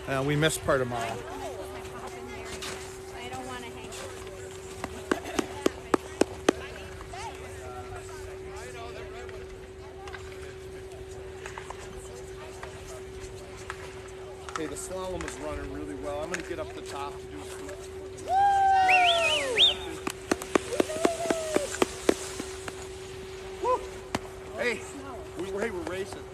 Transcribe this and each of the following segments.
We missed part of mile. I don't want to hang. Hey, the slalom is running really well. I'm going to get up the top to do some. Woo! Hey, we're racing.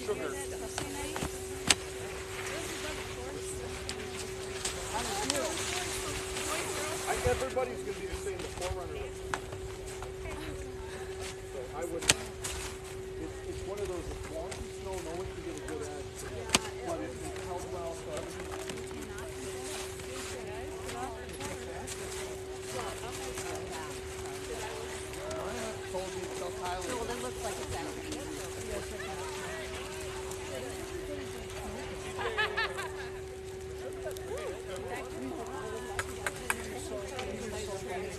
Sugar. Everybody's going to be the same, the forerunner. So I would. It's one of those. As long as you snow, no one can get a good edge. But if you held well, so everything. I told you, tell Tyler. Well, it looks like it's empty.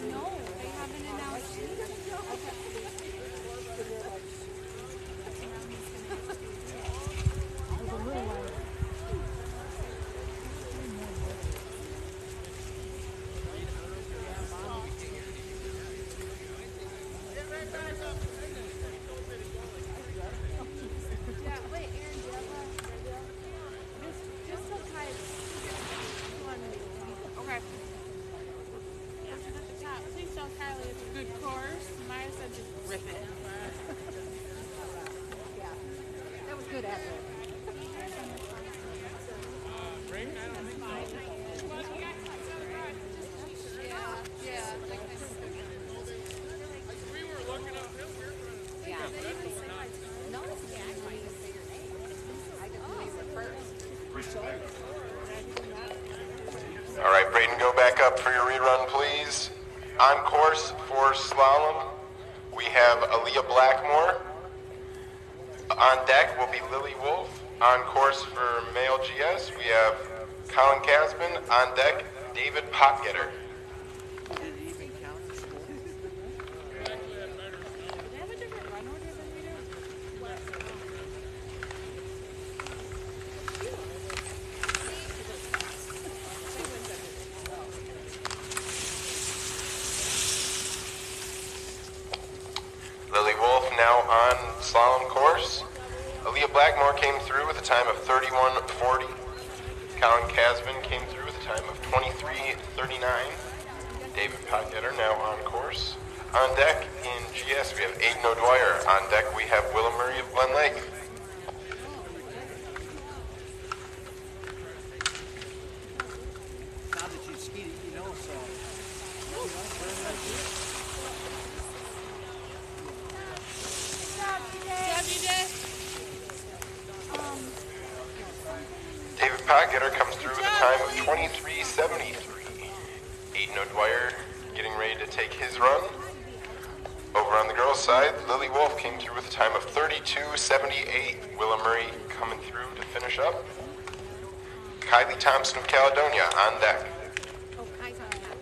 No, they haven't announced it. Yeah, wait, Aaron, do you have a... Just tell Kai okay. At the top. Please tell Kylie it's a good course. Maya said just rip it. Yeah, that was good effort. Yeah. We were looking up hill. Yeah. No, yeah, I might have figured I just knew they were first. All right, Braden, go back up for your rerun, please. On course for slalom, we have Aaliyah Blackmore. On deck will be Lily Wolf. On course for male GS, we have Colin Casman. On deck, David Potgetter. Do they have a different run order than we do? Lily Wolf now on slalom course. Aaliyah Blackmore came through with a time of 31:40. Colin Casman came through with a time of 23:39. David Potgetter now on course. On deck in GS we have Aiden O'Dwyer. On deck we have Willa Murray of Glen Lake. Now that you've skied it, you know, so. David Potgetter comes through with a time of 23:73. Aiden O'Dwyer getting ready to take his run. Over on the girls' side, Lily Wolf came through with a time of 32:78. Willa Murray coming through to finish up. Kylie Thompson of Caledonia on deck. Oh, Kai's on that.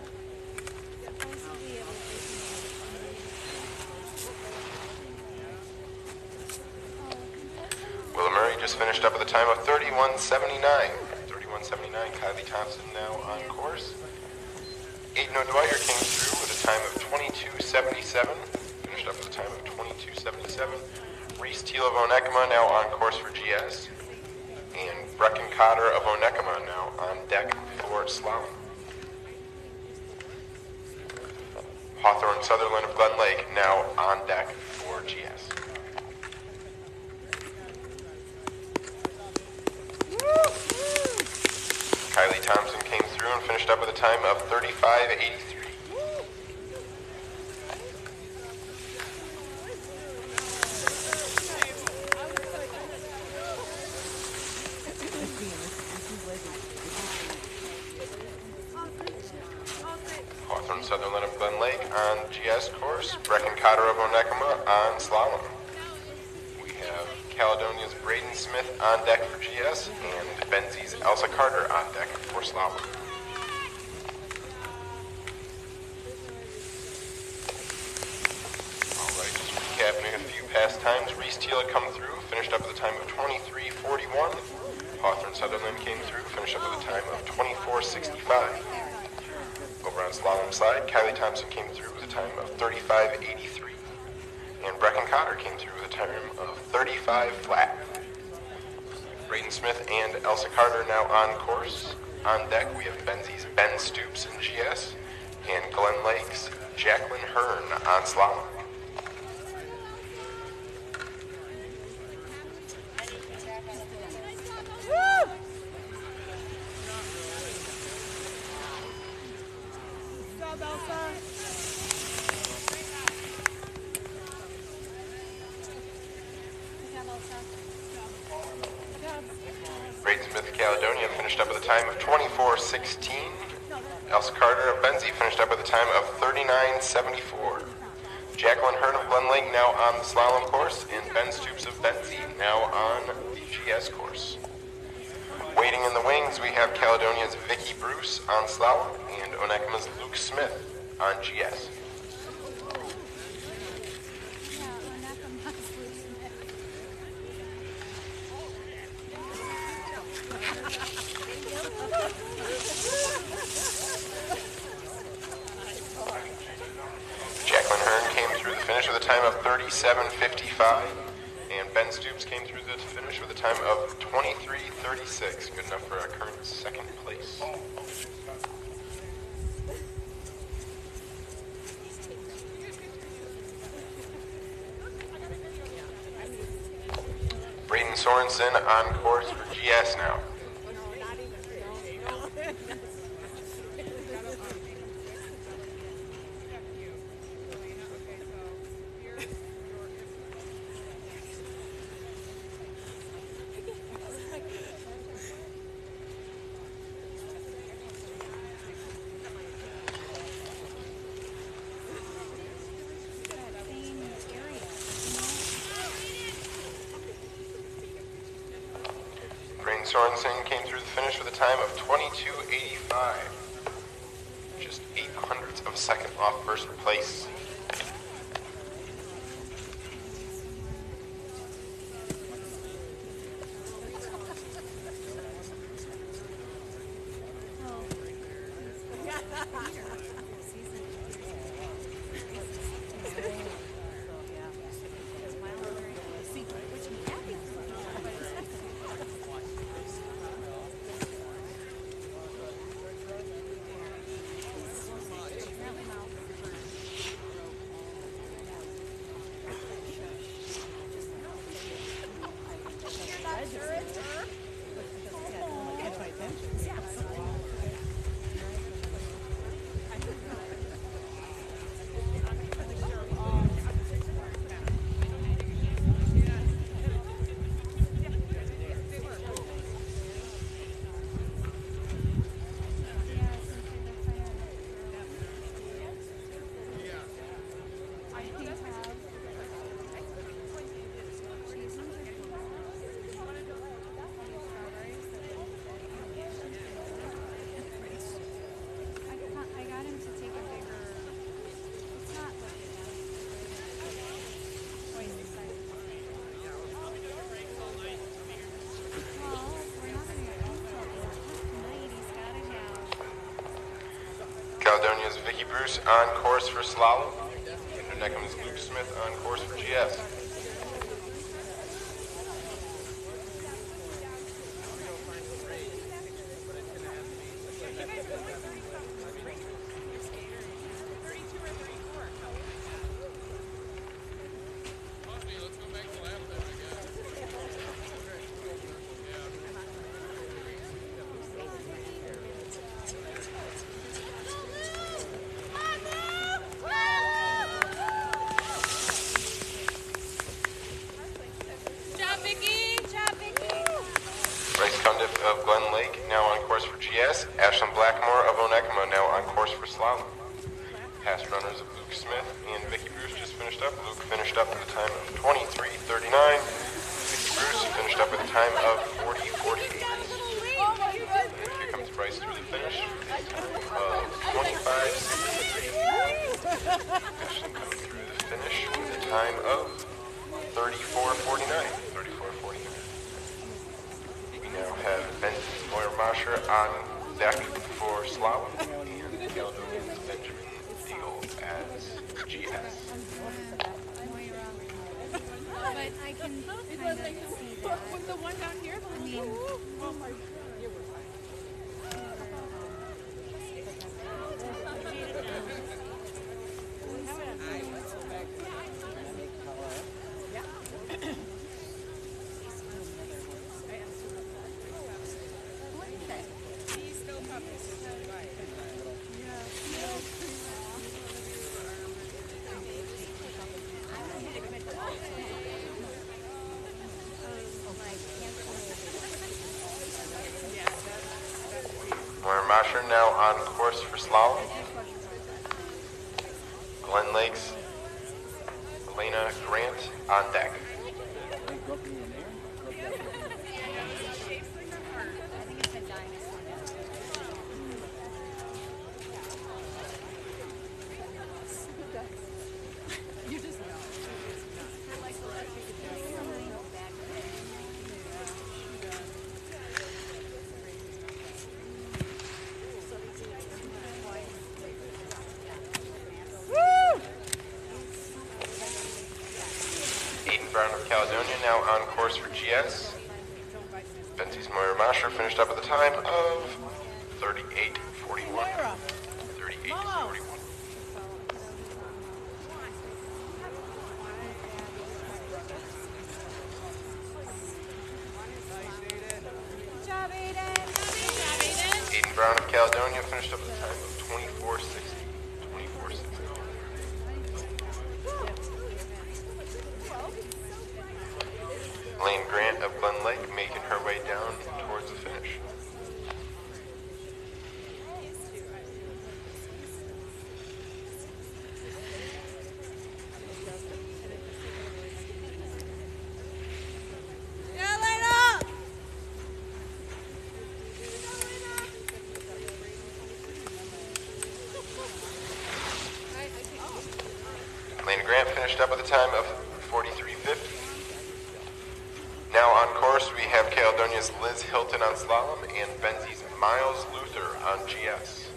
Willa Murray just finished up with a time of 31:79. 31:79. Kylie Thompson now on course. Aiden O'Dwyer came through with a time of 22:77. Finished up with a time of 22:77. Reese Teal of Onekama now on course for GS. And Brecken Cotter of Onekama now on deck for slalom. Hawthorne Sutherland of Glen Lake now on deck for GS. Kylie Thompson came through and finished up with a time of 35:83. Hawthorne Sutherland of Glen Lake on GS course. Brecken Cotter of Onekama on slalom. We have Caledonia's Braden Smith on deck for GS and Benzie's Elsa Carter on deck for slalom. fast times. Reese Teal come through, finished up with a time of 23:41. Hawthorne Sutherland came through, finished up with a time of 24:65. Over on slalom side, Kylie Thompson came through with a time of 35:83. And Brecken Cotter came through with a time of 35 flat. Brayden Smith and Elsa Carter now on course. On deck, we have Benzie's Ben Stoops in GS and Glen Lake's Jacqueline Hearn on slalom. Brayden Smith of Caledonia finished up with a time of 24:16. Elsa Carter of Benzie finished up with a time of 39:74. Jacqueline Hearn of Glen Lake now on the slalom course, and Ben Stoops of Benzie now on the GS course. Waiting in the wings, we have Caledonia's Vicky Bruce on slalom and Onekima's Luke Smith on GS. Jacqueline Hearn came through the finish with a time of 37:55, and Ben Stoops came through the finish with a time of 23:36, good enough for our current second place. Braden Sorensen on course for GS now. Braden Sorensen came through the finish with a time of 22:85. Just 0.08 of a second off first place. Caledonia's Vicky Bruce on course for slalom. And next comes Luke Smith on course for GS. Of Glen Lake, now on course for GS. Ashlyn Blackmore of Onekama, now on course for slalom. Past runners of Luke Smith and Vicky Bruce just finished up. Luke finished up with a time of 23:39. Vicky Bruce finished up with a time of 40:48. And here comes Bryce through the finish of 25:63. Ashlyn coming through the finish with a time of 30. Caledonia's Benjamin Deal as GS. But I can kind of see that. With the one down here, I mean, oh my. Masher now on course for slalom. Glen Lakes, Elena Grant on deck. You just know. Brown of Caledonia now on course for GS. Benzie's Moira Masher finished up at the time of 38:41. 38:41. Aiden Brown of Caledonia finished up at the time of 24:60. 24:60. Lane Grant of Glen Lake making her way down towards the finish. Lane Grant finished up at the time of 43:50. Now on course, we have Caledonia's Liz Hilton on slalom and Benzie's Miles Luther on GS.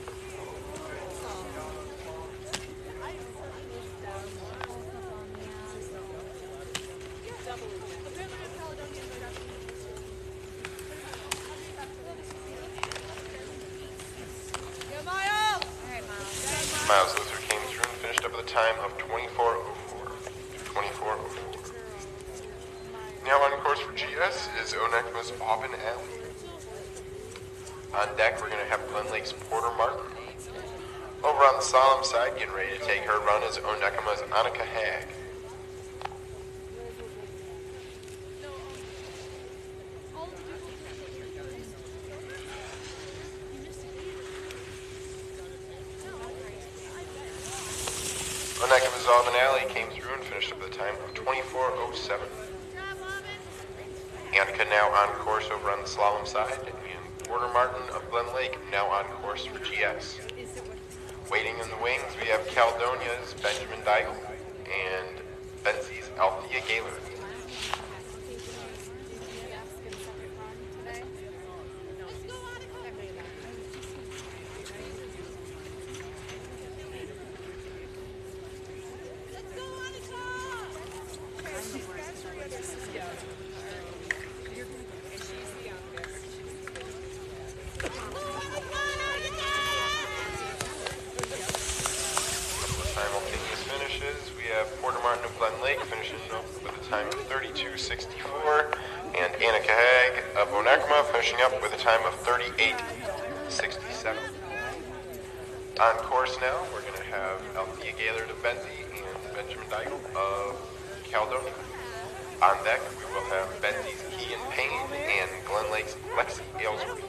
Miles Luther came through and finished up at the time of 24:04. 24:04. Now on course for GS is Onekma's Auburn Alley. On deck, we're going to have Glen Lake's Porter Martin. Over on the slalom side, getting ready to take her run is Onekma's Annika Hag. Onekma's Auburn Alley came through and finished up at the time of 24:07. Annika now on course over on the slalom side, and Porter Martin of Glen Lake now on course for GS. Waiting in the wings, we have Caledonia's Benjamin Deigel and Benzie's Althea Gaylor. Simultaneous finishes, we have Porter Martin of Glen Lake finishing up with a time of 32:64, and Annika Hag of Onekma finishing up with a time of 38:67. On course now, we're going to have Althea Gaylor to Benzie and Benjamin Deigel of Caledonia. On deck, we will have Benzie's Keegan Payne and Glen Lake's Lexi Aylesworth.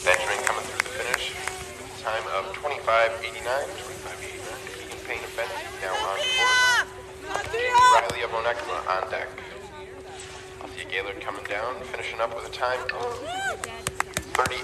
Benjamin coming through the finish with a time of 25:89. 25:89. Keegan Payne of Benzie now on course. Riley of Onekma on deck. Althea Gaylord coming down, finishing up with a time of 38:53.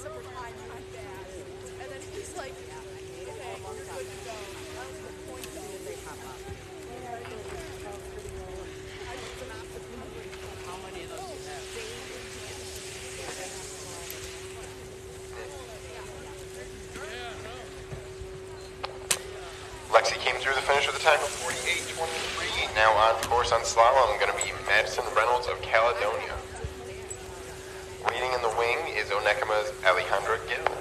super time like that. And then he's like, okay, you're good to go. That was the point though. I was an optimist. How many of those do you have? Lexi came through the finish with a time of 48.23. Now on course on slalom, going to be Madison Reynolds of Caledonia. Leading in the wing is Onekama's Alejandra Gill.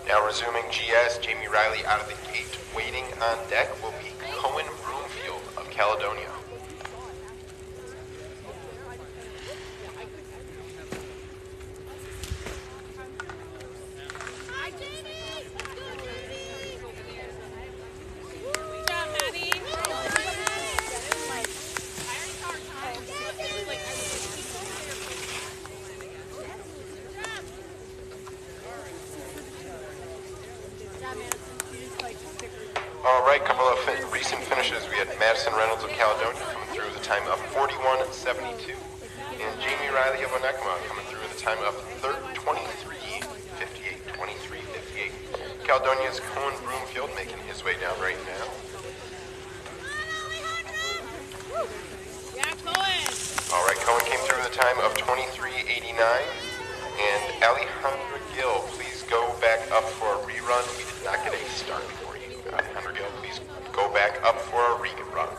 Now resuming GS, Jamie Riley out of the gate. Waiting on deck will be Cohen Broomfield of Caledonia. All right, couple of recent finishes. We had Madison Reynolds of Caledonia coming through with a time of 41.72. And Jamie Riley of Onekama coming through with a time of 23.58. 23.58. Caledonia's Cohen Broomfield making his way down right now. All right, Cohen came through with a time of 23.89. And Alejandra Gill, please go back up for a rerun. We did not get a start for you. Alejandra Gill, please go back up for a rerun.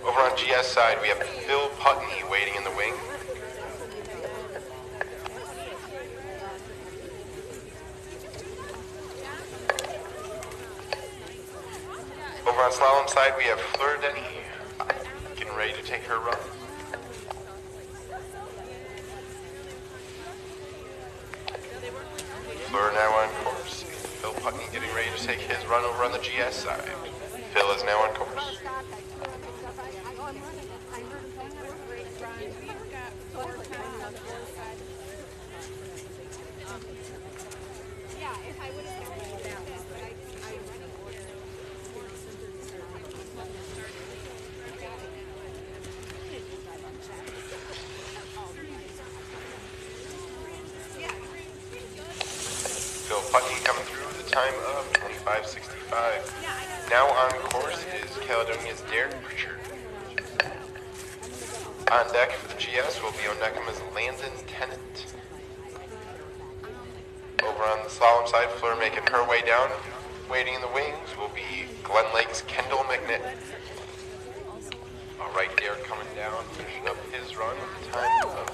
Over on GS side, we have Phil Putney waiting in the wing. Over on slalom side, we have Fleur Denny getting ready to take her run. Fleur now on course. Phil Putney getting ready to take his run over on the GS side. Phil is now on course. Phil Putney coming through with a time of 25.65. Now on course is Caledonia's Derek Pritchard. On deck for the GS will be Onekama's Landon Tennant. Over on the slalom side, Fleur making her way down. Waiting in the wings will be Glen Lake's Kendall McNitt. All right, Derek coming down, finishing up his run with a time of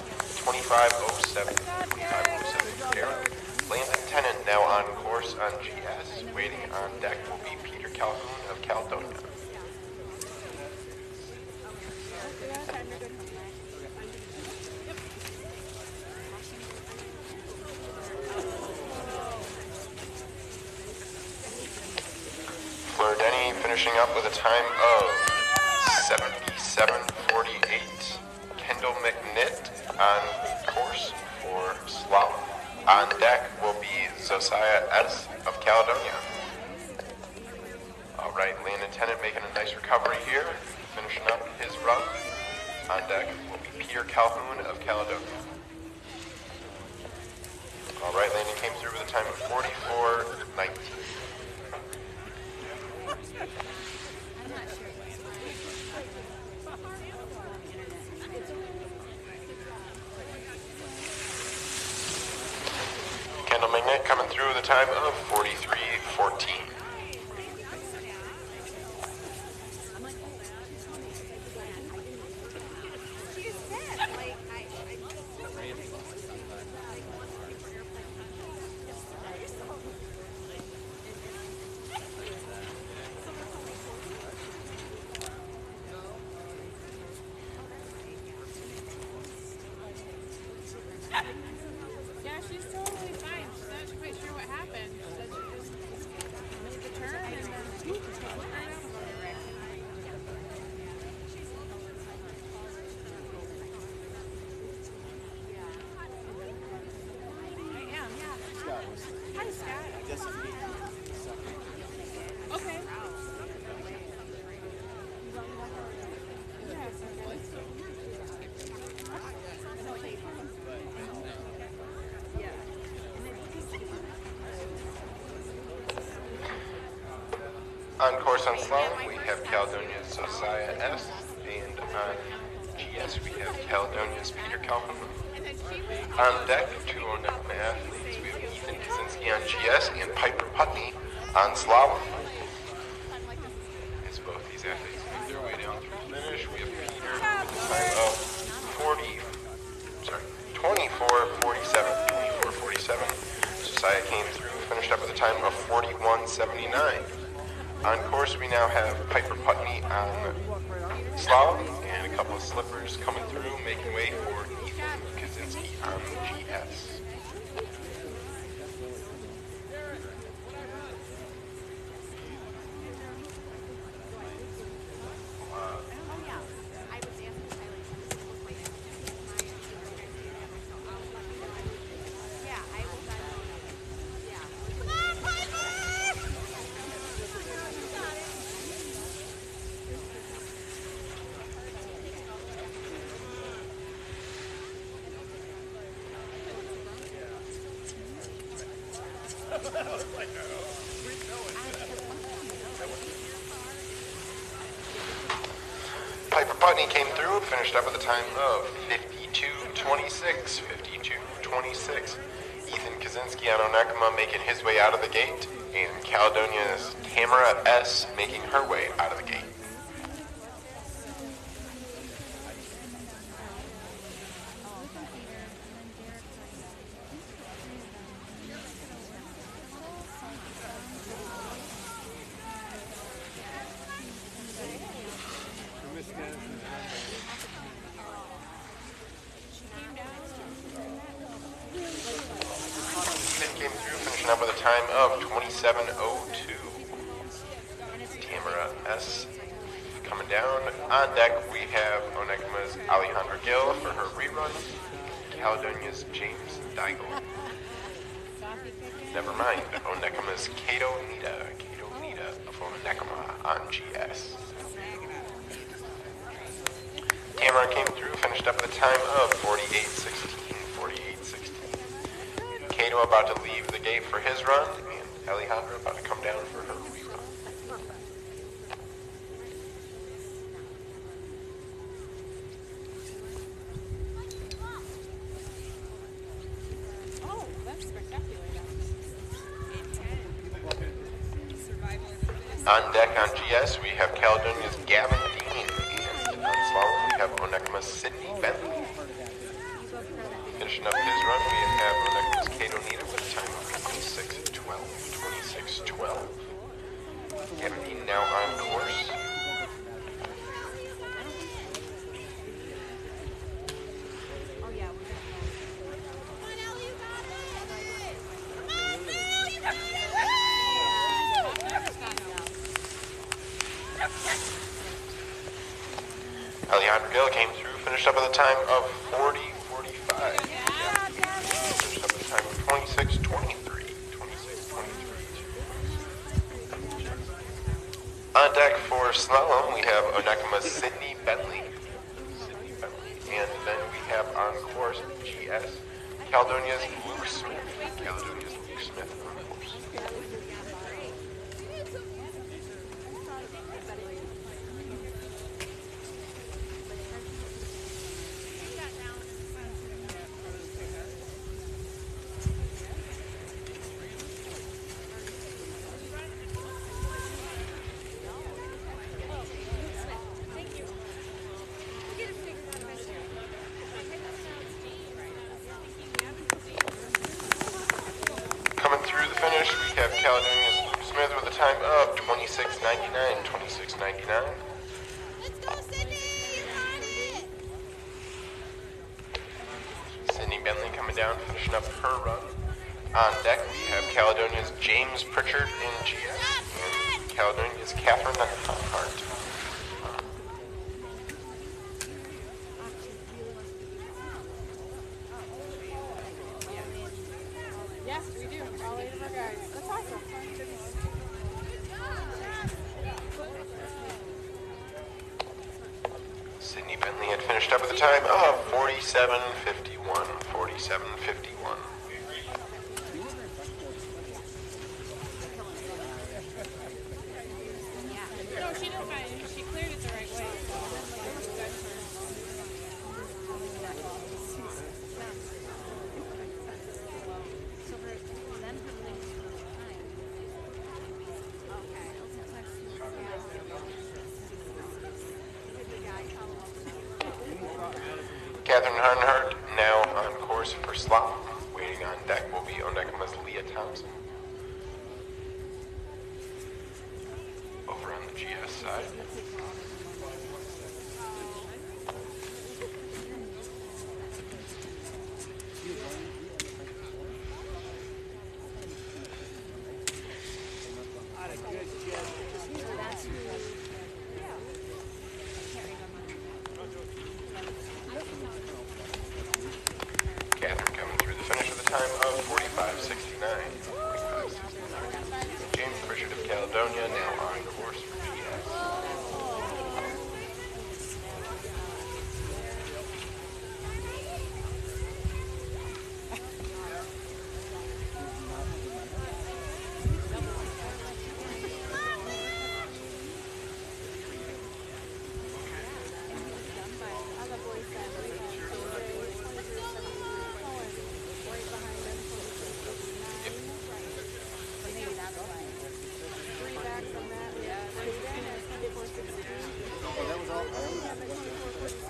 25.07. 25.07 Derek. Landon Tennant now on course on GS. Waiting on deck will be Peter Calhoun of Caledonia. Fleur Denny finishing up with a time of 77.48. Kendall McNitt on course for slalom. On deck will be Josiah S. of Caledonia. All right, Landon Tennant making a nice recovery here, finishing up his run. On deck will be Peter Calhoun of Caledonia. All right, Landon came through with a time of 44.19. Kendall McNitt coming through with a time of 43.14. Yeah, she's totally fine. She's not quite sure what happened. She said she just made the turn and then whoop, just went right out of her. I am, yeah. Hi, Scott. I guess if you need something. Okay. On course on slalom, we have Caledonia's Josiah S. And on GS, we have Caledonia's Peter Calhoun. On deck, two Onekma athletes. We have Ethan Kaczynski on GS and Piper Putney on slalom. As both these athletes make their way down through the finish, we have Peter with a time of 24:47. Josiah came through, finished up with a time of 41:79. On course, we now have Piper Putney on slalom and a couple of slippers coming through, making way for Ethan Kaczynski on GS. Piper Putney came through, finished up with a time of 52:26. Ethan Kaczynski on Onekma making his way out of the gate, and Caledonia's Tamara S. making her way out of the gate. Came through, finishing up with a time of 27:02. Tamara S. coming down. On deck, we have Onekma's Alejandra Gill for her rerun. Caledonia's James Deigel. Never mind, Onekma's Kato Nita of Onekma on GS. Tamara came through, finished up with a time of 48:16. Kato about to leave the gate for his run, and Alejandra about to come down for her rerun. Oh, that's spectacular. On deck on GS, we have Caledonia's Gavin Dean, and on slalom, we have Onekma's Sydney Bentley. Finishing up his run, we have Onekma's Kato Nita with a time of 26:12. Gavin Dean now on course. Alejandra Gill came through, finished up with a time of 40:45. Finished up with a time of 26:23. On deck for slalom, we have Onekma's Sydney Bentley. And then we have on course GS, Caledonia's Luke Smith. On course. Coming through the finish, we have Caledonia's Luke Smith with a time of 26:99. Let's go, Sydney! You got it! Sydney Bentley coming down, finishing up her run. On deck, we have Caledonia's James Pritchard in GS and Caledonia's Catherine Hart. Yes, we do. All 8 of our guys. That's awesome. Sydney Bentley had finished up with a time of 47:51. Earnhardt now on course for slalom. Waiting on deck will be Onekama's Leah Thompson. Over on the GS side. Catherine coming through the finish with a time of 45.69. 45.69. James Pritchard of Caledonia now on course for GS.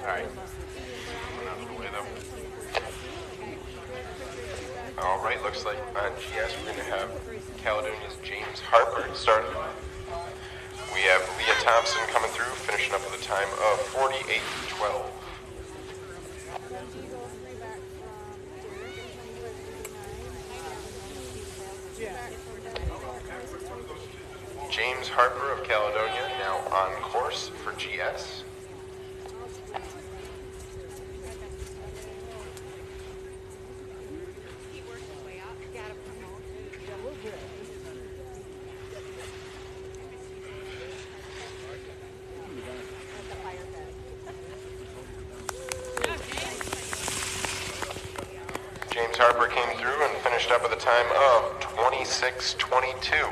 Alright. Out of the way though. Alright, looks like on GS we're going to have Caledonia's James Harper starting. We have Leah Thompson coming through, finishing up with a time of 48.12. James Harper of Caledonia now on course for GS. James Harper came through and finished up with a time of 26.22.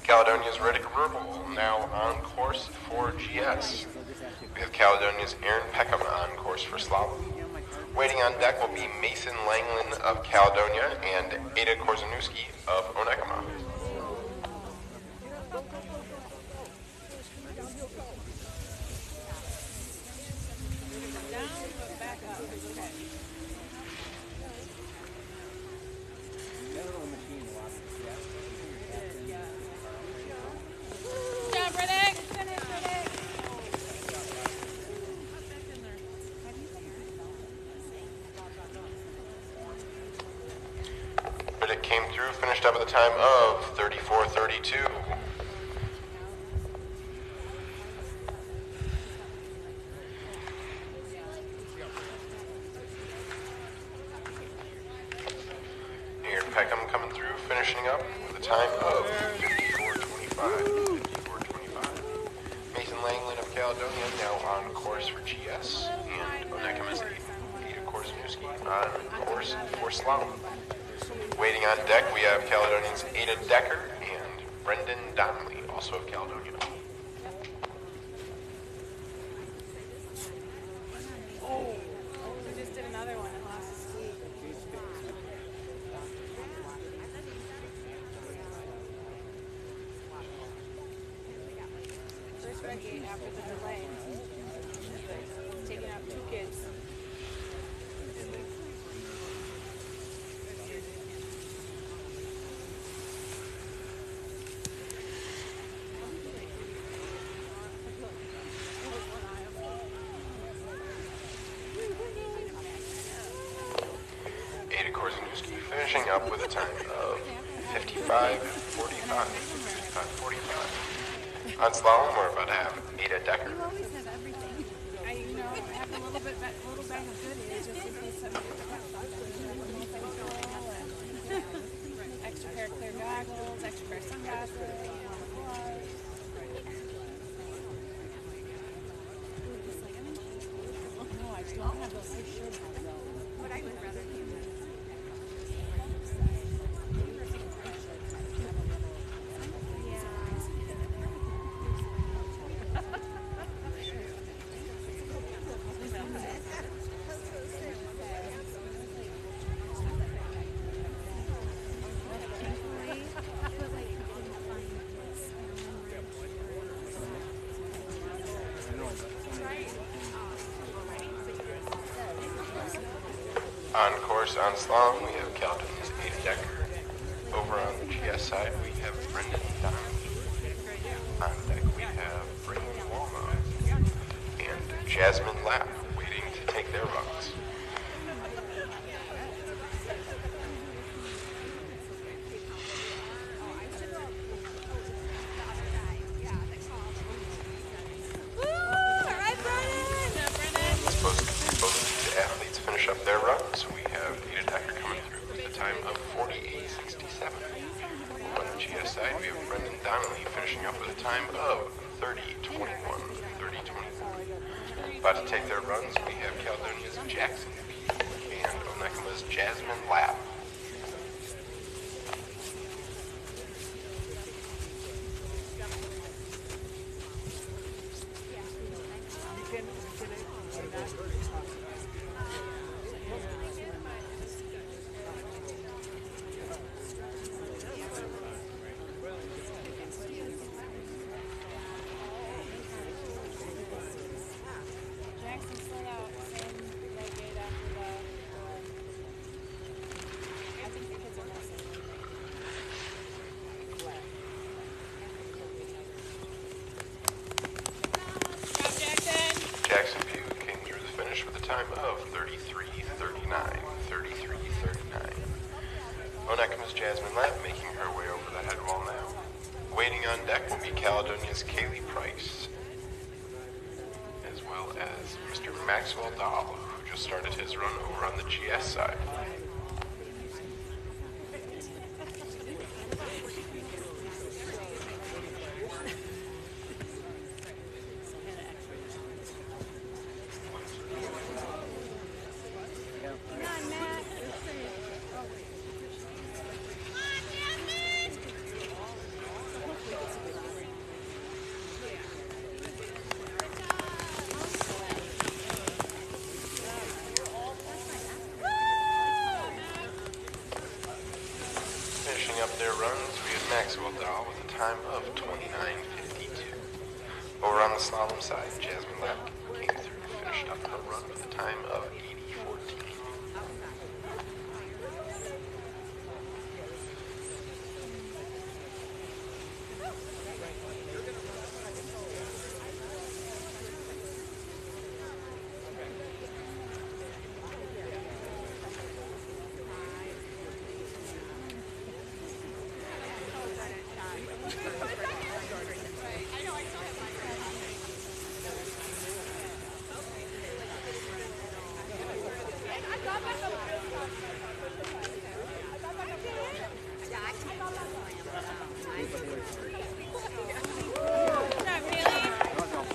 Caledonia's Riddick Verbal now on course for GS. We have Caledonia's Aaron Peckham on course for slalom. Waiting on deck will be Mason Langlin of Caledonia and Ada Korzanuski of Onekama. Riddick came through, finished up with a time of 34.32. Aaron Peckham coming through, finishing up with a time of 54.25. 54.25. Mason Langlin of Caledonia now on course for GS, and Onekama's Ada Korzanuski on course for slalom. Waiting on deck, we have Caledonians Ada Decker and Brendan Donnelly, also of Caledonia. Oh, we just did another one and lost his sleep. First red gate after the delay. Taking out 2 kids. Ada Korzanuski finishing up with a time of 55.45. 55.45. On slalom, we're about to have Ada Decker. I, have a little bag of goodies just in case somebody extra pair of clear goggles, extra pair of sunglasses, gloves. But I would rather do that. On course on slalom, we have Caledonia's Ada Decker. Over on the GS side, we have Brendan Donnelly. On deck, we have Brittany Walma and Jasmine Lapp waiting to take their runs. Both athletes finish up their runs. We have Ada Decker coming through with a time of 48:67. On the GS side, we have Brendan Donnelly finishing up with a time of 30:21. About to take their runs, we have Caledonia's Jackson P. and Onekama's Jasmine Lapp. Jackson slid out and like right after the I think the kids are messing. Stop, Jackson! Jackson Pugh came through the finish with a time of 33:39. Onekama's Jasmine Lapp making her way over the head wall now. Waiting on deck will be Caledonia's Kaylee Price, as well as Mr. Maxwell Dahl, who just started his run over on the GS side. Finishing up their runs, we have Maxwell Dahl with a time of 29:52. Over on the slalom side, Jasmine Lapp came through and finished up her run with a time of 80:14.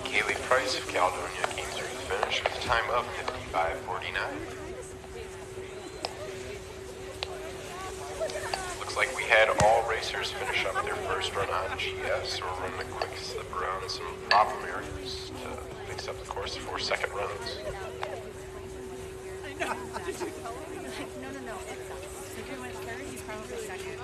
Kaylee Price of Caledonia came through the finish with a time of 55:49. Looks like we had all racers finish up their first run on GS, or run a quick slip around some problem areas to fix up the course for second runs. No. If you went third, you probably second.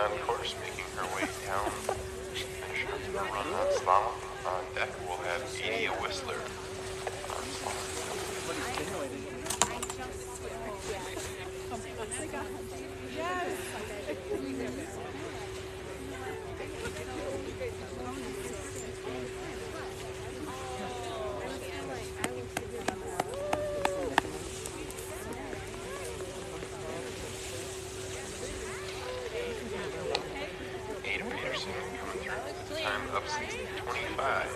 On course, making her way down, finishing up the run on slalom. On deck, we'll have Adia Whistler on slalom. 26:25.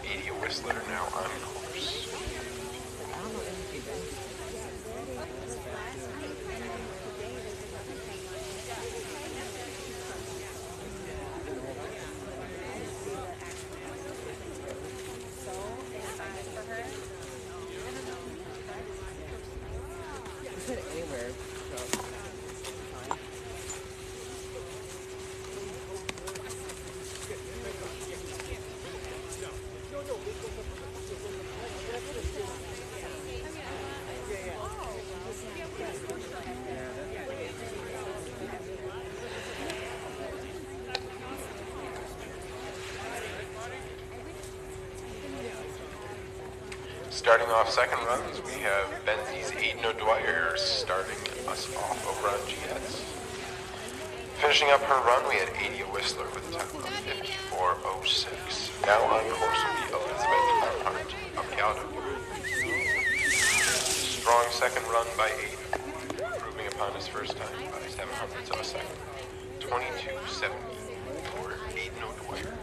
80 Whistler now on course. Put it anywhere. So. Starting off second runs, we have Benzie's Aiden O'Dwyer starting us off over on GS. Finishing up her run, we had 80 Whistler with a time of 54:06. Now on course will be Elizabeth Conhart of Caledonia. Strong second run by Aiden, improving upon his first time by 700ths of a second. 22:70 for Aiden O'Dwyer.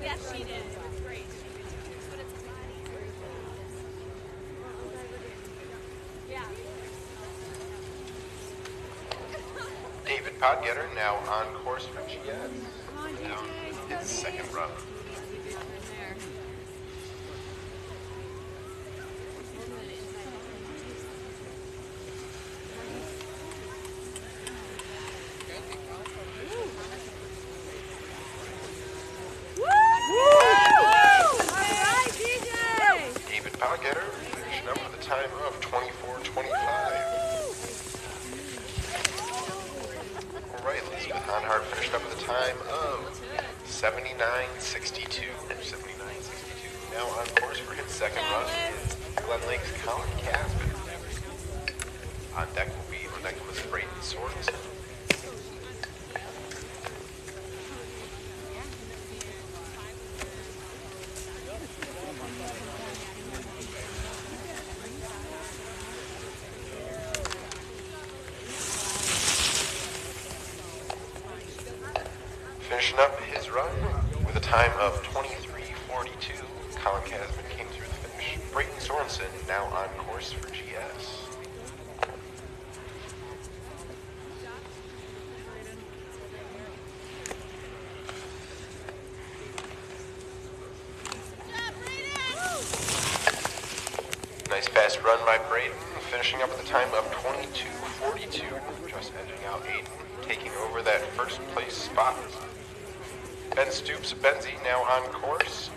Yes, she did. Great. Yeah. David Podgetter now on course for GS. Now his second run. David Podgetter finishing up with a time of 24:25. Alright, Elizabeth Conhart finished up with a time of 79:62. 79:62. Now on course for his second run is Glen Lake's Colin Casper. On deck will be Nicholas Brayton Sorensen. Finishing up his run with a time of 23:42, Colin Casman came through the finish. Brayton Sorensen now on course for GS. Nice fast run by Brayton, finishing up with a time of 22:42, just edging out Aiden, taking over that first place spot. Ben Stoops of Benzie now on course.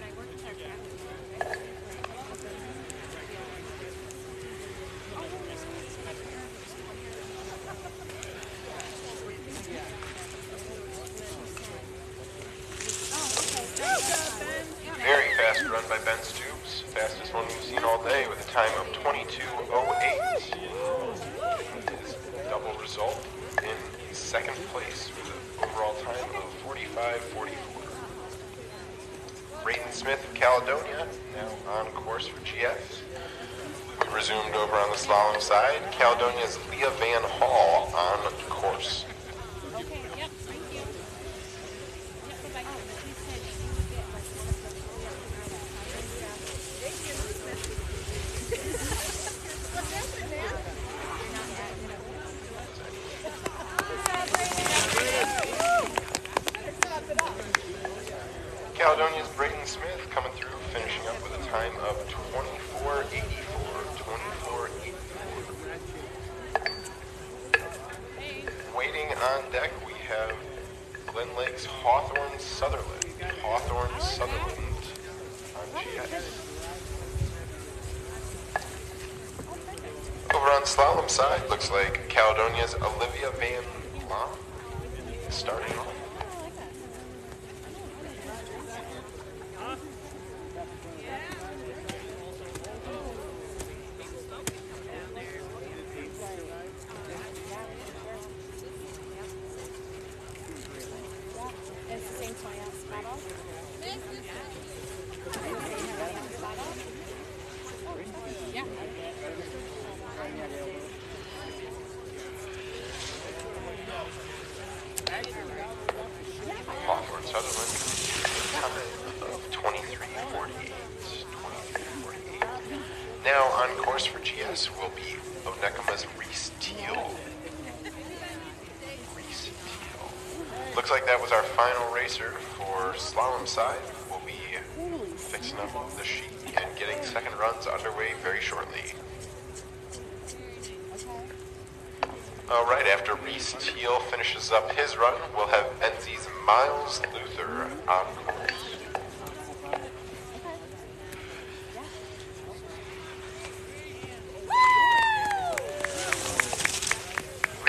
Very fast run by Ben Stoops, fastest one we've seen all day with a time of 22:08. His double result in second place with an overall time of 45:44. Brayden Smith of Caledonia now on course for GS. We resumed over on the slalom side. Caledonia's Leah Van Hall on course. Okay, yep, thank you. Yep, go back to the Caledonia's Brayden Smith coming through, finishing up with a time of 24:84. 24:84. Waiting on deck, we have Glen Lake's Hawthorne Sutherland. Hawthorne Sutherland on GS. Over on slalom side, looks like Caledonia's Olivia Van Lam starting off. It's the same 20 ounce bottle. course for GS will be Onekama's Reese Teal. Looks like that was our final racer for slalom side. We'll be fixing up the sheet and getting second runs underway very shortly. Alright, after Reese Teal finishes up his run, we'll have NZ's Miles Luther on course.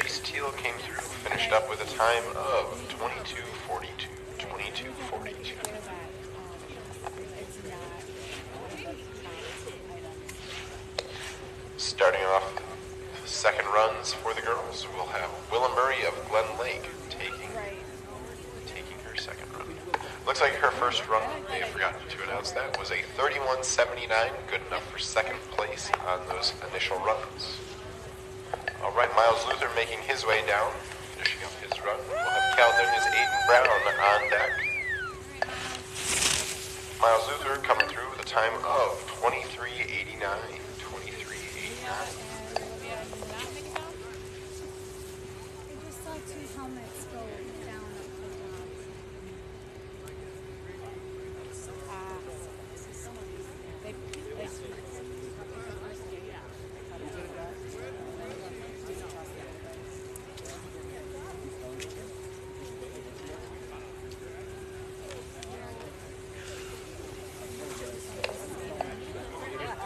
Reese Teal came through, finished up with a time of 22:42. 22:42. Starting off the second runs for the girls, we'll have Willa Murray of Glen Lake taking her second run. Looks like her first run, may have forgotten to announce that, was a 31:79, good enough for second place on those initial runs. Alright, Miles Luther making his way down, finishing up his run. We'll have Caledonia's Aiden Brown on deck. Miles Luther coming through with a time of 23:89. 23:89. I just saw two helmets go down up the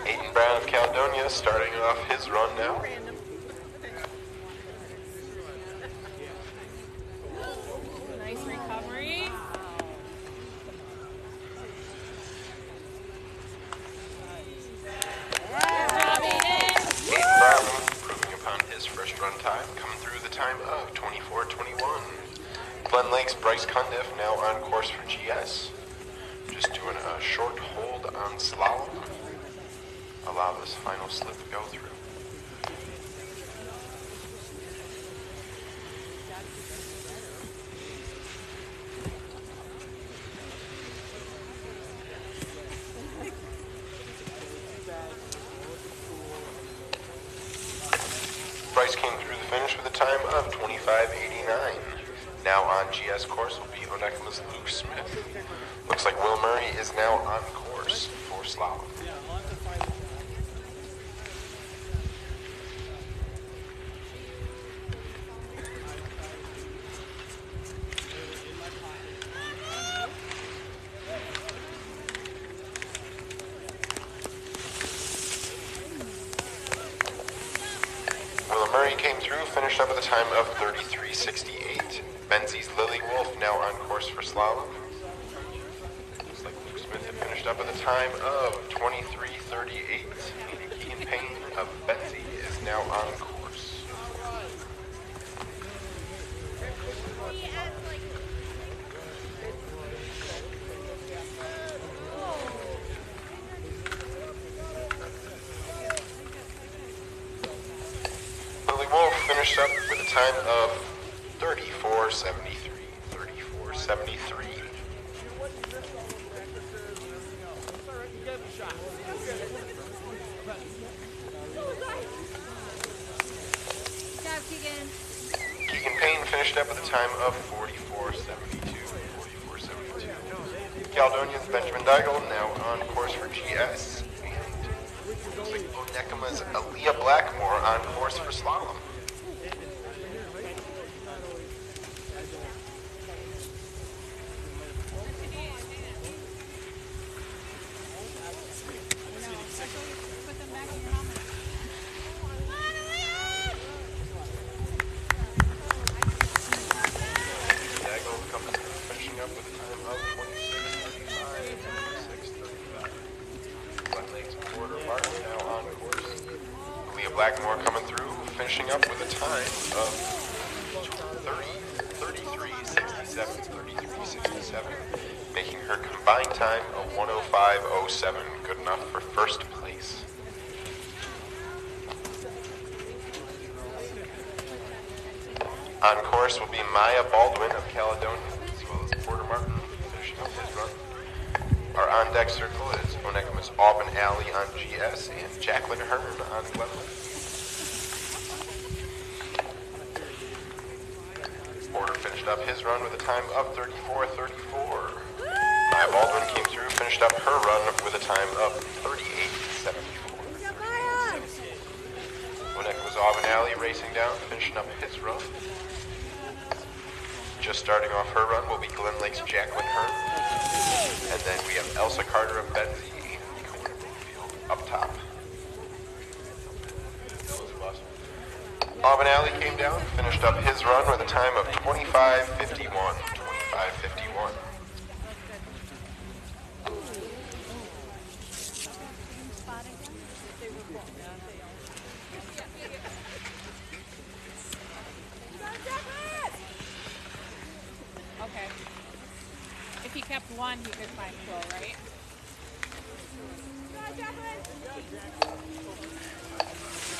Aiden Brown of Caledonia starting off his run now. Nice recovery. Aiden Brown improving upon his first run time, coming through the time of 24:21. Glen Lake's Bryce Cundiff now on course for GS. Just doing a short hold on slalom. Allow this final slip to go through. Bryce came through the finish with a time of 25:89. Now on GS course will be Onekama's Luke Smith. Looks like Will Murray is now on course for slalom. Murray came through, finished up with a time of 33:68. Menzies Lily Wolf now on course for slalom. Looks like Luke Smith had finished up with a time of 23:38. Keegan Payne of Benzie is now on course. Lily Wolf finished up with a time of 34:73. 34:73. Good job, Keegan. Keegan Payne finished up with a time of 44:72. 44:72. Caledonia's Benjamin Daigle now on course for GS. Looks like Onekama's Aaliyah Blackmore on course for slalom. Put them back in your helmet. Daigle comes through, finishing up with a time of 26:35. 26:35. Glen Lake's Porter Martin now on course. Aaliyah Blackmore coming through, finishing up with a time of 33:67. 33:67. Making her combined time of 105:07. Good enough for first place. On course will be Maya Baldwin of Caledonia, as well as Porter Martin finishing up his run. Our on-deck circle is Onekama's Auburn Alley on GS and Jacqueline Hearn on Glenwood. Porter finished up his run with a time of 34:34. Maya Baldwin came through, finished up her run with a time of 38:74. Onekama's Auburn Alley racing down, finishing up his run. Just starting off her run will be Glen Lake's Jacqueline Hearn. And then we have Elsa Carter of Benzie up top. Auburn Alley came down, finished up his run with a time of 25:51. 25:51. Okay. If he kept one, he could find Flo, right?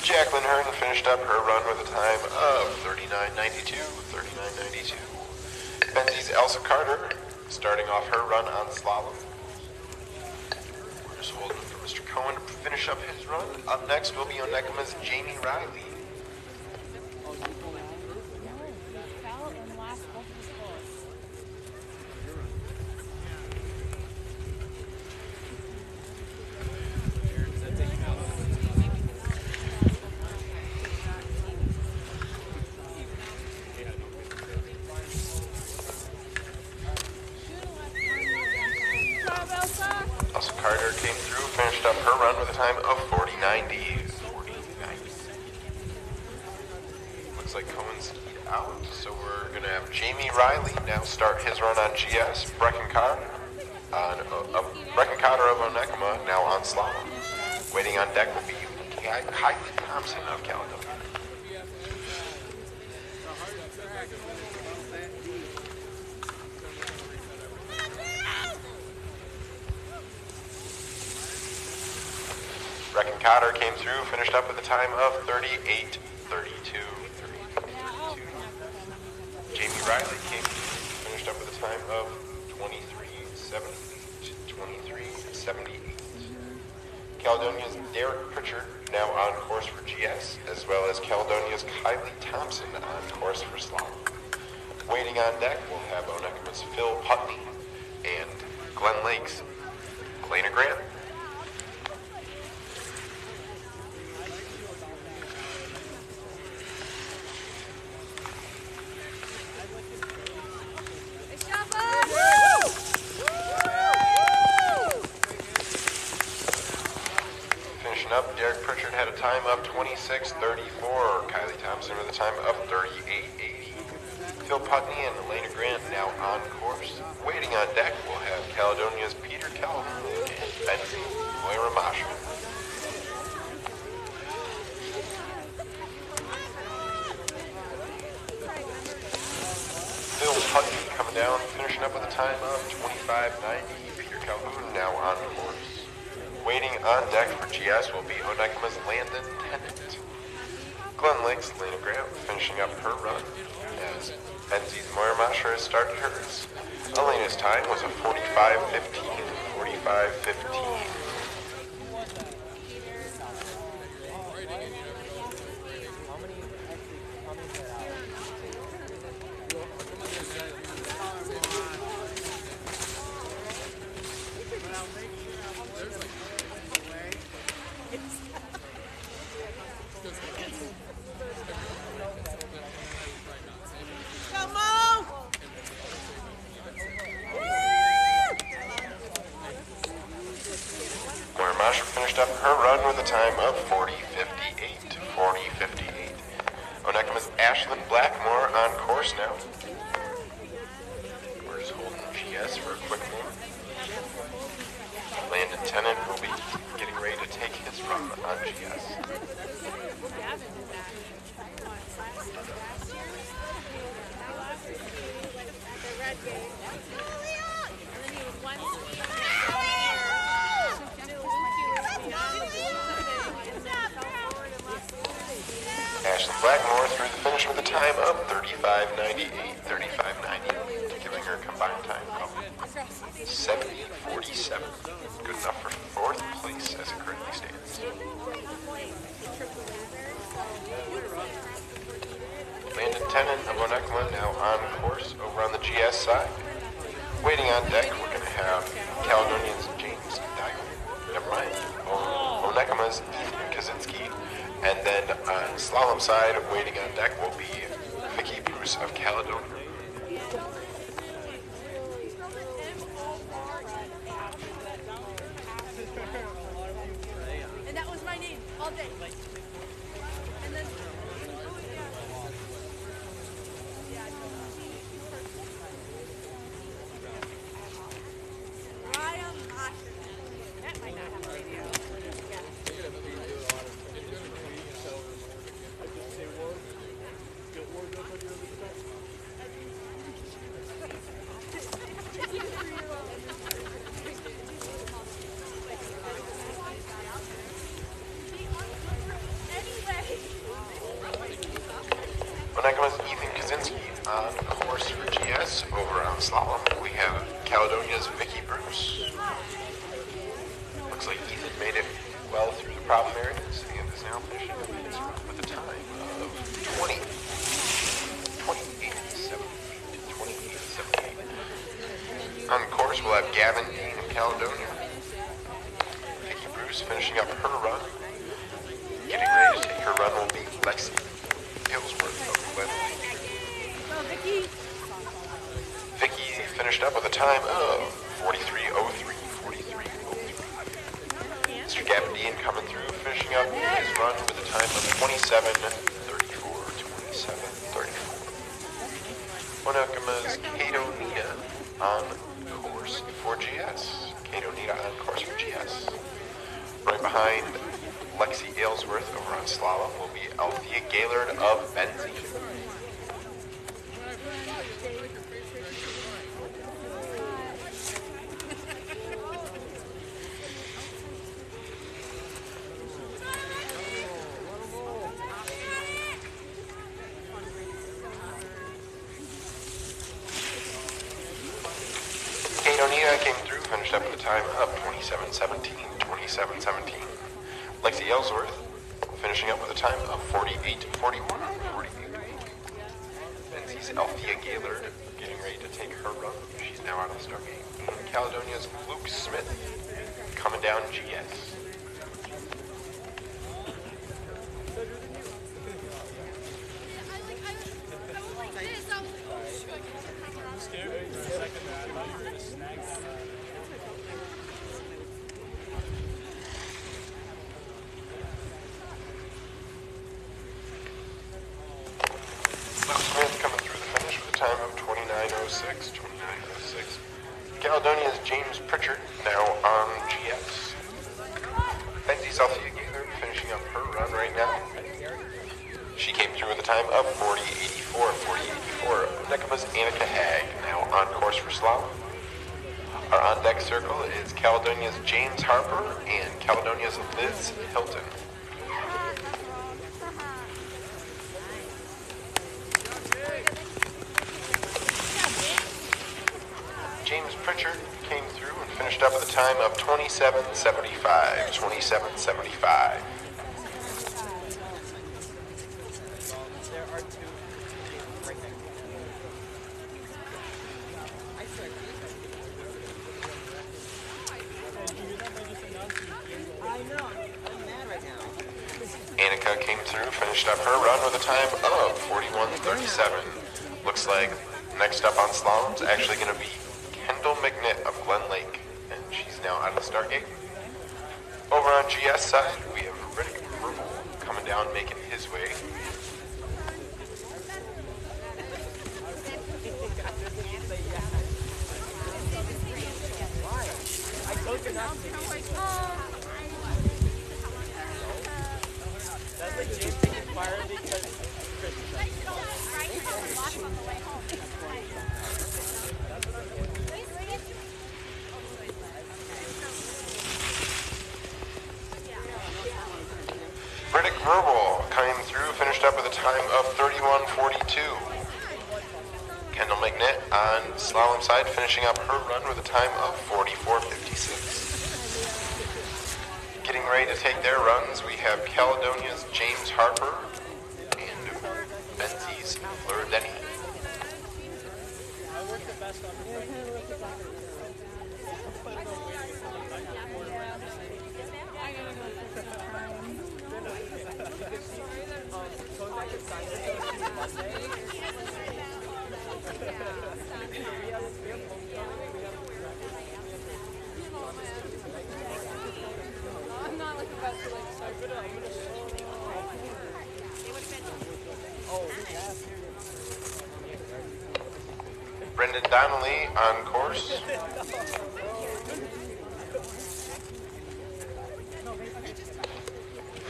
Jacqueline Hearn finished up her run with a time of 39:92. 39:92. Benzie's Elsa Carter starting off her run on slalom. We're just holding for Mr. Cohen to finish up his run. Up next will be Onekama's Jamie Riley. No, he fell and lost both of his goals. Elsa Carter came through, finished up her run with a time of 40:90. 40:90. Looks like Cohen's out, so we're going to have Jamie Riley now start his run on GS. Brecken Cotter of Onekama now on slalom. Waiting on deck will be Kylie Thompson of Caledonia. Brecken Cotter came through, finished up with a time of 38:32. 38:32. Jamie Riley came through, finished up with a time of 23:78. 23:78. Caledonia's Derek Pritchard now on course for GS, as well as Caledonia's Kylie Thompson on course for slalom. Waiting on deck, we'll have Onekama's Phil Putney and Glen Lake's Elena Grant. Up, Derek Pritchard had a time of 26:34. Kylie Thompson with a time of 38:80. Phil Putney and Elena Grant now on course. Waiting on deck, we'll have Caledonia's Peter Calhoun and Benzie Moira Masha. Phil Putney coming down, finishing up with a time of 25:90. Peter Calhoun now on course. Waiting on deck for GS will be Onekama's Landon Tennant. Glen Lake's Elena Grant finishing up her run as Benzie's Moira Masher has started hers. Elena's time was a 45:15. 45:15. Finished up her run with a time of 40:58. 40:58. Onekama's Ashlyn Blackmore on course now. We're just holding GS for a quick moment. Landon Tennant will be getting ready to take his run on GS. Ashlyn Blackmore through the finish with a time time of 35.98, 35.98, giving her a combined time of 70.47. Good enough for fourth place as it currently stands. Landon Tennant of Onekma now on course over on the GS side. Waiting on deck, we're going to have Caledonia's James Daigle. Never mind. Onekma's Ethan Kaczynski. And then on slalom side, waiting on deck will be Vicky Bruce of Caledonia. And that was my name all day. And then, Ryan Osher. That might not have a radio. Get warmed up on your other stuff. Onekma's Ethan Kaczynski on course for GS. Over on slalom, we have Caledonia's Vicky Bruce. Looks like Ethan made it well through the problem areas and is now finishing up his run with a time of 28.78. On course, we'll have Gavin Dean of Caledonia. Vicky Bruce finishing up her run. Getting ready to take her run will be Lexi Hillsworth of Glen Lake. Go, Vicky. Vicky finished up with a time of 43.03. 43.03. Mr. Gavin Dean coming through, finishing up his run with a time of 27.34. 27.34. Onekma's Kato Nita on course for GS. Kato Nita on course for GS. Right behind Lexi Aylesworth over on slalom will be Althea Gaylord of Benzine. Kate O'Neill came through, finished up with a time of 27.17. 27.17. Lexi Ellsworth finishing up with a time of 48.41. 48. Benzie's Althea Gaylord getting ready to take her run. She's now out of the start gate. And Caledonia's Luke Smith coming down GS. Time of 29.06, 29.06. Caledonia's James Pritchard now on GS. Benzie's Althea Gaylord finishing up her run right now. She came through with a time of 40.84, 40.84. Onekma's Annika Hag now on course for slalom. Our on-deck circle is Caledonia's James Harper and Caledonia's Liz Hilton. James Pritchard came through and finished up with a time of 27.75. 27.75. Annika came through, finished up her run with a time of 41.37. Looks like next up on slalom is actually going to be Kendall McNitt of Glen Lake, and she's now out of the start gate. Over on GS side, we have Riddick Purple coming down, making his way. I told you not to. That's like James taking fire because Riddick Verbal coming through, finished up with a 42. Kendall McNitt on slalom side, finishing up her run with a time of 44:56. Getting ready to take their runs, we have Caledonia's James Harper and Benzie's Fleur Denny. I'm not like about to like start. Brendan Donnelly on course.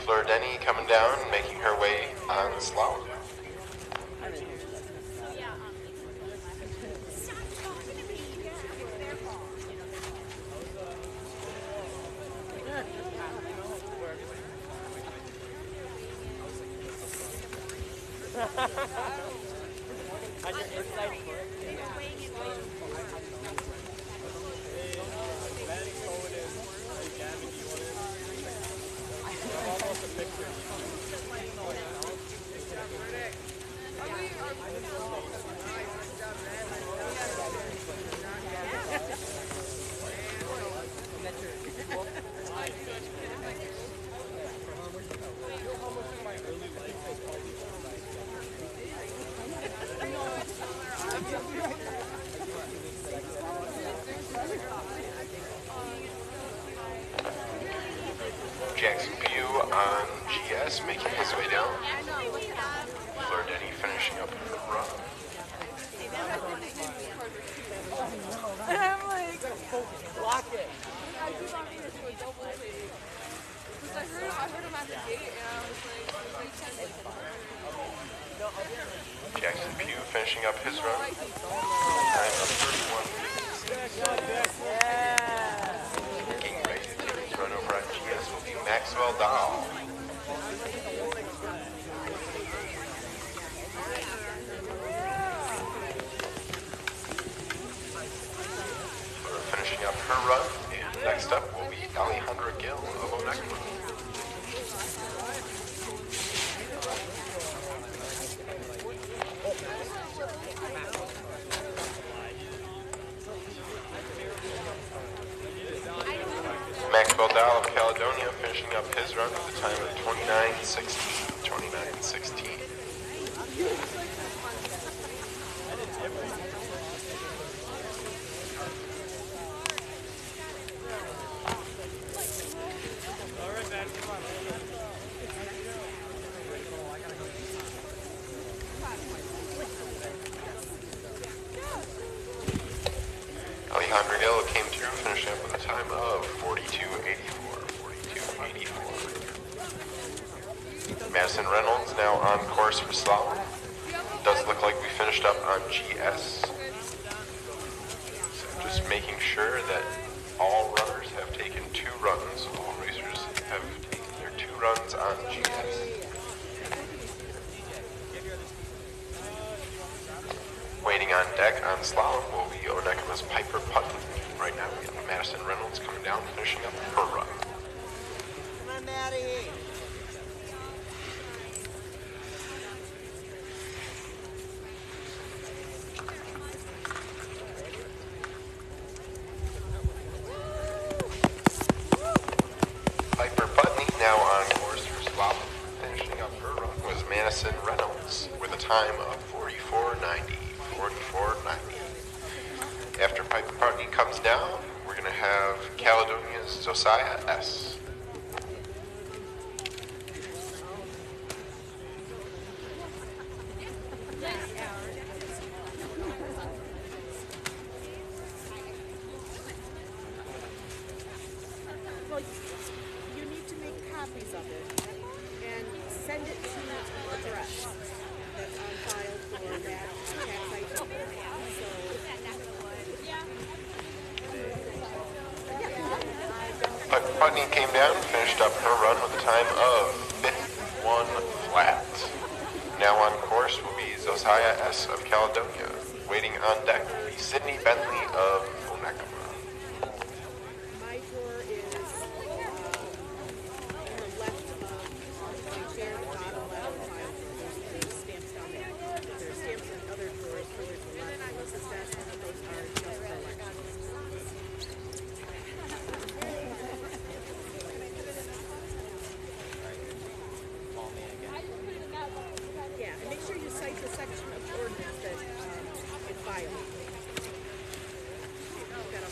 Fleur Denny coming down, making her way on slalom. On your inside foot. Jackson Pugh on GS, making his way down. Fleur Denny finishing up her run. And I'm like, Block it. I keep on being to a double take. Because I heard him at the gate and I was like, Jackson Pugh finishing up his run. Time of 31:56. Getting ready to take his run over on GS will be Maxwell Dahl. Finishing up her run, and next up will be Alejandra Gill of Onekma. Maxwell Dahl of Caledonia finishing up his run with a time of 29:16. 29:16. Alejandra Gill came through, finishing up with a time of 42:84. 42:84. Madison Reynolds now on course for slalom. Does look like we finished up on GS. So just making sure that all runners have taken 2 runs. All racers have taken their 2 runs on GS. Waiting on deck on slalom will be Onekma's Piper Putnam. Right now we have Madison Reynolds coming down, finishing up her run. Come on, Maddie. Piper Putney now on course for slalom. Finishing up her run was Madison Reynolds with a time of 44:90. 44:90. After Piper Putney comes down, we're going to have Caledonia's Josiah S. Well, you need to make copies of it and send it to the address that's on file for that tax ID. Piper Putney came down, finished up her run with a time of 51 flat. Now on course will be Josiah S. of Caledonia. Waiting on deck will be Sydney Bentley of Onekama. My drawer is on the left of my chair, the bottom left file. There's stamps down there. There's stamps in other drawers further to the left of Melissa's desk, and those are just for elections. Yeah, and make sure you cite the section of the ordinance that is filed. I've got a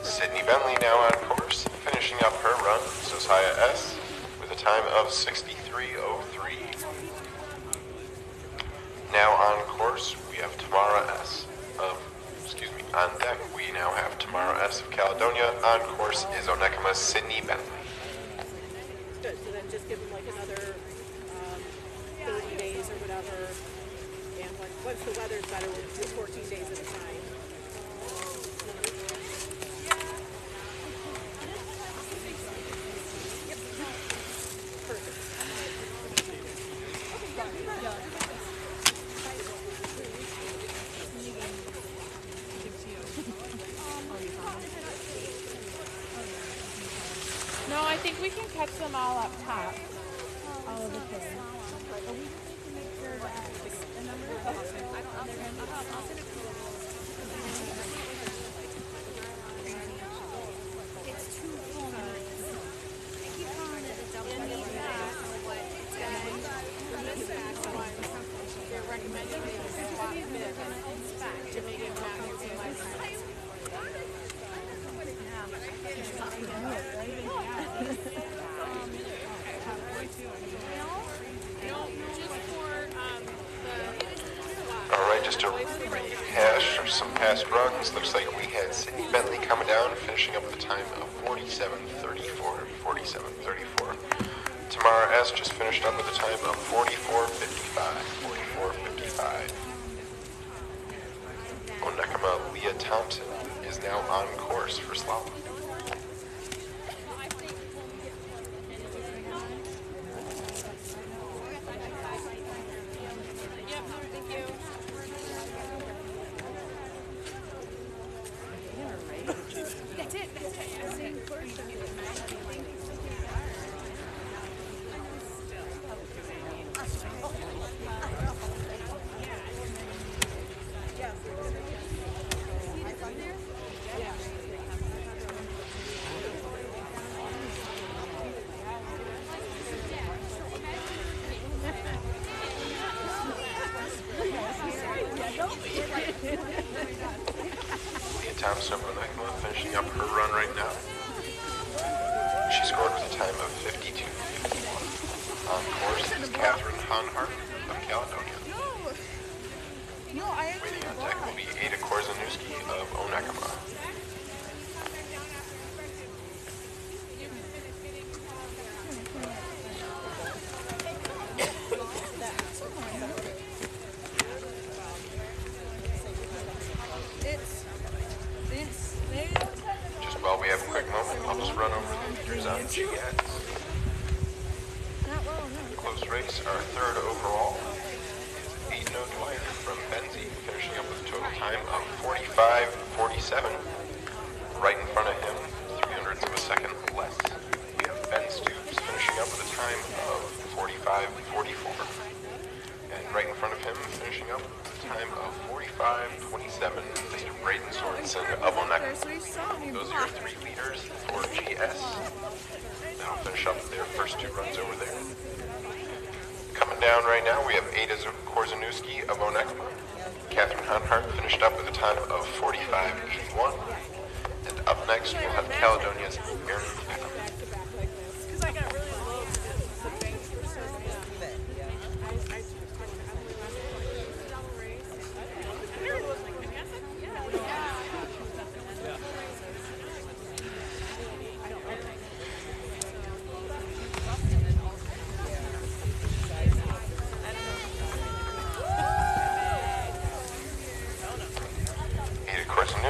Sydney Bentley now on course, finishing up her run, Josiah S., with a time of 63:03. Now on course, we have Tamara S. on deck, we now have Tamara S. of Caledonia. On course is Onekama's Sydney Bentley. Good, so then just give them like another 30 days or whatever, and once the weather's better, we'll do 14 days at a time. No, I think we can catch them all up top. All of the kids. They're recommending they swap bids to make it back into my Alright, just to rehash some past runs, looks like we had Sydney Bentley coming down, finishing up with a time of 47:34. Tamara S. just finished up with a time of 44:55. Onekama Leah Thompson is now on course for slalom. Leah Thompson of Onekama finishing up her run right now. She scored with a time of 52:51. On course is Catherine Honhart of Caledonia. Waiting on deck will be Ada Korzanuski of Onekama. Just while we have a quick moment, I'll just run over the leaders on GS. Close race, our third overall is Aiden O'Dwyer from Benzie, finishing up with a total time of 45:47. Right in front of him, 300ths of a second less, we have Ben Stoops finishing up with a time of 45:44. And right in front of him, finishing up with a time of 45:27, Mr. Braden Sorensen of Onekama. Those are your three leaders for GS. That'll finish up their first two runs over there. Coming down right now, we have Ada Korzanuski of Onekama. Catherine Honhart finished up with a time of 45:81. And up next, we'll have Caledonia's Erin Peckham. Because I got really low to the banks for serving them. Double race. It was like, I guess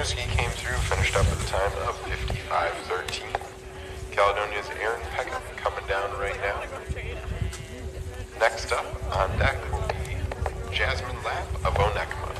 LMSC came through, finished up at the time of 55:13. Caledonia's Aaron Peckham coming down right now. Next up on deck will be Jasmine Lapp of Onekma.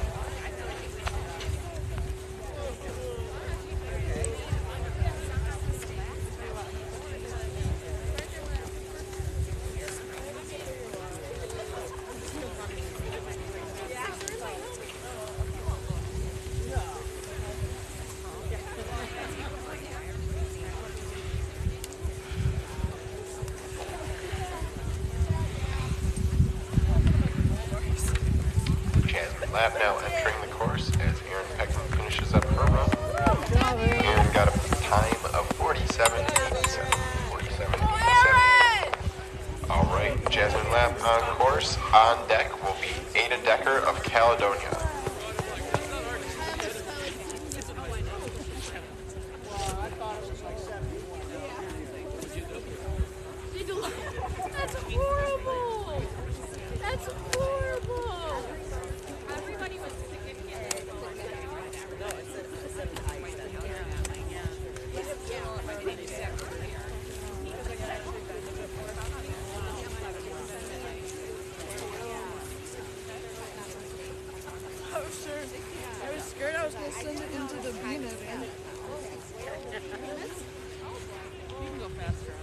Lap now entering the course as Aaron Peckham finishes up her run. Aaron got a time of 47:87. 47:87. All right, Jasmine Lap on course. On deck will be Ada Decker of Caledonia. That's horrible. That's horrible. Everybody was I was sure. I was scared I was going to send it into the bean again. You can go faster.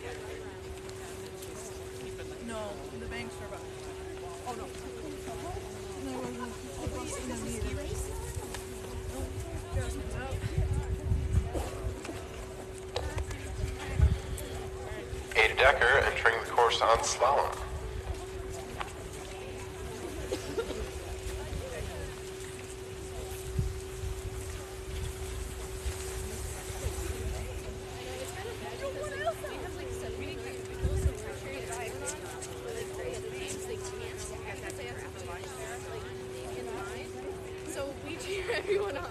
No, the banks are about. Oh no. No, it wasn't. It wasn't in the meter. Jasmine's up. Ada Decker entering the course on slalom. So we cheer everyone on.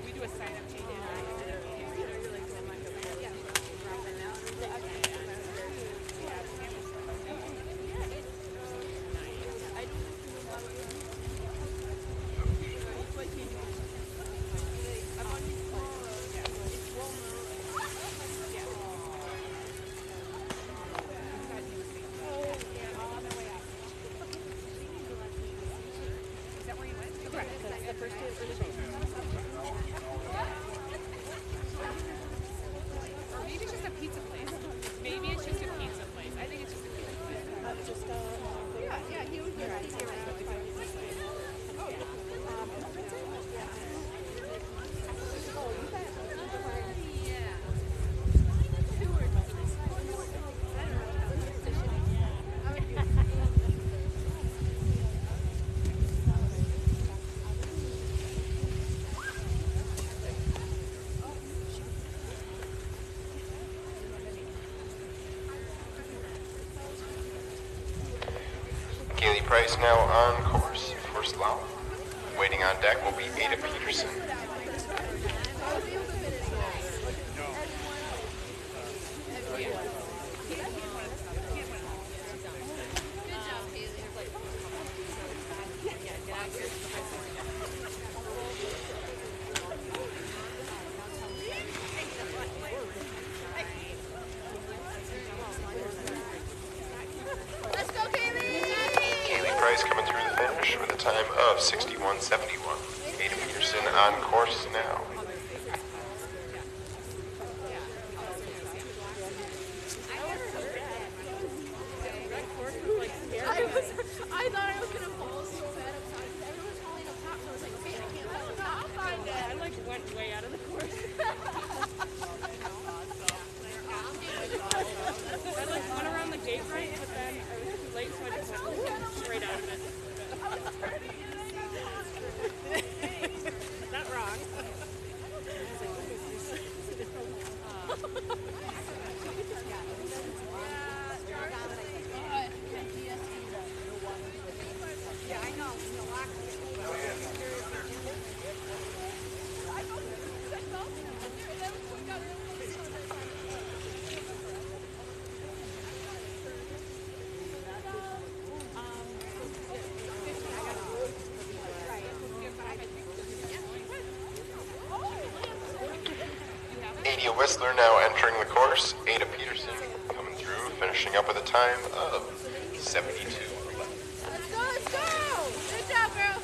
We do a sign up change. Or maybe it's just a pizza place. Maybe it's just a pizza place. I think it's just a pizza place. Yeah, he was here. Kaylee Price now on course for slalom. Waiting on deck will be Ada Peterson. Let's go, Kaylee! Kaylee Price coming through the finish with a time of 61:71. Ada Peterson on course now. I thought I was gonna fall so bad outside. Everyone was falling up top, so I was like, okay, I can't let them I'll find it. I like went way out of the course. I like went around the gate right, but then I was too late, so I just went straight out of it. Not wrong. Yeah, I know. Media Whistler now entering the course. Ada Peterson coming through, finishing up with a time of 72. Let's go, let's go! Good job, girl!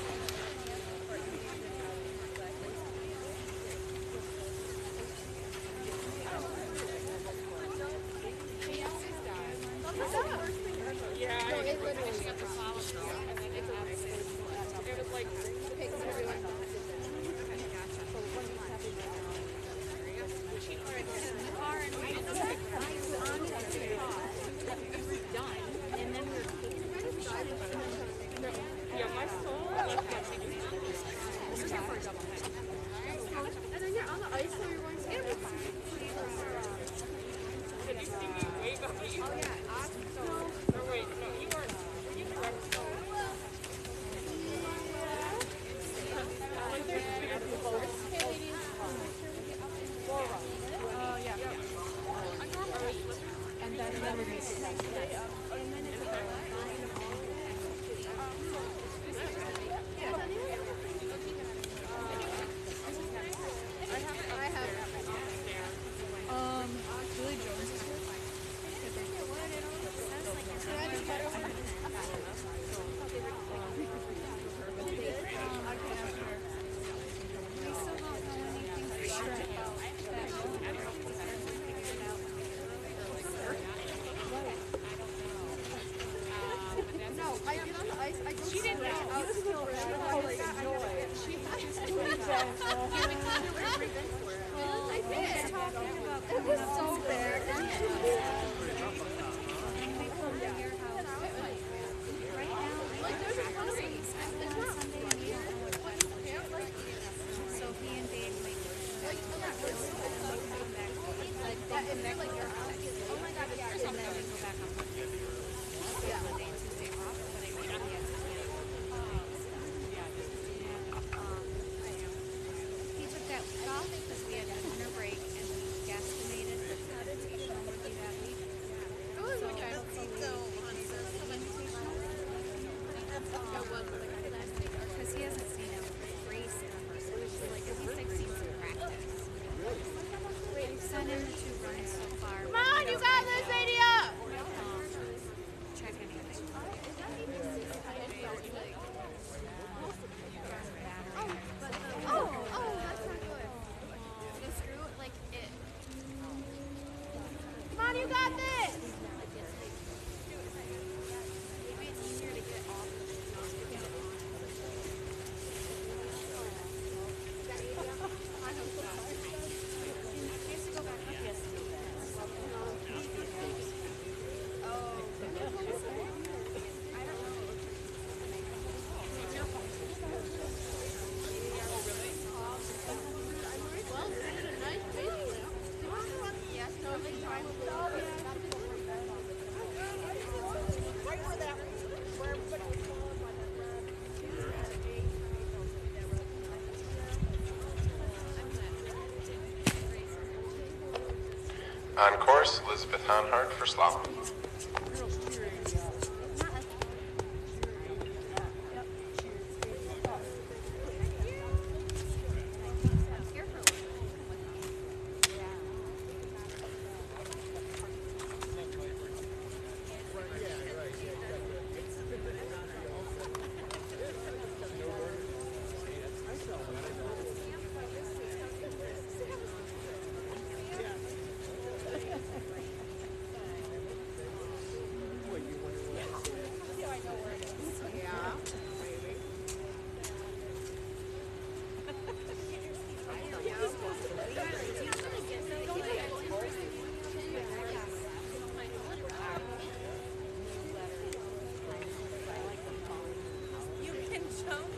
On course, Elizabeth Honhart for slalom.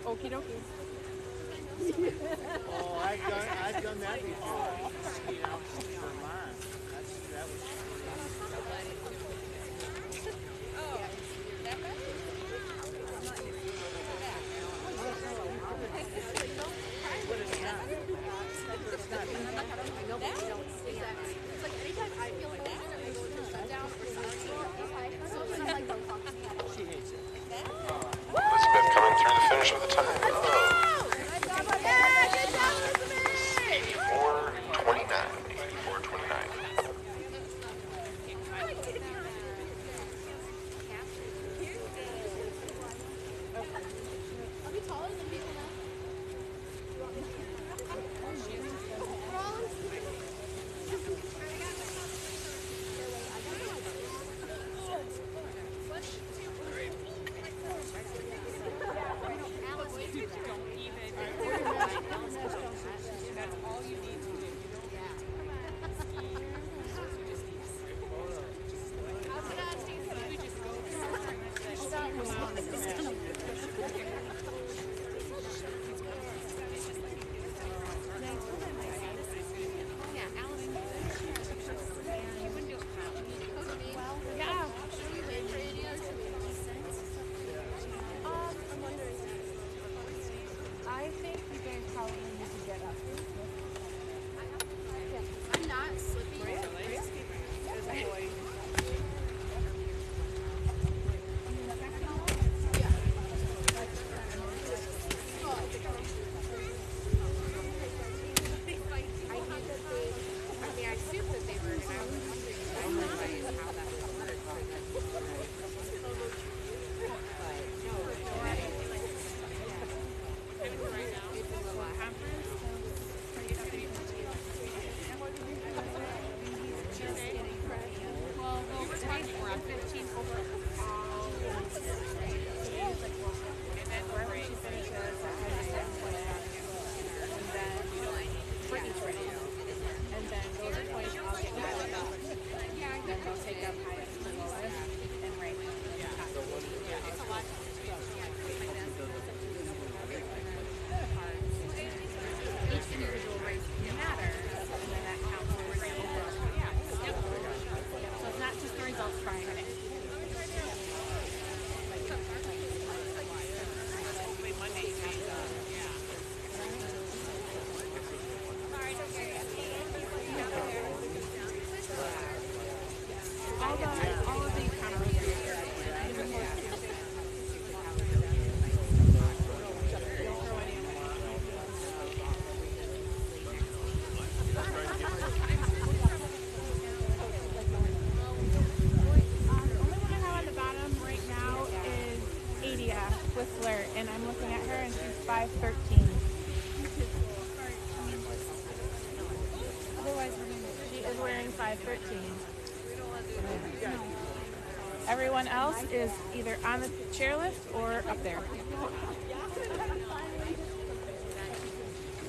Okie dokie. Oh, I've done that before. Skiing out to Vermont. That was But it's not. It's not. I know, but we don't see that. It's like anytime I feel like that, I go to shutdown or something. I'm like, don't talk to me. She hates it. Elizabeth coming through the finish with a time of 84.29. 84.29. 5:13. Everyone else is either on the chairlift or up there.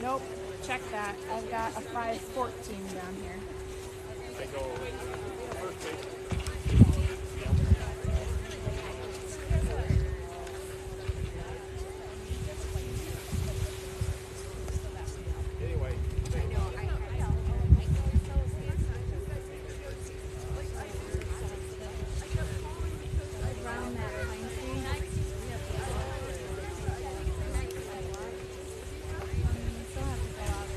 Nope, check that. I've got a 5:14 down here. I go first base. Anyway. Around that pine tree. Still have to go out.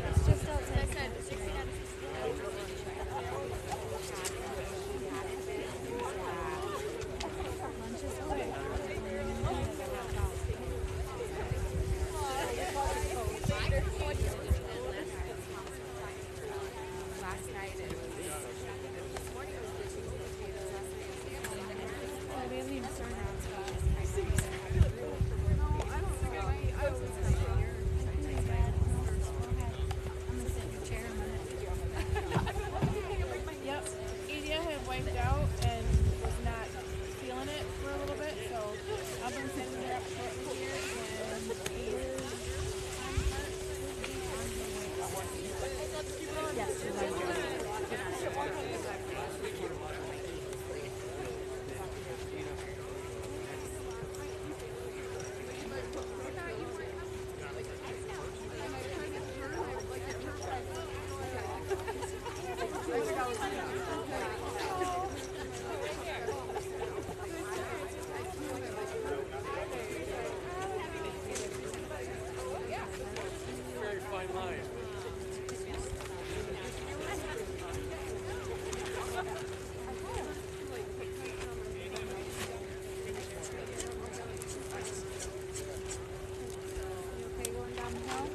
It's just outside. Lunch is quick. Last night it was, this morning it was the sweet potatoes, last night it was Oh, we haven't even started on stuff. I'm gonna sit in your chair a minute. Yep. Edia had wiped out and was not feeling it for a little bit, so I've been sitting her up front here and is on part should be on her way up. Yes, she's on your Very fine line. okay going down the hill?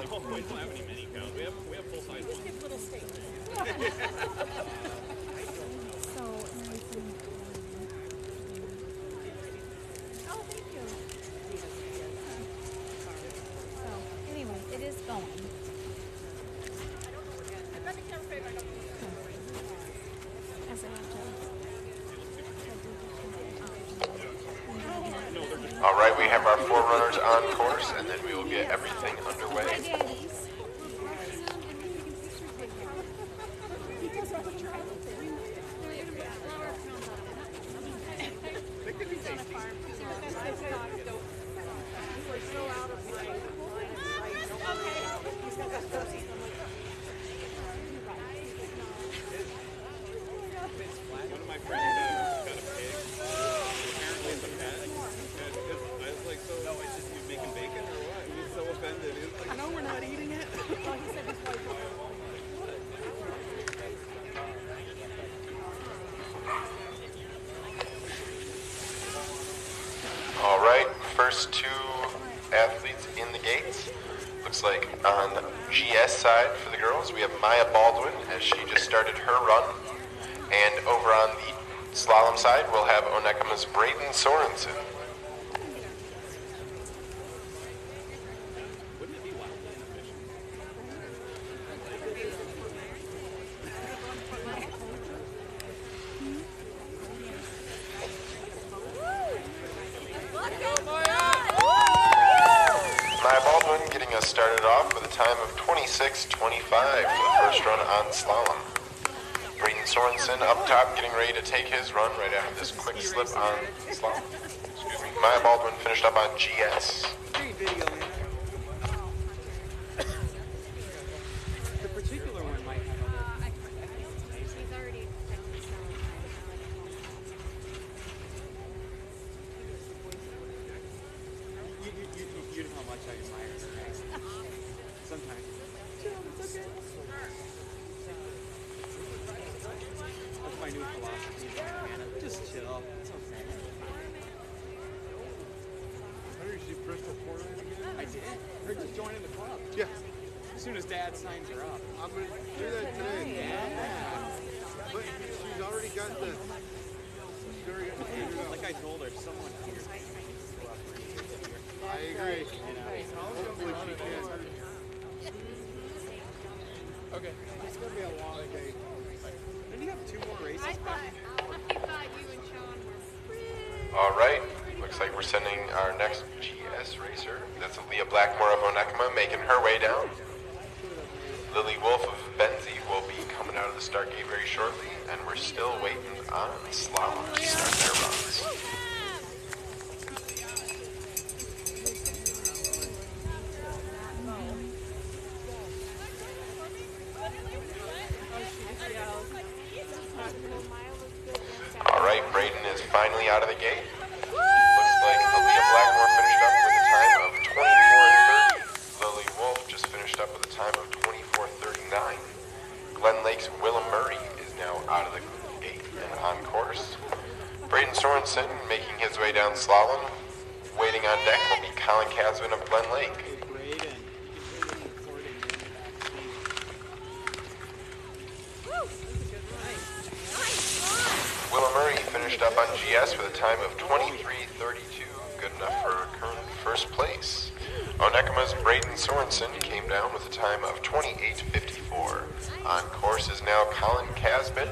No, we don't have any mini cows. We have full size ones. Give little steaks. So nice and oh, thank you. So anyway, it is going. As I have to. All right, we have our 4 runners on course, and then we will get everything underway. Daddies. They could be tasty. One of my friends got a pig. Apparently it's a pet. I was like, so no, it's just you making bacon or what? He was so offended. He was like, No, we're not eating it. All right, first 2 athletes in the gates. Looks like on the GS side for the girls, we have Maya Baldwin as she just started her run. And over on the slalom side, we'll have Onekama's Braden Sorensen. wouldn't it be wildly inefficient? Maya Baldwin getting us started off with a time of 26:25 for the first run on slalom. Braden Sorensen up top getting ready to take his run right after this quick slip on slalom. Excuse me. Maya Baldwin finished up on GS. Great video, man. The particular one might have a He's already you know how much I admire her, right? Sometimes. It's okay. That's my new philosophy, man. Just chill. It's okay. How did you see Bristol Porter again? I did. Her just joining the club. Yeah, As soon as Dad signs her up. I'm gonna do that today. But she's already got the. She's already got the figured out. Like I told her, someone here needs to go up for you this year. I agree. You know? Hopefully she can. Okay. It's gonna be a long day. Then you have 2 more races. I thought you and Sean were All right, looks like we're sending our next GS racer. That's Leah Blackmore of Onekama making her way down. Lily Wolf of Benzie will be coming out of the start gate very shortly, and we're still waiting on slalom to start their runs. All right, Braden is finally out of the gate. Looks like Aaliyah Blackmore finished up with a time of 24:30. Lily Wolf just finished up with a time of 24:39. Glen Lake's Willem Murray is now out of the gate and on course. Braden Sorensen making his way down slalom. Waiting on deck will be Colin Casvin of Glen Lake. Hey, Braden, you can hear them recording in the backseat. Willem Murray finished up on GS with a time of 23:32, good enough for current first place. Onekama's Braden Sorensen came down with a time of 28:54. On course is now Colin Casbin.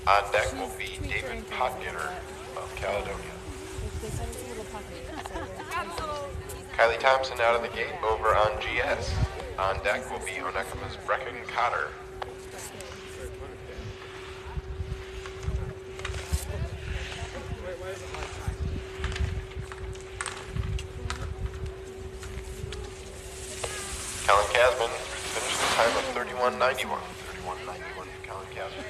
On deck will be David Potgetter of Caledonia. They said it's a little puppy. Kylie Thompson out of the gate over on GS. On deck will be Onekama's Brecken Cotter. Colin Casbin finished the time of 31:91. 31:91 for Colin Casbin.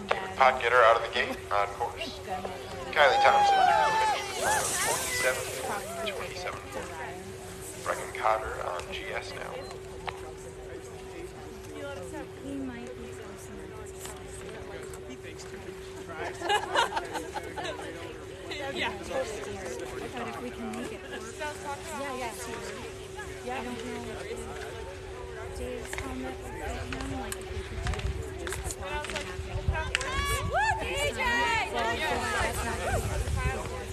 David Potgetter out of the gate on course. Kylie Thompson finished the time of 27:40. Brecken Cotter on GS now. He might be close enough. He thinks too much. Yeah. But if we can make it work. Yeah, yeah. I don't know Dave's helmet would fit him, like if we could do just swap and have him hold it. That's not good.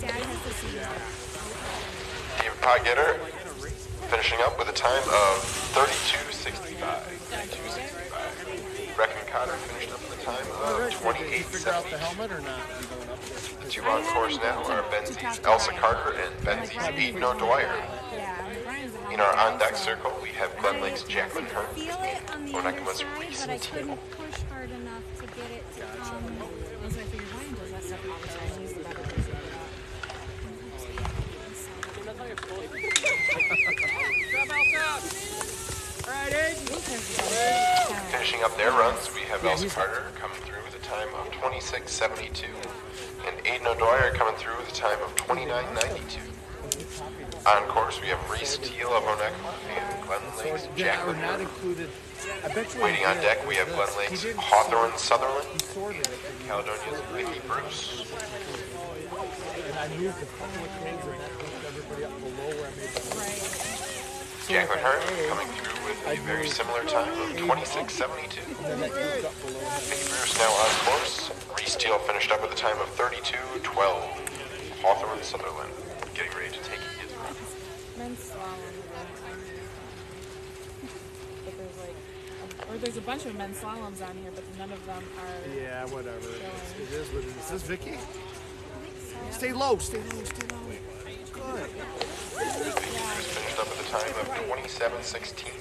Dad has to see that. David Potgetter finishing up with a time of 32:65. 32:65. Brecken Cotter finished up with a time of Did you figure out the 28:70. helmet or not? You going up there? The two on course now are Benzie's Elsa Carter and Benzie's Aiden O'Dwyer. Yeah, Brian's a In our helmet on-deck guy, so circle, we have Glen Lake's Jacqueline Hearn. Feel it on the Oneka's other side, Reese but I Teal. couldn't push hard enough to get it to come. That's why I figured Brian does that stuff all the time. He's the better one to figure it out. Finishing up their runs, we have Elsa Carter coming through with a time of 26:72, and Aiden O'Dwyer coming through with a time of 29:92. On course, we have Reese Teal of Oneka and Glen Lake's Jacqueline not Hearn. included. I bet you Waiting on deck, we have Glen Lake's Hawthorne Sutherland, He sorted it. Caledonia's Vicky Bruce. And I moved a couple of things and that pushed everybody up below where I made the Jacqueline Hearn coming through with a very similar time of 26:72. and that moved up below. Vicky Bruce now on course. Reese Teal finished up with a time of 32:12. Hawthorne Sutherland getting ready to take his run. Men's slalom. But there's like, or there's a bunch of men's slaloms on here, but none of them are. Yeah, whatever. It is what it is. Is this Vicky? Stay low, stay low, stay low. Good. Finished up at the time of 27:16.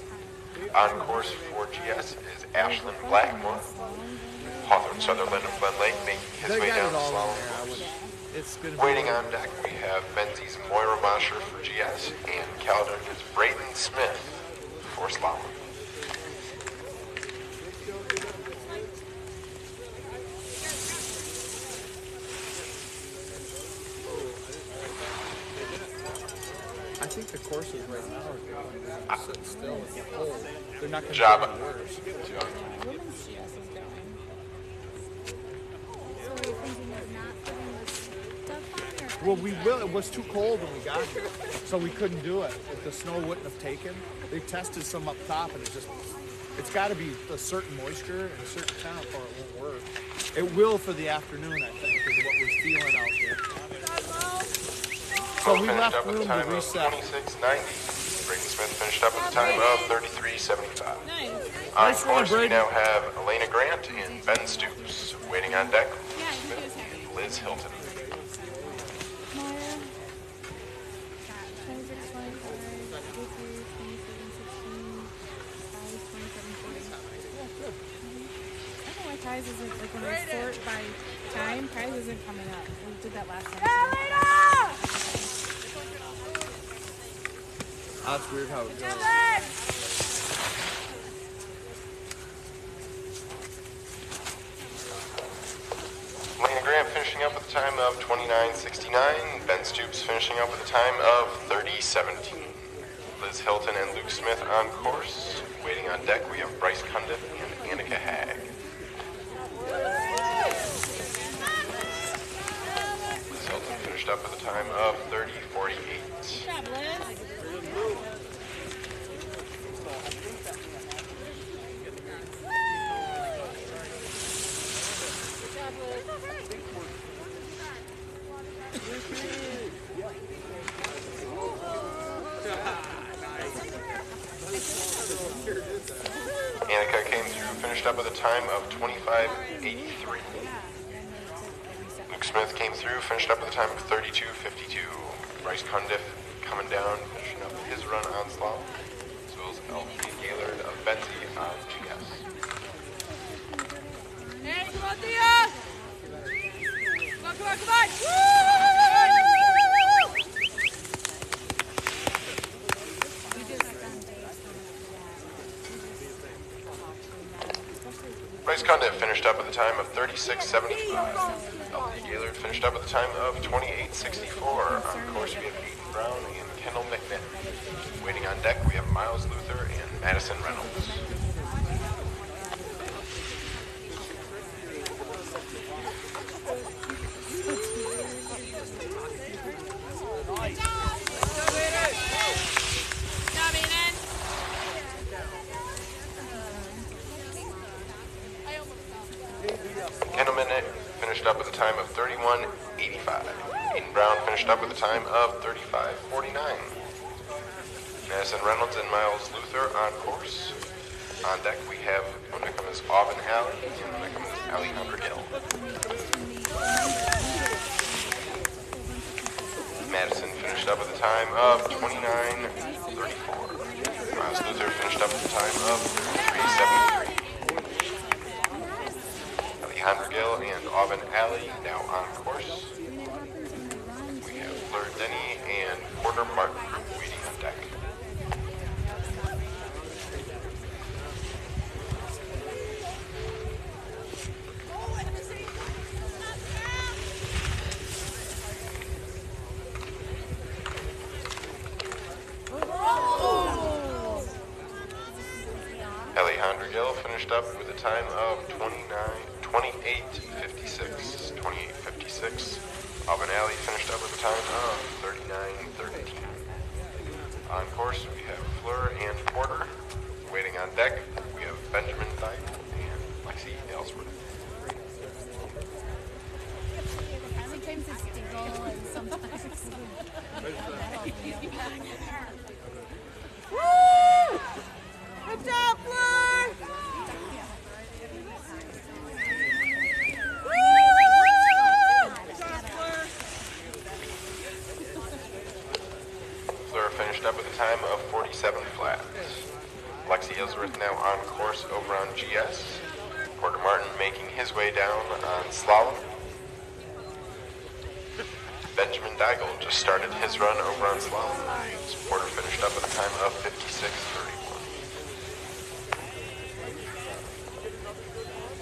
On course for GS is Ashlyn Blackmore. Hawthorne Sutherland of Glen Lake making his They way got down it the all in slalom there. course. It's gonna be Waiting on deck, we have Benzie's Moira Mosher for GS and Caledonia's Brayden Smith for slalom. I think the courses right now are going to sit still at the hole. They're not going to Job. get any worse. Women's GS is going. So are you thinking of not putting the stuff on, or Well, we will. It was too cold when we got here, so we couldn't do it. If the snow wouldn't have taken, they tested some up top, and it's got to be a certain moisture and a certain temp, or it won't work. It will for the afternoon, I think, is what we're feeling out there. So we Finished left up at the room time to of reset. 26:90. Brayden Smith finished up at the time of 33:75. Nice. On Nice run, course, we Brayden. now have Elena Grant and Ben Stoops. Waiting on deck, Yeah, I think he was happy. Liz Hilton. Maya. 26, 25, 23, 27, 16, 5, 27, 40. I don't know why Kai's isn't, like when I sort by time, Kai's isn't coming up. We did that last time. That's weird how it goes. Elena Grant finishing up with a time of 29:69. Ben Stoops finishing up with a time of 30:17. Liz Hilton and Luke Smith on course. Waiting on deck, we have Bryce Cundiff and Annika Hag. Liz Hilton finished up with a time of 30:48. Good job, Liz. Annika came through, finished up with a time of 25:83. Luke Smith came through, finished up with a time of 32:52. Bryce Cundiff coming down, finishing up his run on slalom, as well as LP Gaylord of Benzie on GS. Hey, come on, Thea! Come on, come on, come on! Woo! Bryce Cundiff finished up with a time of 36:75. LP Gaylord finished up with a time of 28:64. On course, we have Aiden Brown and Kendall McNitt. Waiting on deck, we have Miles Luther and Madison Reynolds. Job, Aiden! finished up with a time of 35:49. Madison Reynolds and Miles Luther on course. On deck we have Oneka's Auburn Alley and Oneka's Alejandra Gill. Madison finished up with a time of 29:34. Miles Luther finished up with a time of 33:73. Alejandra Gill and Auburn Alley now on course. We have Fleur Denny and Porter Martin waiting on deck. Alejandra Gill finished up with a time of 28:56. 28:56. Auburn Alley finished up with a time of 39:13. On course, we have Fleur and Porter. Waiting on deck, we have Benjamin Dyke and Lexi Ellsworth. Sometimes it's Diggle and sometimes Woo! Good job, Fleur! Fleur finished up with a time of 47 flat. Lexi Ellsworth now on course over on GS. Porter Martin making his way down on slalom. Benjamin Daigle just started his run over on slalom. Porter finished up with a time of 56:31.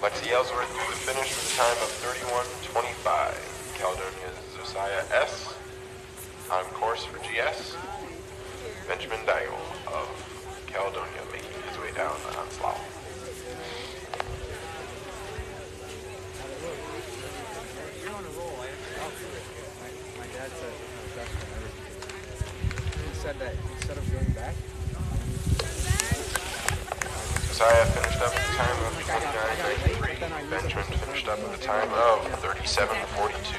Lexi Ellsworth through the finish with a time of 31:25. Caledonia's Josiah S. on course for GS. Benjamin Daigle of Caledonia making his way down on slalom. You're on a roll. My dad said he said that instead of going back. Josiah finished up with a time of 29:93. Benjamin finished up with a time of 37:42.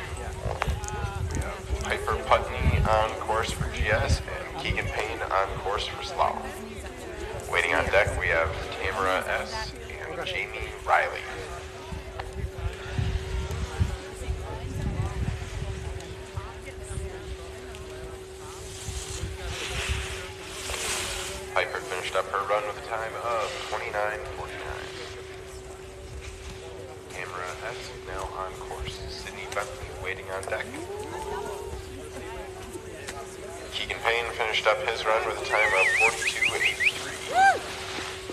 We have Piper Putney on course for GS and Keegan Payne on course for slalom. Waiting on deck, we have Tamara S. and Jamie Riley. Piper finished up her run with a time of 29:49. Tamara S. now on course. Sydney Bentley waiting on deck. Keegan Payne finished up his run with a time of 42:83.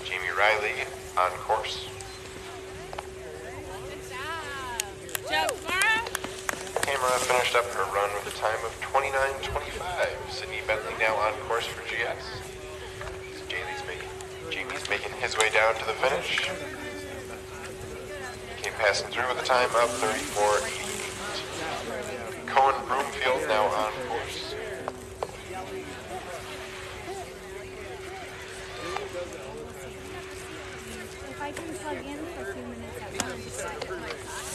Jamie Riley on course. Tamara finished up her run with a time of 29:25. Sydney Bentley now on course for GS. Jamie's making his way down to the finish. He came passing through with a time of 34:88. Cohen Broomfield now on course. if I can plug in for a few minutes at once.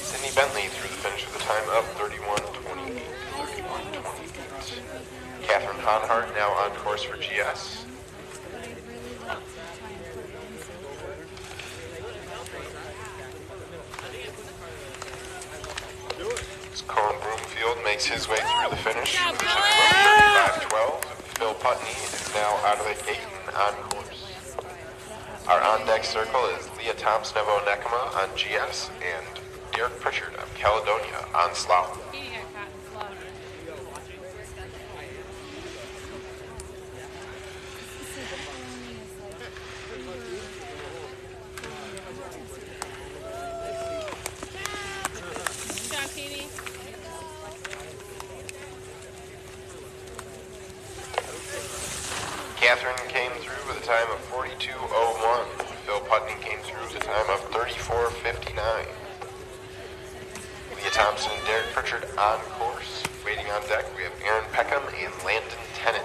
Sydney Bentley through the finish with a time of 31:28. 31:28. Catherine Honhart now on course for GS. But I'd really like to try and put it in somewhere. Cohen Broomfield makes his way through the finish with a time of 35:12. Phil Putney is now out of the gate and on course. Our on-deck circle is Leah Thompson of Onekama on GS and Derek Pritchard of Caledonia on slalom. Catherine came through with a time of 42:01. Phil Putney came through with a time of 34:59. Leah Thompson and Derek Pritchard on course. Waiting on deck, we have Aaron Peckham and Landon Tennant.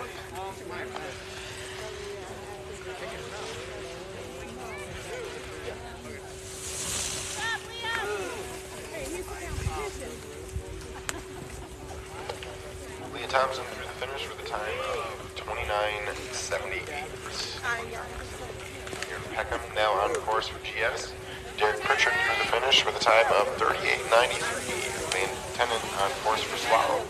Thompson through the finish with a time of 29:78. Aaron Peckham now on course for GS. Derek Pritchard through the finish with a time of 38:93. Van Tennant on course for Slalom.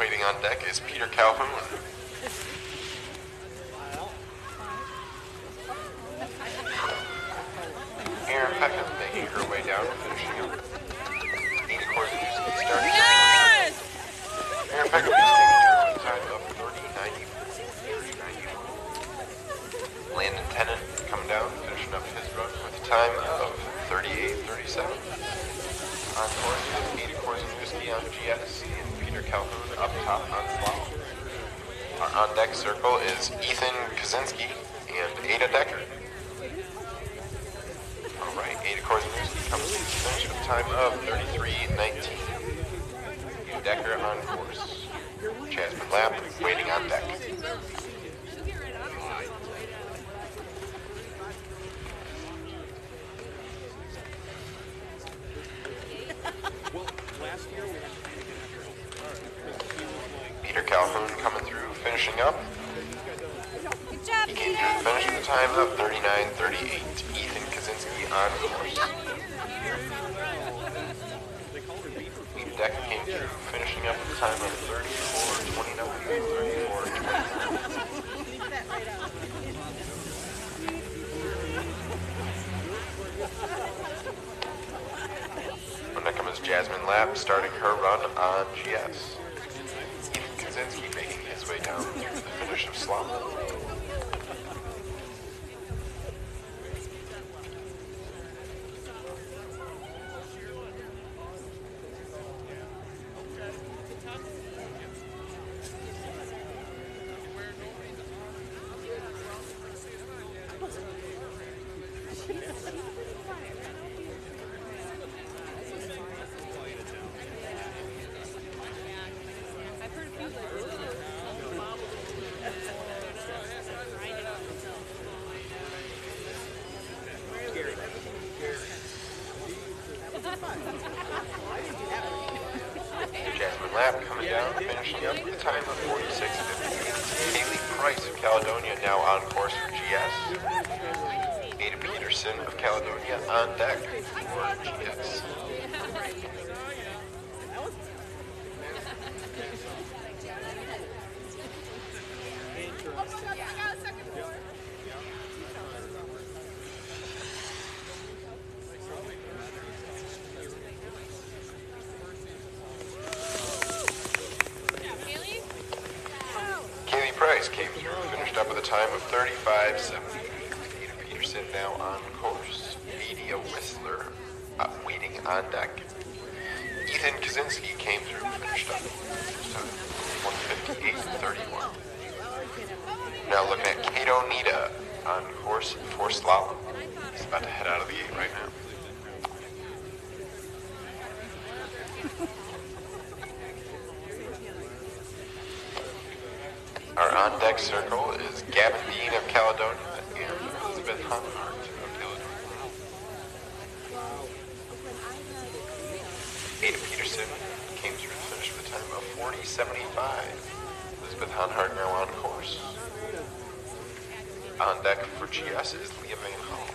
Waiting on deck is Peter Calhoun. Aaron Peckham making her way down and finishing up. Amy Korzeniewski starting. Yes! Aaron Peckham is taking a time of 30:94. Landon Tennant coming down, finishing up his run with a time of 38:37. On course with Amy Korzeniewski on GS and Peter Calhoun up top on Slalom. Our on-deck circle is Ethan Kaczynski and Ada Decker. Alright, Ada Korzeniewski comes to the finish with a time of 33:19. Ada Decker on course. Jasmine Lapp waiting on deck. Peter Calhoun coming through, finishing up. Good job, He came through the finish with a time of 39:38. Ethan Kaczynski on course. Ada Decker came through, finishing up with a time of 34:29. 34:29. Next comes Jasmine Lapp starting her run on GS. Ethan Kaczynski making his way down through the finish of Slalom. Jasmine Lapp coming down, finishing up with a time of 46:58. Haley Price of Caledonia now on course for GS. Ada Peterson of Caledonia on deck for GS. Kaylee Price came through, finished up with a time of 35:70. Ada Peterson now on course. Media Whistler waiting on deck. Ethan Kaczynski came through, finished up with a time 1:58:31. Now looking at Kato Nita on course for Slalom. He's about to head out of the gate right now. Our on-deck circle is Gavin Dean of Caledonia and Elizabeth Honhart of Caledonia. Ada Peterson came through the finish with a time of 40:75. Elizabeth Honhart now on course. On deck for GS is Leah Van Hall.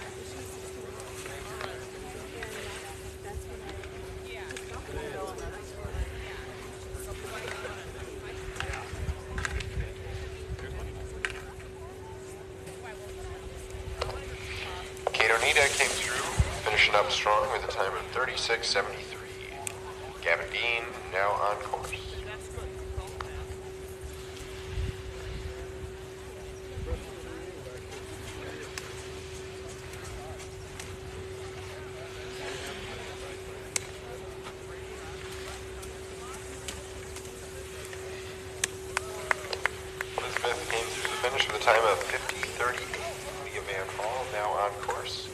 Nita came through, finishing up strong with a time of 36:73. Gavin Dean now on course. Elizabeth came through the finish with a time of 50:38. Leah Van Hall now on course.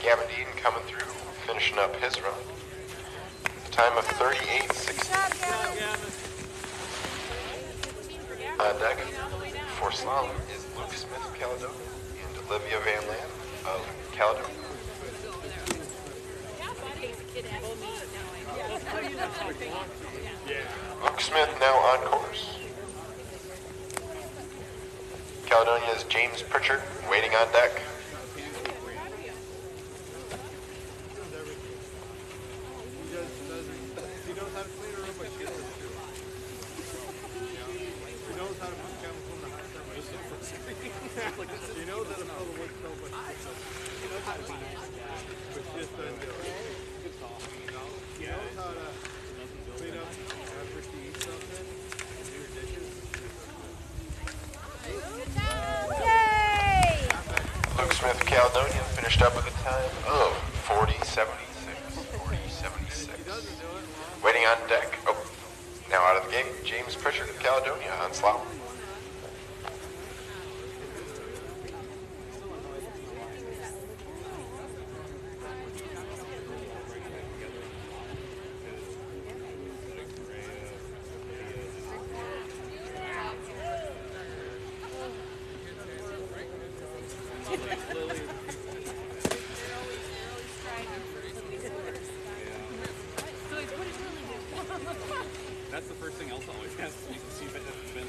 Gavin Dean coming through, finishing up his run. The time of 38:60. On deck for Slalom is Luke Smith of Caledonia and Olivia Van Land of Caledonia. Luke Smith now on course. Caledonia's James Pritchard waiting on deck. He knows how to clean a room, but she doesn't do it. She knows how to put chemicals in the hot tub. She knows how to fill the wood stove, but she knows how to be nice. But she just doesn't do it. She knows how to clean up after she eats something and do her dishes. Yay! Luke Smith of Caledonia finished up with a time of 40.76. 40.76. Waiting on deck. Oh, now out of the gate, James Pritchard of Caledonia on slalom. That's the first thing Elsa always has to see if it has been.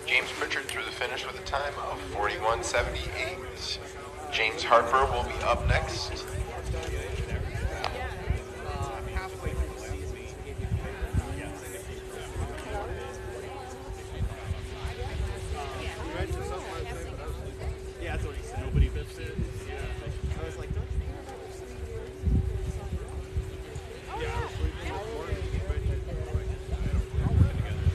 James Pritchard through the finish with a time of 41.78. James Harper will be up next. Yeah, that's what he said. Nobody biffs it. Yeah. I was like, don't you hear about this thing? Yeah, I was sleeping this morning. He mentioned, like, all working together.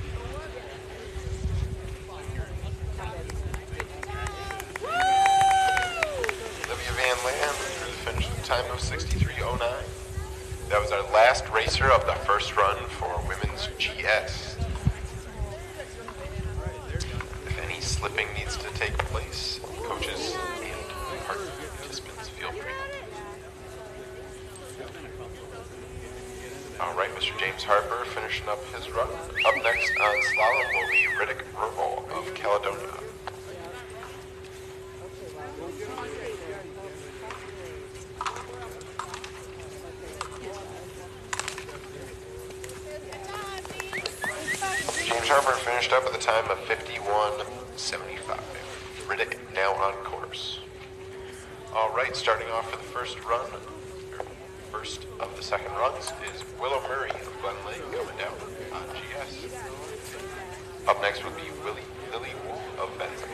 Olivia Van Land through the finish with a time of 63.09. That was our last racer of the first run for women's GS. If any slipping needs to take place, coaches and participants feel free. All right, Mr. James Harper finishing up his run. Up next on slalom will be Riddick Rurbel of Caledonia. James Harper finished up with a time of 51.75. Riddick now on course. All right, starting off for the first run, first of the second runs, is Willow Murray of Glen Lake coming down on GS. Up next would be Lily Wolf of Benson.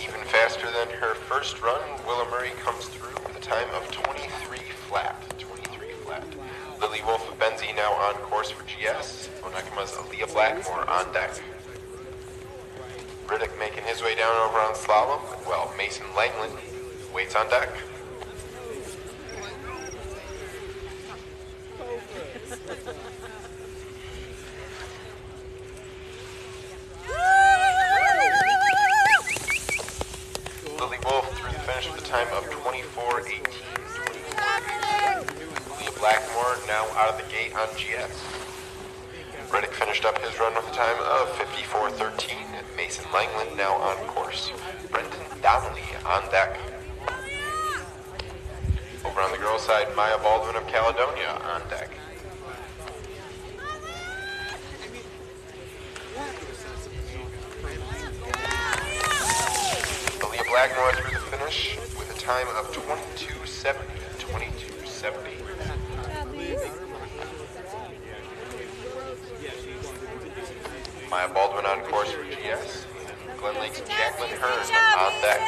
Even faster than her first run, Willow Murray comes through with a time of 23 flat. 23 flat. Lily Wolf of Benzie now on course for GS. Onakama's Aaliyah Blackmore on deck. Riddick making his way down over on slalom, while Mason Langland waits on deck. Lily Wolf through the finish with a time of 24.18. Aaliyah Blackmore now out of the gate on GS. Riddick finished up his run with a time of 54.13. Mason Langland now on course. Brendan Donnelly on deck. Over on the girls' side, Maya Baldwin of Caledonia on deck. Aaliyah Blackmore through the finish with a time of 22.70. 22.70. Maya Baldwin on course for GS. And Glen Lake's Jacqueline Hearn on deck.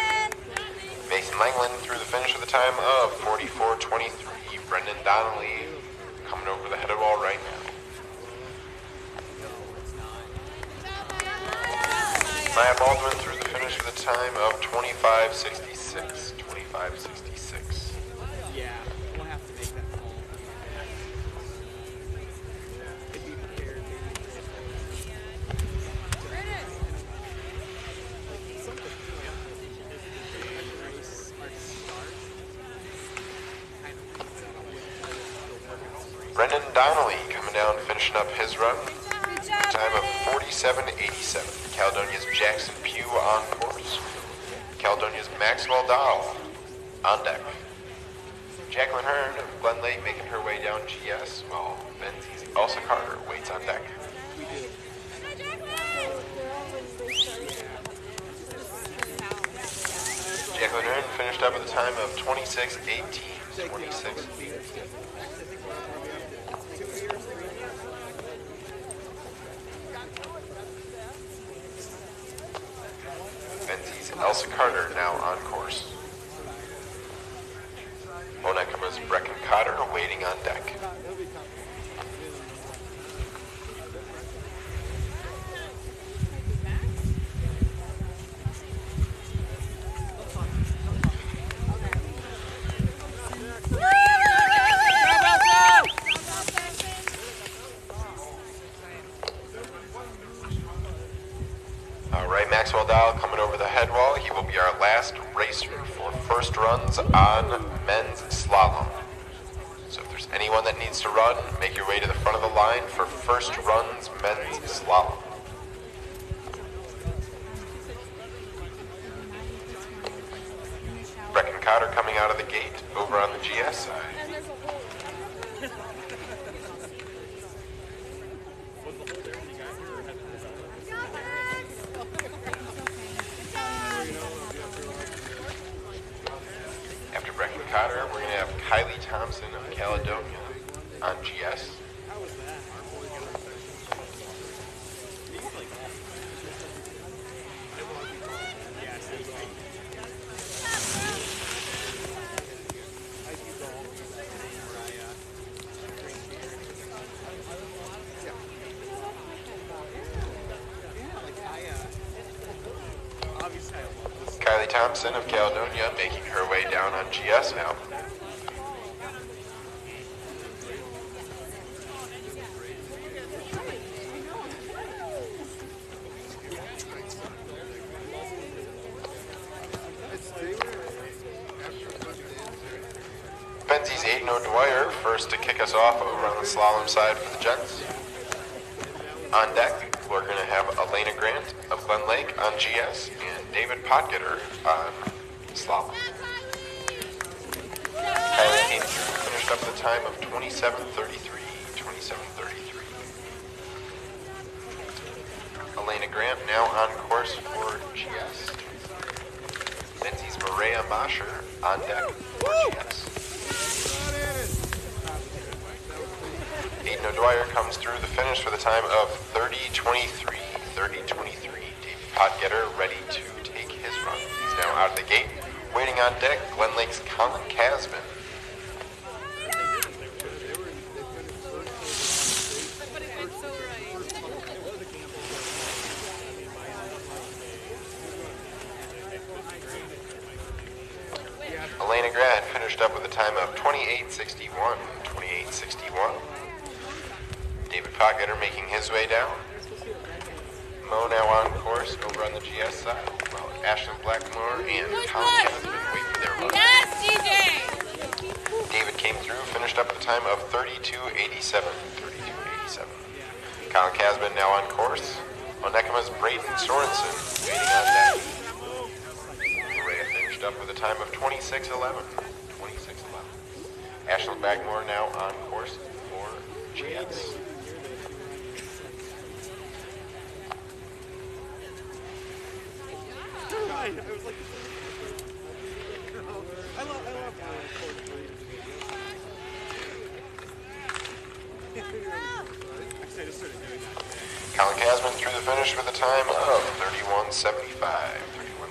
Mason Langland through the finish with a time of 44.23. Brendan Donnelly coming over the head of all right now. Maya Baldwin through the finish with a time of 25.66. 25.66. Yeah, we'll have to make that call. Be prepared. Brendan Donnelly coming down, finishing up his run. Time of 47.87. Caledonia's Jackson Pugh on course. Caledonia's Maxwell Dahl on deck. Jacqueline Hearn of Glen Lake making her way down GS, while Benzie's Elsa Carter waits on deck. Jacqueline Hearn finished up at the time of 26.18. 26.18. Benzie's Elsa Carter now on course. Onekama's Brecken Cotter waiting on deck. Alright, Maxwell Dahl coming over the head wall. He will be our last racer for first runs on men's slalom. So if there's anyone that needs to run, make your way to the front of the line for first runs men's slalom. Brecken Cotter coming out of the gate over on the GS side. After Brecken Cotter, we're going to have Kylie Thompson of Caledonia on GS. Kylie Thompson of Caledonia making her way down on GS now. Benzie's Aiden O'Dwyer first to kick us off over on the slalom side for the gents. On deck, we're going to have Elena Grant of Glen Lake on GS and David Potgetter on slalom. Kylie came through, finished up at the time of 27.33. 27.33. Elena Grant now on course for GS. Benzie's Maria Mosher on deck for GS. Aiden O'Dwyer comes through the finish for the time of 30.23. 30.23. David Potgetter ready to take his run. He's now out of the gate. Waiting on deck, Glen Lake's Colin Casman. Elena Grant finished up with a time of 28.61. 28.61. David Potgetter making his way down. Mo now on course over on the GS side. Well, Ashlyn Blackmore and Colin Casman wait for their run. Yes, DJ! David came through, finished up at the time of 32.87. 32.87. Colin Casman now on course. Onekama's Brayden Sorensen waiting on deck. Maria finished up with a time of 26.11. 26.11. Ashlyn Blackmore now on course for GS. I was like, I love court three. Actually, I just started doing that. Colin Casman through the finish with a time of 31.75.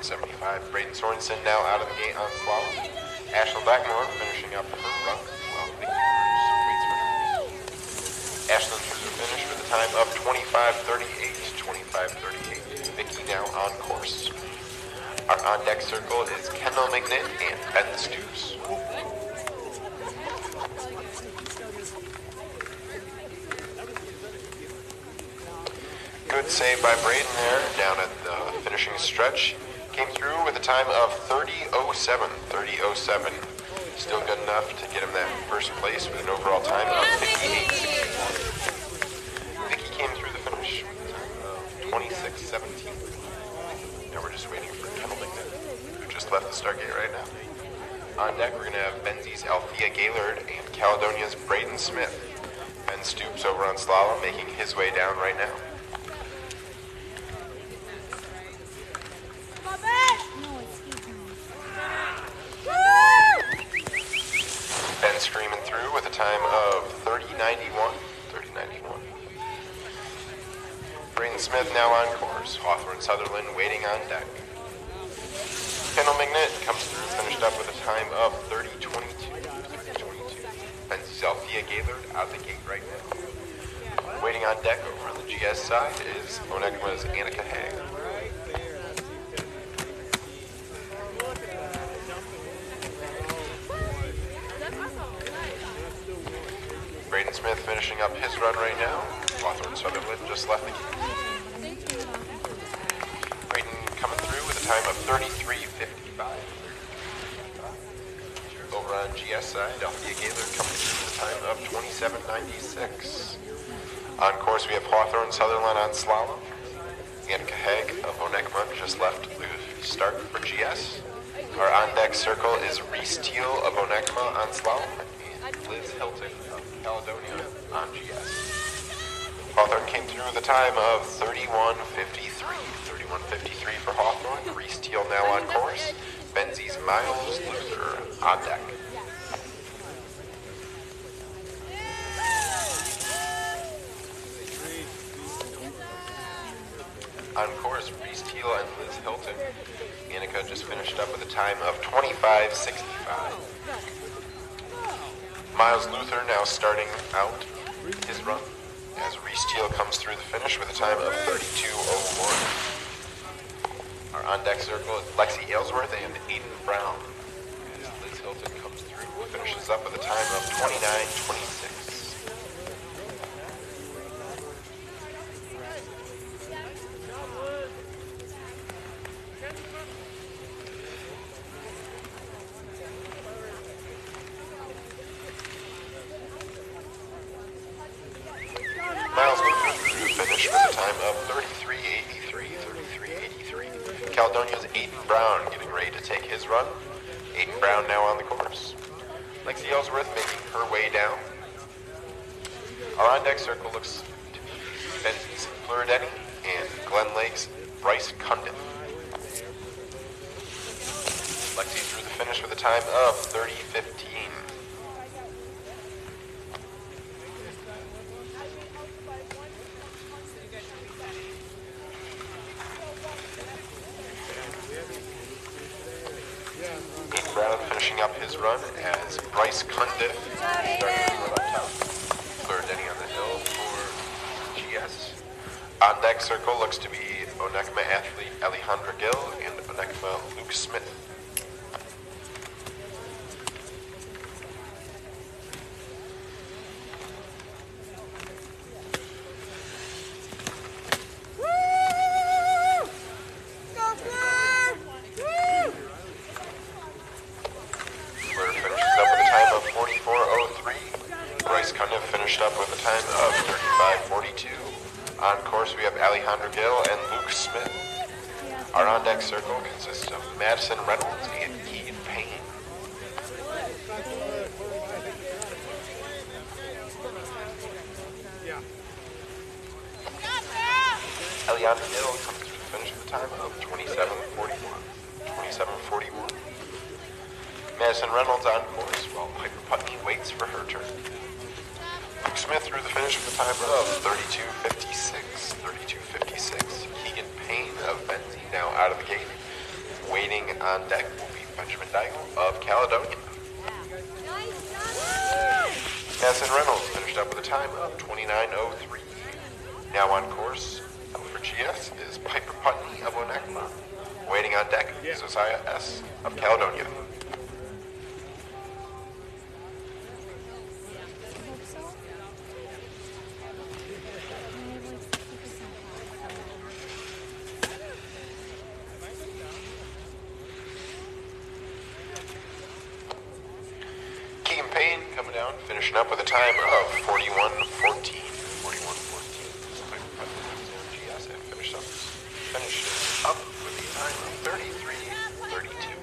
31.75. Brayden Sorensen now out of the gate on slalom. Ashlyn Blackmore finishing up her run. Well, Vicky waits for her. Ashlyn through the finish with a time of 25.38. 25.38. Vicky now on course. Our on-deck circle is Kendall McNitt and Ben Stews. Good save by Brayden there, down at the finishing stretch. Came through with a time of 30.07. 30.07. Still good enough to get him that first place with an overall time of 58.61. Vicky came through the finish with a time of 26.17. Now we're just waiting for Kendall McNitt, who just left the start gate right now. On deck, we're going to have Benzie's Althea Gaylord and Caledonia's Braden Smith. Ben Stoops over on slalom, making his way down right now. No, excuse me. Ben screaming through with a time of 30.91. 30.91. Braden Smith now on course. Hawthorne Sutherland waiting on deck. Kendall McNitt comes through, finished up with a time of 30.22. 30.22. Benzie's Althea Gaylord out the gate right now. Waiting on deck over on the GS side is Onekma's Annika Hag. Braden Smith finishing up his run right now. Hawthorne Sutherland just left the gate. Braden coming through with a time of 33.55. Over on GS side, Althea Gaylord coming through with a time of 27.96. On course, we have Hawthorne Sutherland on slalom. Annika Hag of Onekma just left the start for GS. Our on-deck circle is Reese Teal of Onekma on slalom and Liz Hilton of Caledonia on GS. Hawthorne came through with a time of 31.53. 31.53 for Hawthorne. Reese Teal now on course. Benzie's Miles Luther on deck. On course, Reese Teal and Liz Hilton. Annika just finished up with a time of 25.65. Miles Luther now starting out his run as Reese Teal comes through the finish with a time of 32.01. Our on-deck circle is Lexi Aylesworth and Aiden Brown as Liz Hilton comes through and finishes up with a time of 29.26. Miles Luther through the finish with a time of 33.83. 33.83. Caledonia's Aiden Brown getting ready to take his run. Aiden Brown now on the course. Lexi Ellsworth making her way down. Our on-deck circle looks to be Benzie's Floridetti and Glen Lake's Bryce Cundon. Lexi through the finish with a time of 30.15. Aiden Brown finishing up his run as Bryce Cundon starting to run up top. Floridetti on the hill for GS. On deck circle looks to be Onekma athlete Alejandra Gill and Onekma Luke Smith. Finished up with a time of 35.42. On course, we have Alejandro Gill and Luke Smith. Our on-deck circle consists of Madison Reynolds and Keegan Payne. Alejandro Gill comes through the finish with a time of 27.41. 27.41. Madison Reynolds on course while Piper Putney waits for her turn. Luke Smith through the finish with a time of 32.56. 32.56. Keegan Payne of Benzie now out of the gate. Waiting on deck will be Benjamin Daigle of Caledonia. Madison Reynolds finished up with a time of 29.03. Now on course for GS is Piper Putney of Onekma. Waiting on deck is Josiah S. of Caledonia. finishing up with a time of 41:14. 41:14. GS and finishes up with a time of 33:32.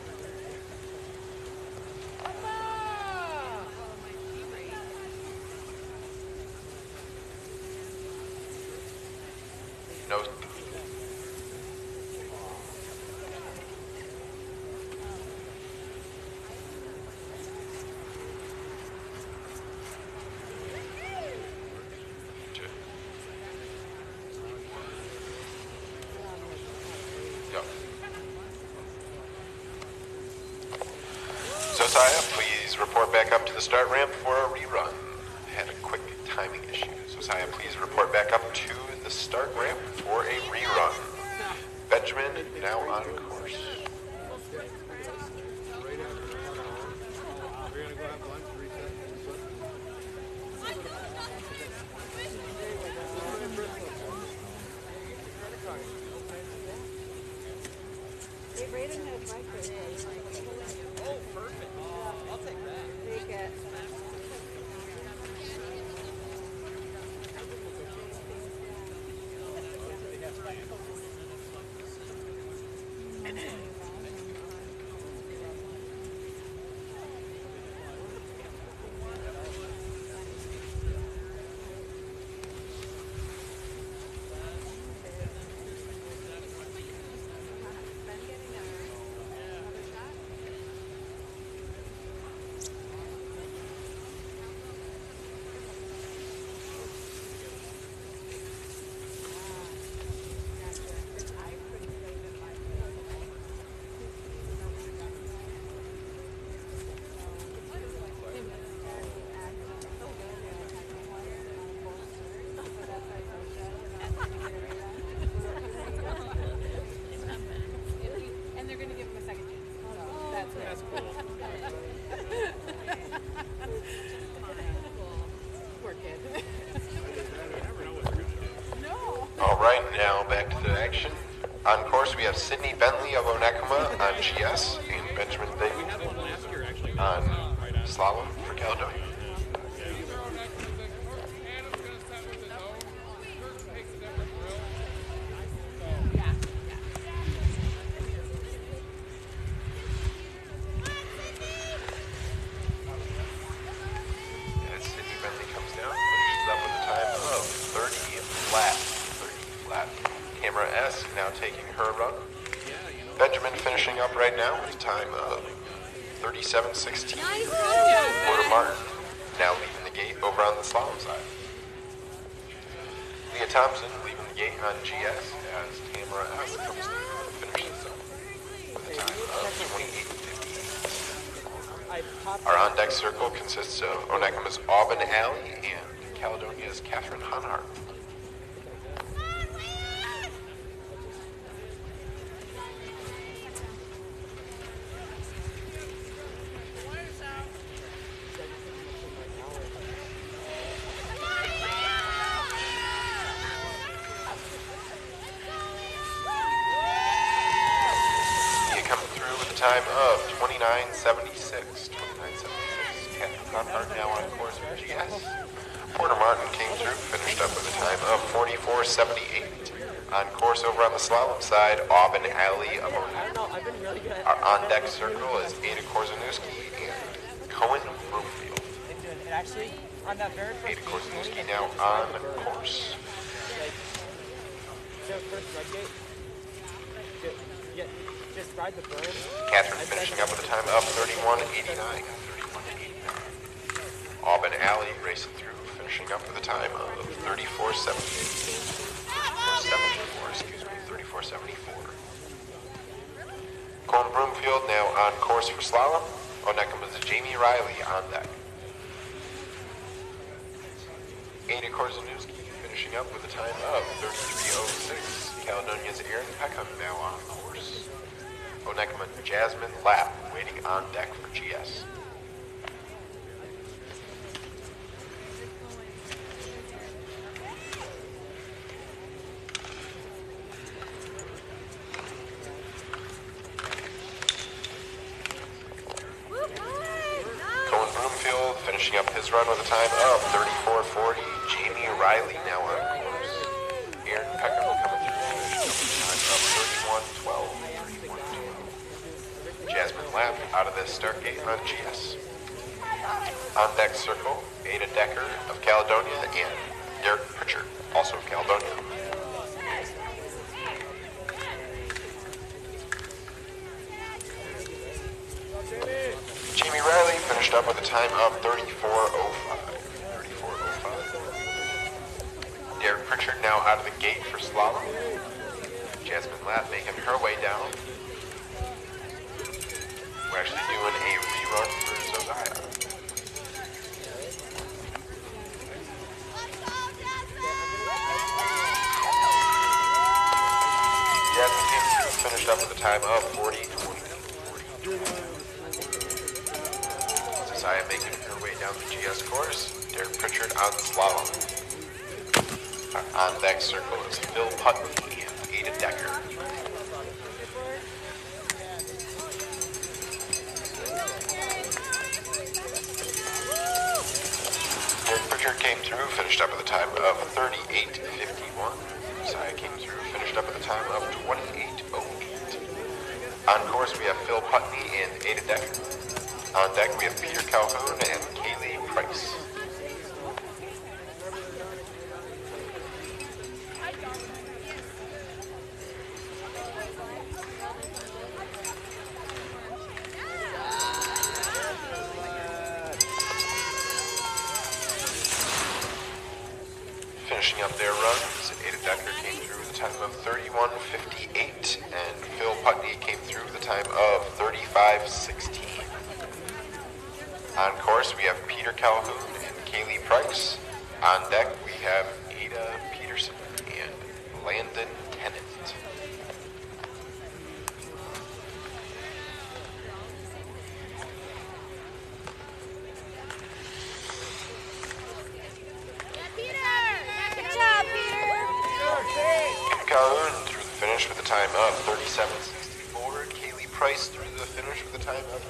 No. Josiah, please report back up to the start ramp for a rerun. Had a quick timing issue. Josiah, please report back up to the start ramp for a rerun. Benjamin, now on course. Right after the park. We're gonna go have lunch, reset, Hey, Brayden has my credit card. Oh, perfect. I'll take that. Take it. And they're going to give him a second chance. So that's cool. Poor kid. No. All right, now back to the action. On course, we have Sydney Bentley of Onekama on GS and Benjamin Bailey on slalom for Caledonia. As Sydney Bentley comes down, finishes up with a time of 30 flat. 30 flat. Camera S now taking her run. Benjamin finishing up right now with a time of 37:16. Porter Martin now leaving the gate over on the slalom side. Leah Thompson leaving the gate on GS as Tamara S comes through and finishes up with a time of 28:58. Our on-deck circle consists of Onekama's Auburn Alley and Caledonia's Catherine Honhart. Time of 29:76. 29:76. Catherine Honhart now on course for GS. Porter Martin came through, finished up with a time of 44:78. On course over on the slalom side, Auburn Alley of Onekama. Our on-deck circle is Ada Korzeniewski and Cohen Broomfield. Actually, on that very first Ada Korzeniewski now on course. So first red gate. Just ride the berm. Catherine finishing up with a time of 31:89. 31:89. Auburn Alley racing through, finishing up with a time of 34:74. 34:74. Colin Broomfield now on course for slalom. Onekama's Jamie Riley on deck. Ada Korzeniewski finishing up with a time of 33:06. Caledonia's Aaron Peckham now on course. Onekama Jasmine Lapp waiting on deck for GS. Cohen Broomfield Finishing up his run with a time of 34:40. Jamie Riley now on course. Aaron Peckham coming through, finishing up with a time of 31:12. Jasmine Lapp out of the start gate on GS. On deck circle, Ada Decker of Caledonia and Derek Pritchard, also of Caledonia. Jamie Riley finished up with a time of 34:05. Derek Pritchard now out of the gate for slalom. Jasmine Lapp making her way down. We're actually doing a rerun for Josiah. Jasmine came through, finished up with a time of 40:20. Josiah making her way down the GS course. Derek Pritchard on slalom. On deck circle is Phil Putney and Ada Decker. Derek Pritchard came through, finished up with a time of 38:51. Josiah came through, finished up with a time of 28:08. On course we have Phil Putney and Ada Decker. On deck we have Peter Calhoun and Kaylee Price. Finishing up their runs, Ada Decker came through with a time of 31:58, and Phil Putney came through with a time of 35:16. On course, we have Peter Calhoun and Kaylee Price. On deck, we have Ada Peterson and Landon Tennant. Calhoun through the finish with a time of 37:64. Kaylee Price through the finish with a time of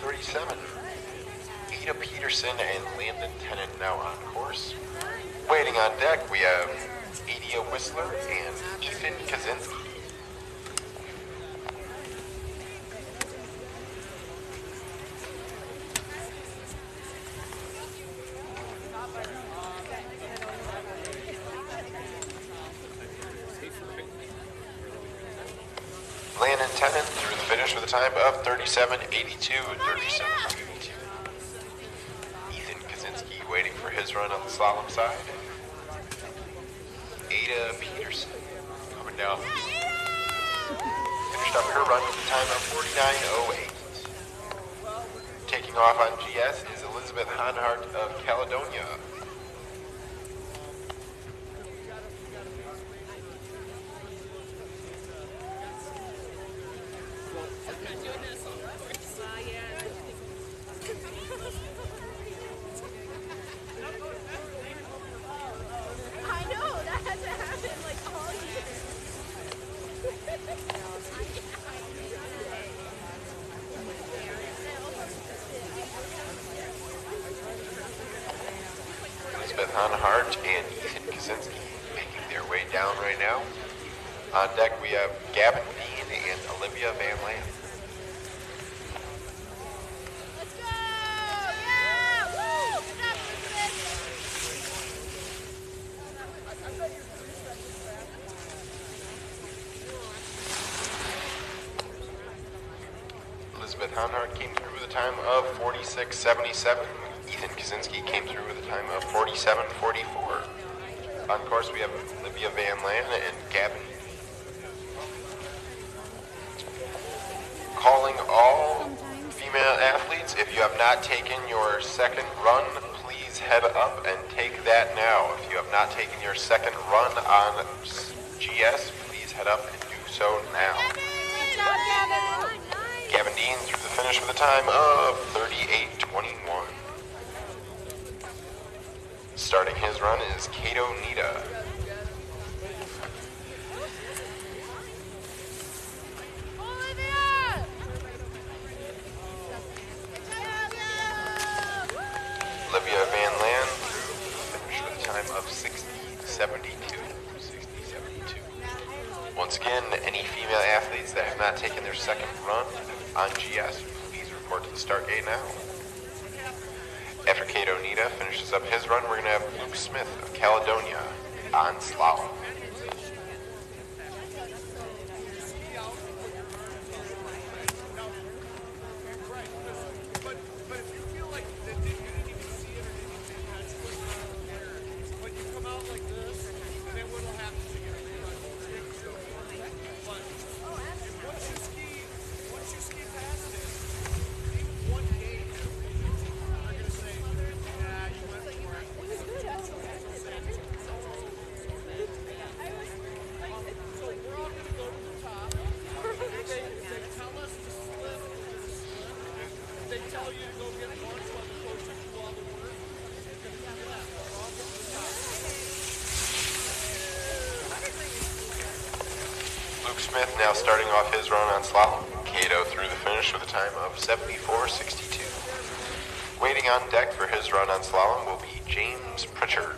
37:37. Ada Peterson and Landon Tennant now on course. Waiting on deck, we have Adia Whistler and Ethan Kaczynski. Landon Tennant through the finish with a time of 37:82 and 37:82. Ethan Kaczynski waiting for his run on the slalom side. Ada Peterson coming down. Finished up her run with a time of 49:08. Taking off on GS is Elizabeth Hanhart of Caledonia. I know, that hasn't happened like all year. Elizabeth Hanhart and Ethan Kaczynski making their way down right now. On deck we have Gavin Dean and Olivia Van Lant. Let's go! Yeah! Woo! Good job, Elizabeth Hanhart came through with a time of 46:77. Ethan Kaczynski came through with a time of 47:44. On course we have Olivia Van Lant and Gavin. Calling all female athletes, if you have not taken your second run, please head up and take that now. If you have not taken your second run on GS, please head up and do so now. Good job, Gavin! Gavin Dean through the finish with a time of 38:21. Starting his run is Kato Nita. run on GS. Please report to the start gate now. After Cato Nita finishes up his run, we're going to have Luke Smith of Caledonia on slalom. Luke Smith now starting off his run on slalom. Cato through the finish with a time of 74.62. Waiting on deck for his run on slalom will be James Pritchard.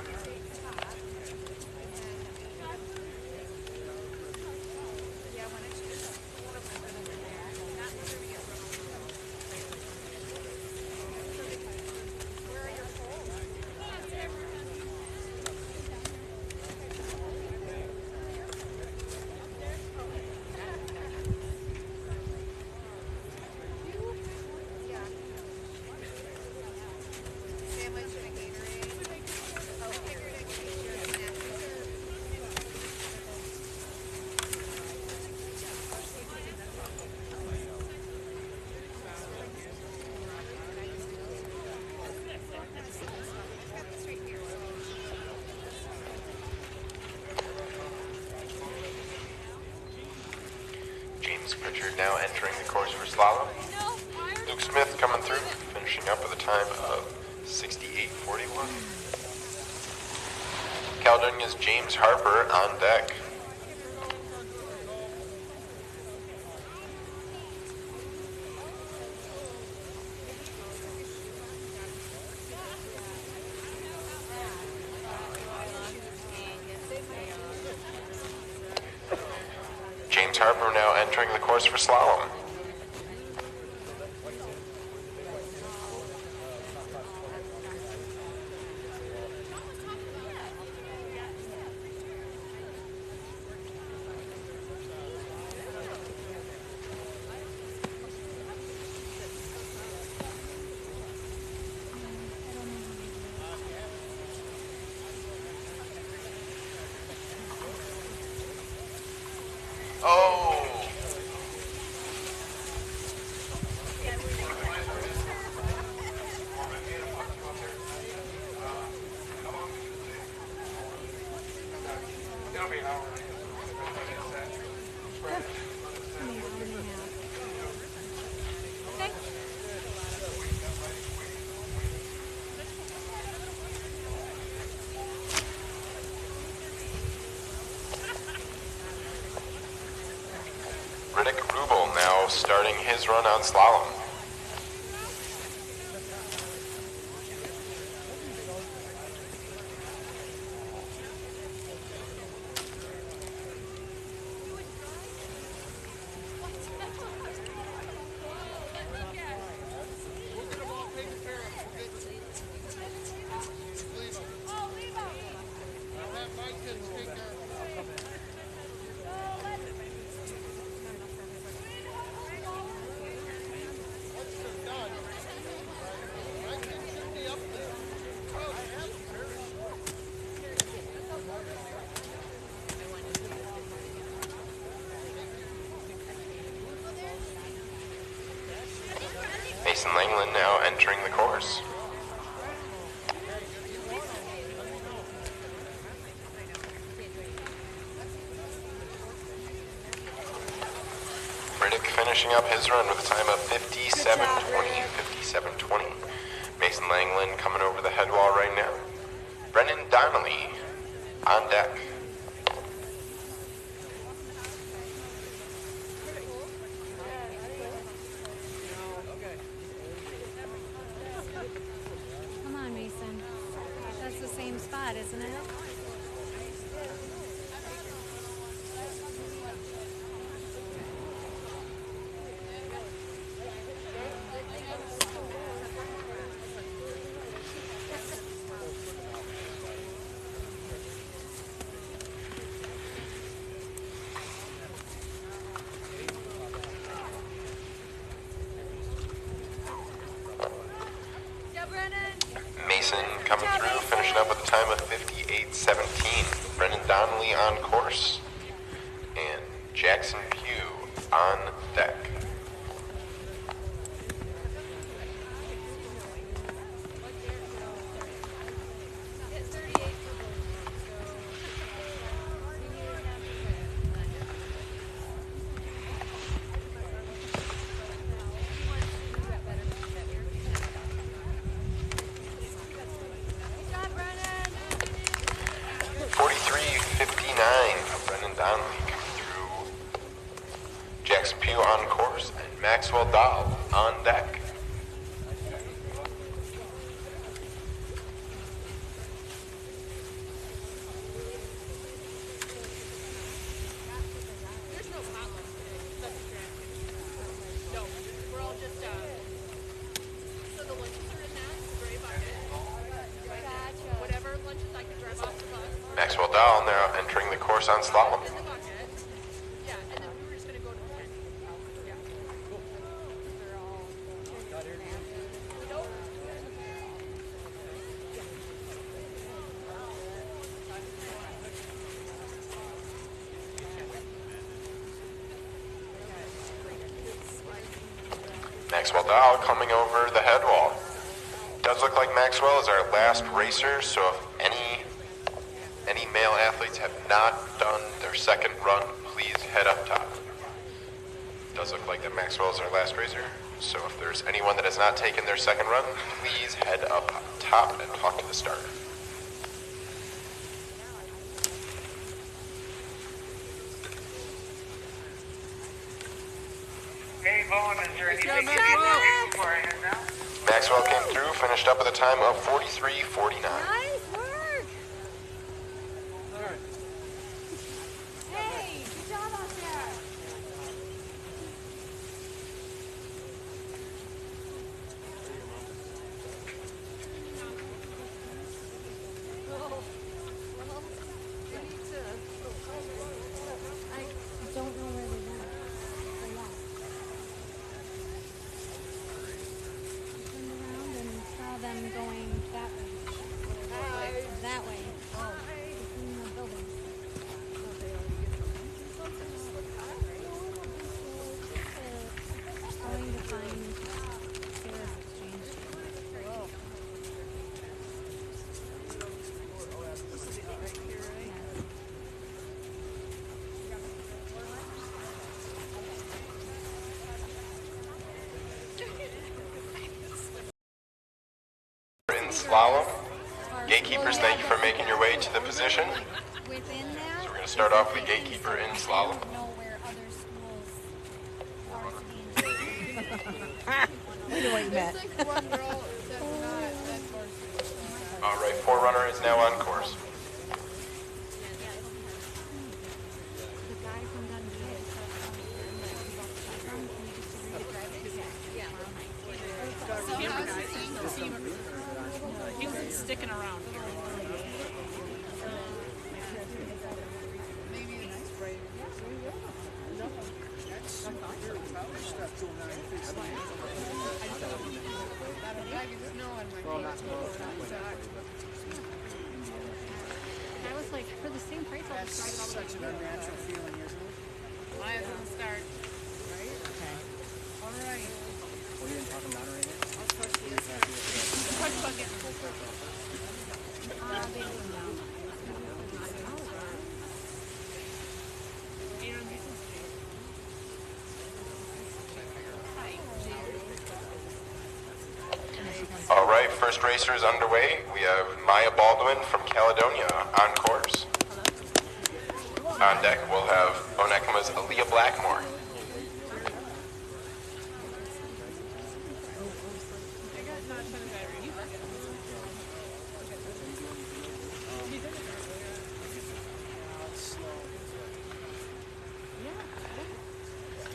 James Pritchard now entering the course for slalom. Luke Smith coming through, finishing up with a time of 68.41. Caledonia's James Harper on deck. James Harper now entering the course for slalom. Starting his run on slalom. Langland now entering the course. Riddick finishing up his run with a time of 57.20. Mason Langland coming over the head wall right now. Brennan Donnelly on deck. That's the same spot, isn't it? time of 58:17. Brendan Donnelly on course. And Jackson Pugh on deck. Brendan Donnelly coming through. Jackson Pugh on course and Maxwell Dahl on deck. There's no potluck today. That's correct. No, we're all just, so the lunches are in that gray bucket. Gotcha. Whatever lunches I can drive off the bus. Maxwell Dahl now entering the course on slalom. In the bucket. Yeah, and then we were just going to go to the tent. Yeah. Cool. They're all... Nope. Maxwell Dahl coming over the head wall. Does look like Maxwell is our last racer, so if any male athletes have not done their second run, please head up top. Does look like that Maxwell is our last racer, so if there's anyone that has not taken their second run, please head up top and talk to the starter. Hey, Bowen, is there anything for you now? Maxwell came through, finished up with a time of 43:49. Nice work. Hey, good job out there. I don't know where they went. They left. Turned around and saw them going that way. That way. Between the buildings. Going to find Sarah's exchange. In slalom, gatekeepers, thank you for making your way to the position. Within that, So we're going to start off with the gatekeeper in slalom. know where other schools are to be I know what you meant. There's like one girl that's not that varsity. All right, forerunner is now on course. The guy from Dundee is He wasn't sticking around. I was like, for the same price, I'll just drive it all the way. Such an unnatural feeling, isn't it? Maya's gonna start. Right? Okay. All right. What are you talking about right now? Push bucket. They opened down. Aaron, this is All right, first racer is underway. We have Maya Baldwin from Caledonia on course. On deck, we'll have Onekama's Aaliyah Blackmore.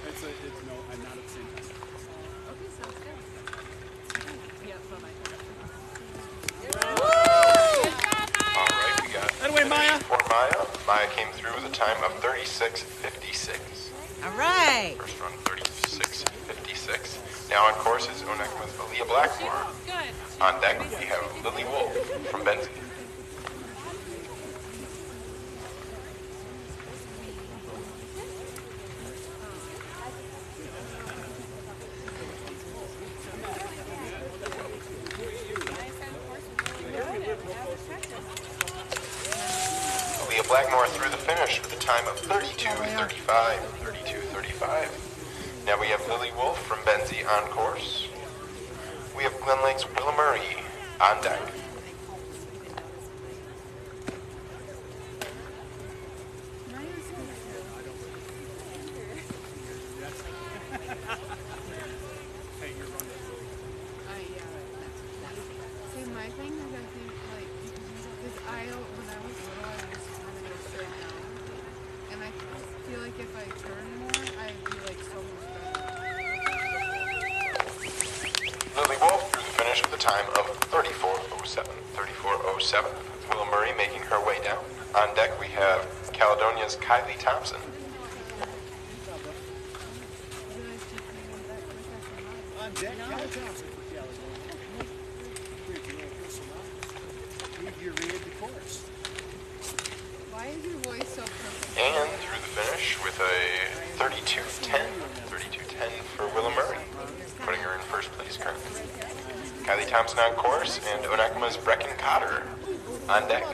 It's no, I'm not at the same time. okay, sounds good. Yeah, bye-bye. All right, we got That way, Maya. for Maya. Maya came through with a time of 36:56. All right. First run 36:56. Now on course is Onekama's Aaliyah Blackmore. Good. On deck, we have Lily Wolf from Benzine. Blackmore through the finish with a time of 32:35. Now we have Lily Wolf from Benzie on course. We have Glen Lake's Willa Murray on deck. See, my thing is I think, like, because when I was little, I used to kind of go straight down. And I feel like if I turn more, I'd be, like, so much better. Lily Wolf through the finish with a time of 34:07. Willa Murray making her way down. On deck we have Caledonia's Kylie Thompson. On deck, Kelly Thompson for Caledonia. You read the course. Why is your voice so perfect? And through the finish with a 32:10 for Willa Murray, putting her in first place currently. Kylie Thompson on course, and Onakima's Brecken Cotter on deck.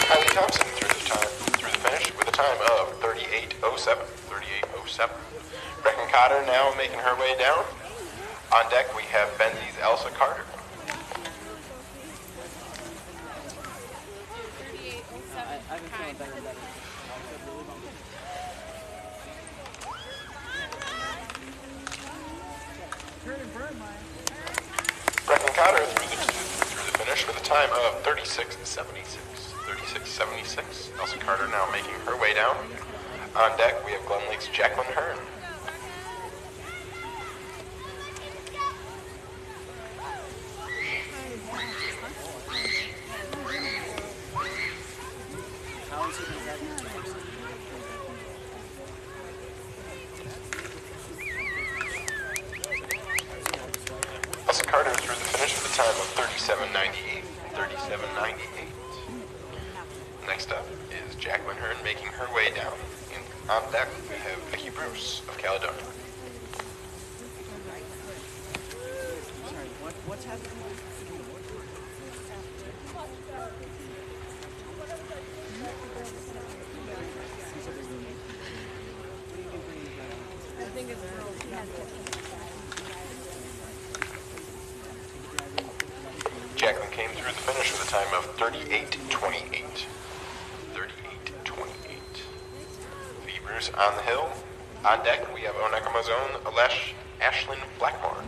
Kylie Thompson through the finish with a time of 38:07. Brecken Cotter now making her way down. On deck we have Benzie's Elsa Carter. 38:07. Brecken Cotter through the finish with a time of 36:76. Elsa Carter now making her way down. On deck we have Glen Lake's Jacqueline Hearn. Elsa Carter through the finish with a time of 37:98. Next up is Jacqueline Hearn making her way down. On deck we have Vicky Bruce of Caledonia. What's happening? I think it's real. Jacqueline came through the finish with a time of 38:28. Vicky Bruce on the hill. On deck we have Onakima's own Ashlyn Blackmore.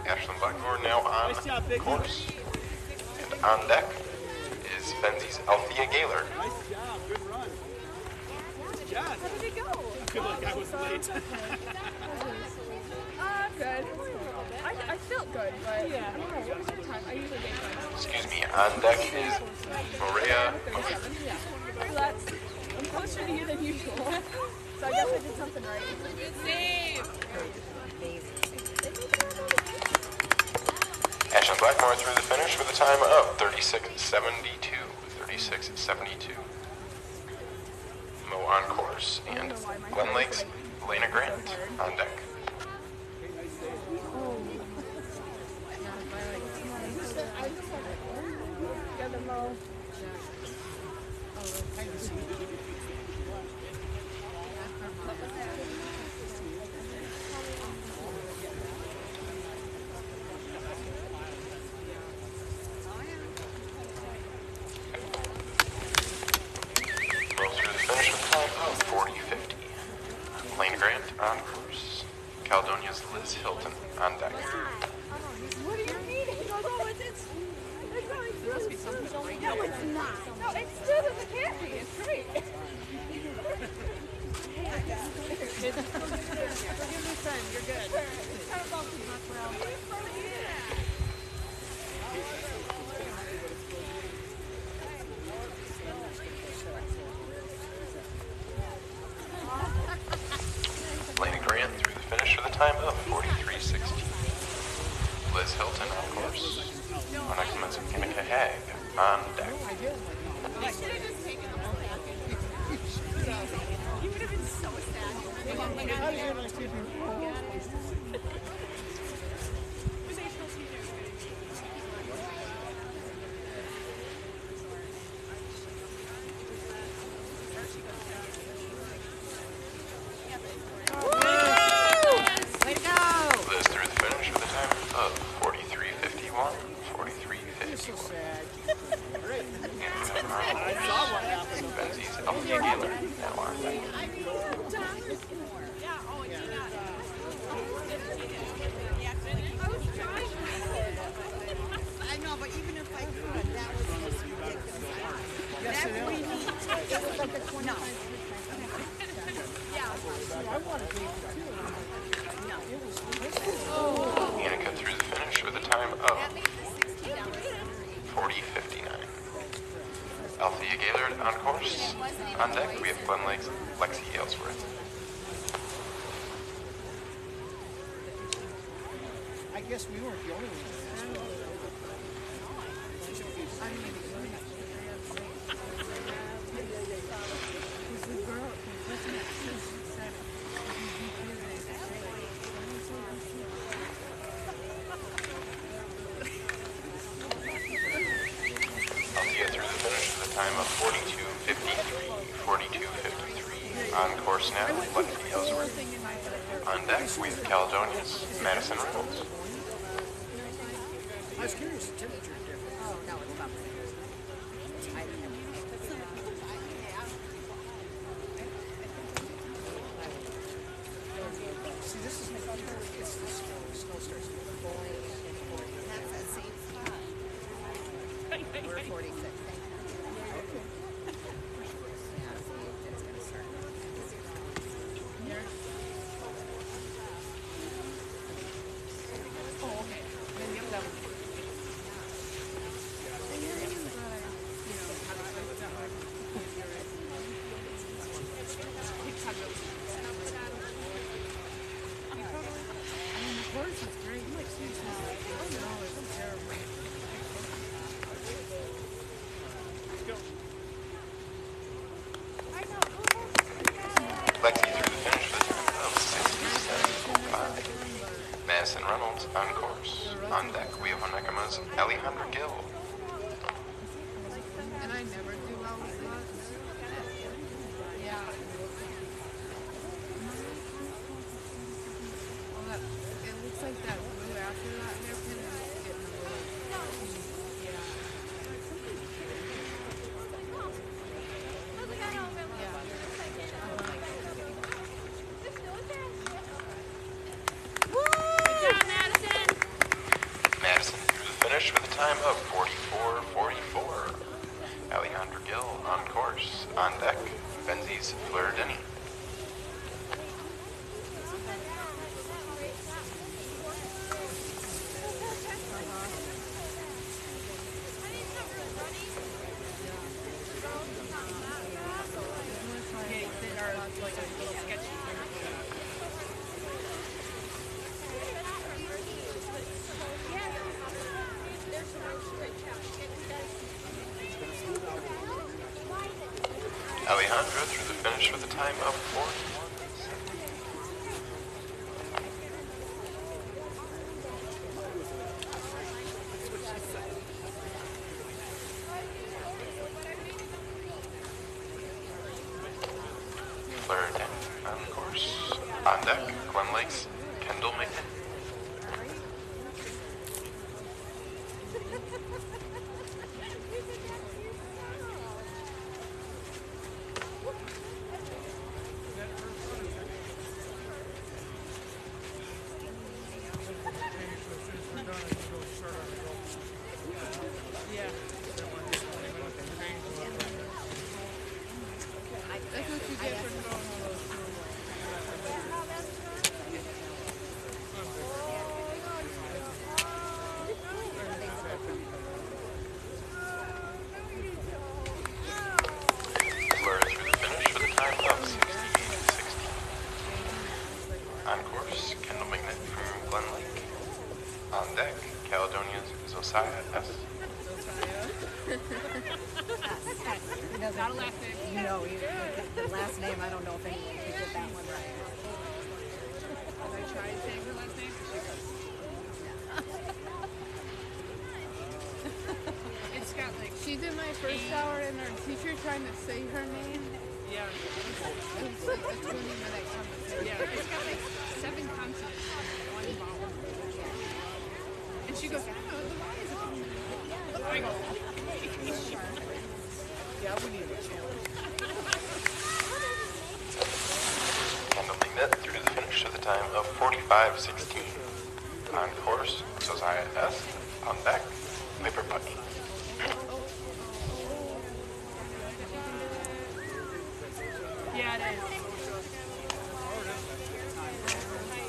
Ashlyn Blackmore now on course. And on deck is Benzie's Althea Gaylor. Nice job, good run. Yes. How did it go? I feel like I was late. Good. I felt good, but yeah. I don't know, what was your time? I usually get time. Excuse me, on deck is Maria. So that's, I'm closer to you than usual. So I guess I did something right. Good save! Ashlyn Blackmore through the finish with a time of 36:72. Mo on course, and Glen Lake's Elena Grant on deck. Mo through the finish with a time of 40:50. Elena Grant on course. Caledonia's Liz Hilton on deck. What do you mean? He goes, oh, it's really there must be something right. No, it's not. No, it's still in the candy. It's great. 10. You're good. Lena Grant through the finish for the time of 43.16. Liz Hilton on course. On excellence, Kimika Hag on deck. I should have just taken the whole package. You would have been so sad. Way to go! Liz through the finish for the time of 43.51, 43.51. Benzie's Althea Gaylor now on deck. I know, but even if I could, that was just ridiculous. That's what we need. It's like a 25. Annika through the finish with a time of 40.59. Althea Gaylord on course. On deck, we have Glenn Lexi Aylesworth. I guess we weren't the only ones. Althea through the finish with a time of 42.53. 42.53. On course now, Lexi Aylesworth. On deck, we have Caledonia's Madison Reynolds. I was curious, the temperature difference. Oh, no, it's not. See, this is it's the snow. Snow starts falling. That's that same spot. We're 46. Okay. Yeah, see, it's going to start. Oh, okay. Then you have that one. Lexi through the finish with a time of 67.5. Madison Reynolds on course. On deck, we have Onekama's Alejandra Gill. And I never do well with that. Yeah. Well, that, it looks like that blue after that hairpin is getting a little. Yeah. Madison through the finish with a time of 44.44. Alejandra Gill on course. On deck, Benzie's Fleur Denny. Alejandra through the finish with a time of 41. Fleur Denny on course. On deck, Glen Lakes, Kendall McKinney. That's what you get for going all those. Not a last name. No, the last name, I don't know if anyone could get that one right. Did I try saying her last name? She goes. It's got like She's in my first hour and her teacher trying to say her name. yeah, It's like a 20-minute conversation. yeah. It's got like 7 consonants and 1 vowel. And she goes, I don't know, the Y is a consonant. I go, Yeah, we need a challenge. Handling that through to the finish with a time of 45:16. On course, Josiah S. On deck, Paper Putney. yeah, it is.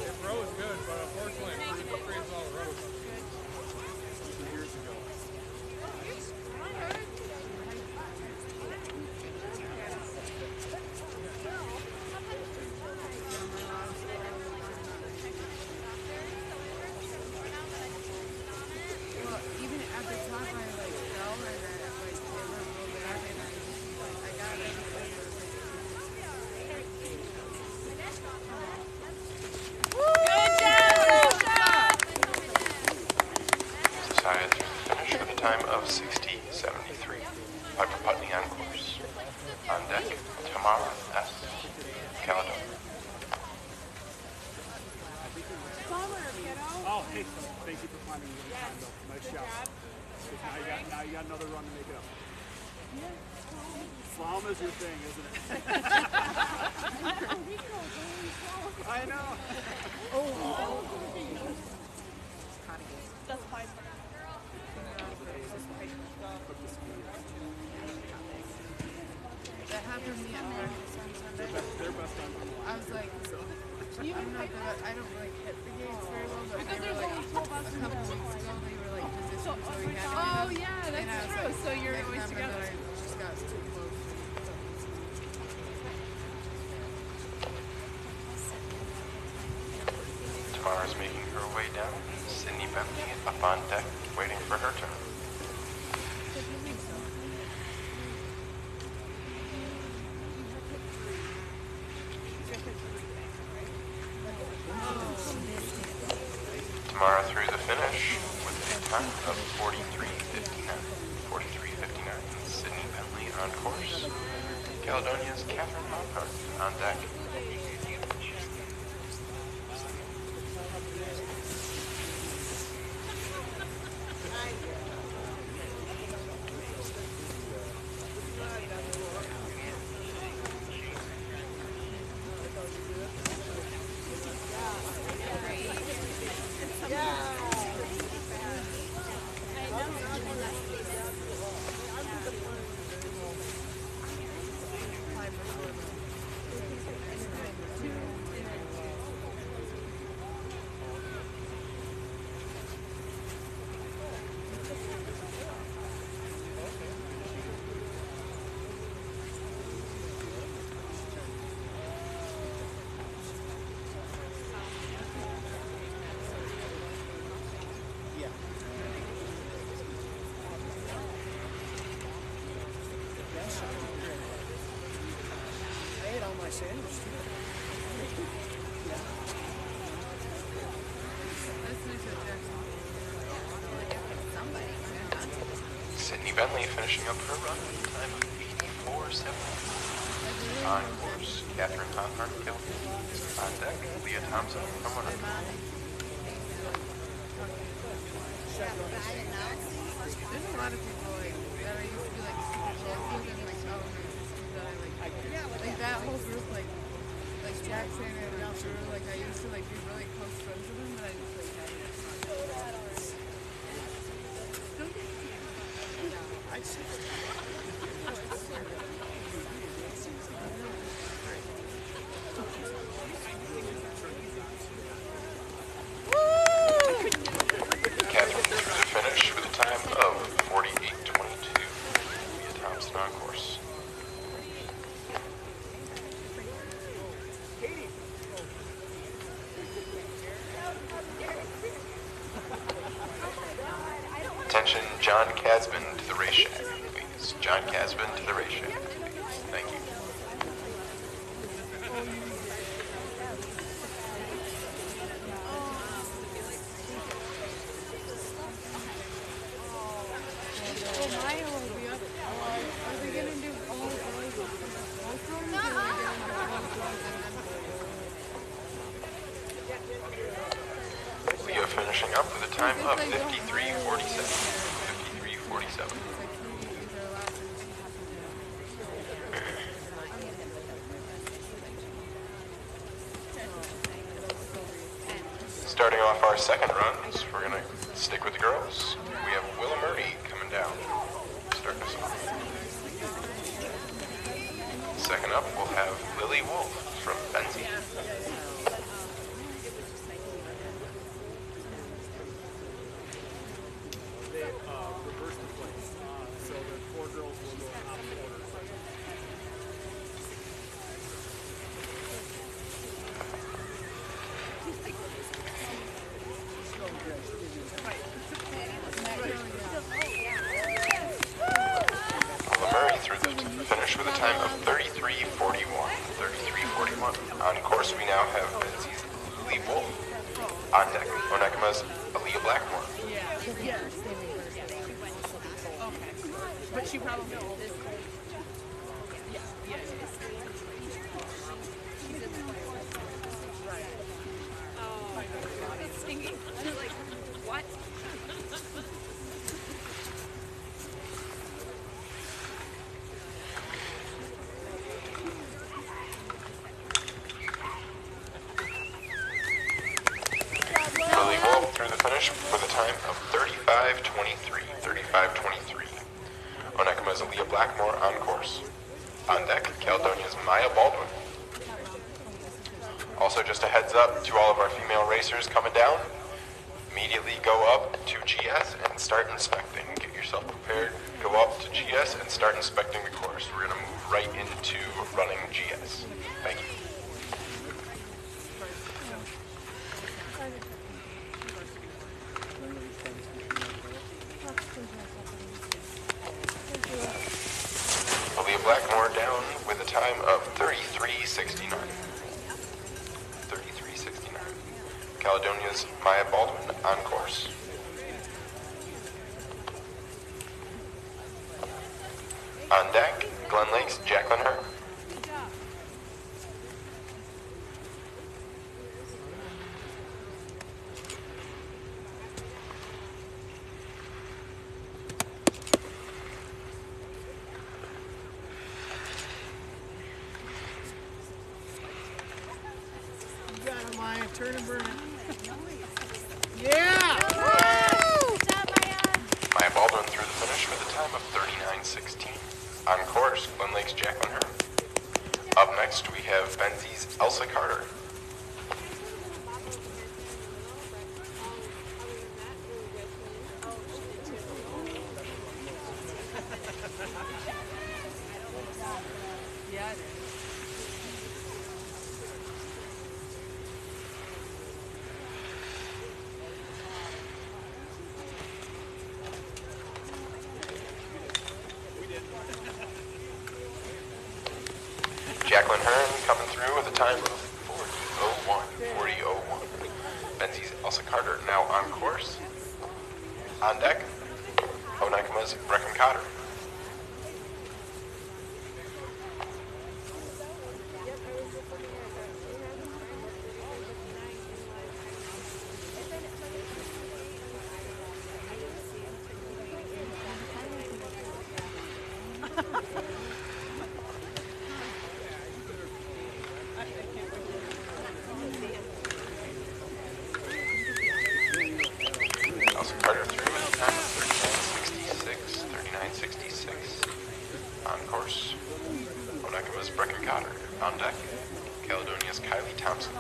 It rose good, but unfortunately it freezes all the road. Well, even at the top, I like fell and I like never rolled back and I got it. Josiah through the finish with a time of 60:73. Piper Putney on course. On deck, Tamara S. Caledonia. Oh, hey, thank you for climbing the time, though. Nice job. 'Cause now you got another run to make it up. Slalom is your thing, isn't it? I know. That's fine. That happened to me at practice on Sunday. Their best time on the line. I was like, I'm not good. I don't like hit the gates very well, but they were like, a couple weeks ago, they were like positioned so we had to Oh hit them. yeah, And I that's was true. like, So you're next always time, together. but I just got too close. Tamara's making her way down. Sydney Bentley up on deck, waiting for her turn. Tamara through the finish with a time of 43:59. 43:59. Sydney Bentley on course. Caledonia's Catherine Lockhart on deck. I ate all my sandwich too. Sydney Bentley finishing up her run with a time of 84:70. On course, Catherine Lockhart killed. On deck, Leah Thompson from Winter. There's a lot of people like that I used to be like super close with and like oh that I like that whole group like Jackson and Drew like I used to like be really close friends with them but I just like hadn't. Catherine through the finish with a time of 48:22. Leah Thompson on course. Attention, John Casman to the race shack, please. John Casbin to the race shack. Thank you. Well, Maya will be up. Are they gonna do all runs or are they gonna do Leah finishing up with a time of 53:47. 53:47. Starting off our second runs, we're going to stick with the girls. We have Willa Murray coming down. Starting us off. Second up, we'll have Lily Wolf from Benzie. They reverse the place. So the 4 girls will go top order. Willa Murray through the finish with a time of 33:41. 33:41. On course, we now have Benzie's Lily Wolf. On deck, Onekama's Aaliyah Blackmore. Yeah. Okay. But she probably Singing. I was like, what? Lily Wolf through the finish with a time of 35:23. 35:23. Onekama's Aaliyah Blackmore on course. On deck, Caledonia's Maya Baldwin. Also, just a heads up to all of our female racers coming down. Immediately go up to GS and start inspecting. Get yourself prepared. Go up to GS and start inspecting the course. We're going to move right into running GS. Thank you. Aaliyah Blackmore down with a time of 33:69. 33:69. Caledonia's Maya Baldwin on course. On deck, Glen Lake's Jacqueline Hearn. You got it, Maya. Turn and burn it. Yeah! Maya Baldwin through the finish with a time of 39:16. On course, Glen Lake's Jacqueline Hearn. Up next, we have Benzie's Elsa Carter. Yeah. Jacqueline Hearn coming through with a time of 40:01. 40:01. Benzie's Elsa Carter now on course. On deck, Onekama's Brecken Cotter. Elsa Carter through with a time of 39:66. 39:66. On course, Onekama's Brecken Cotter. On deck, Caledonia's Kylie Thompson.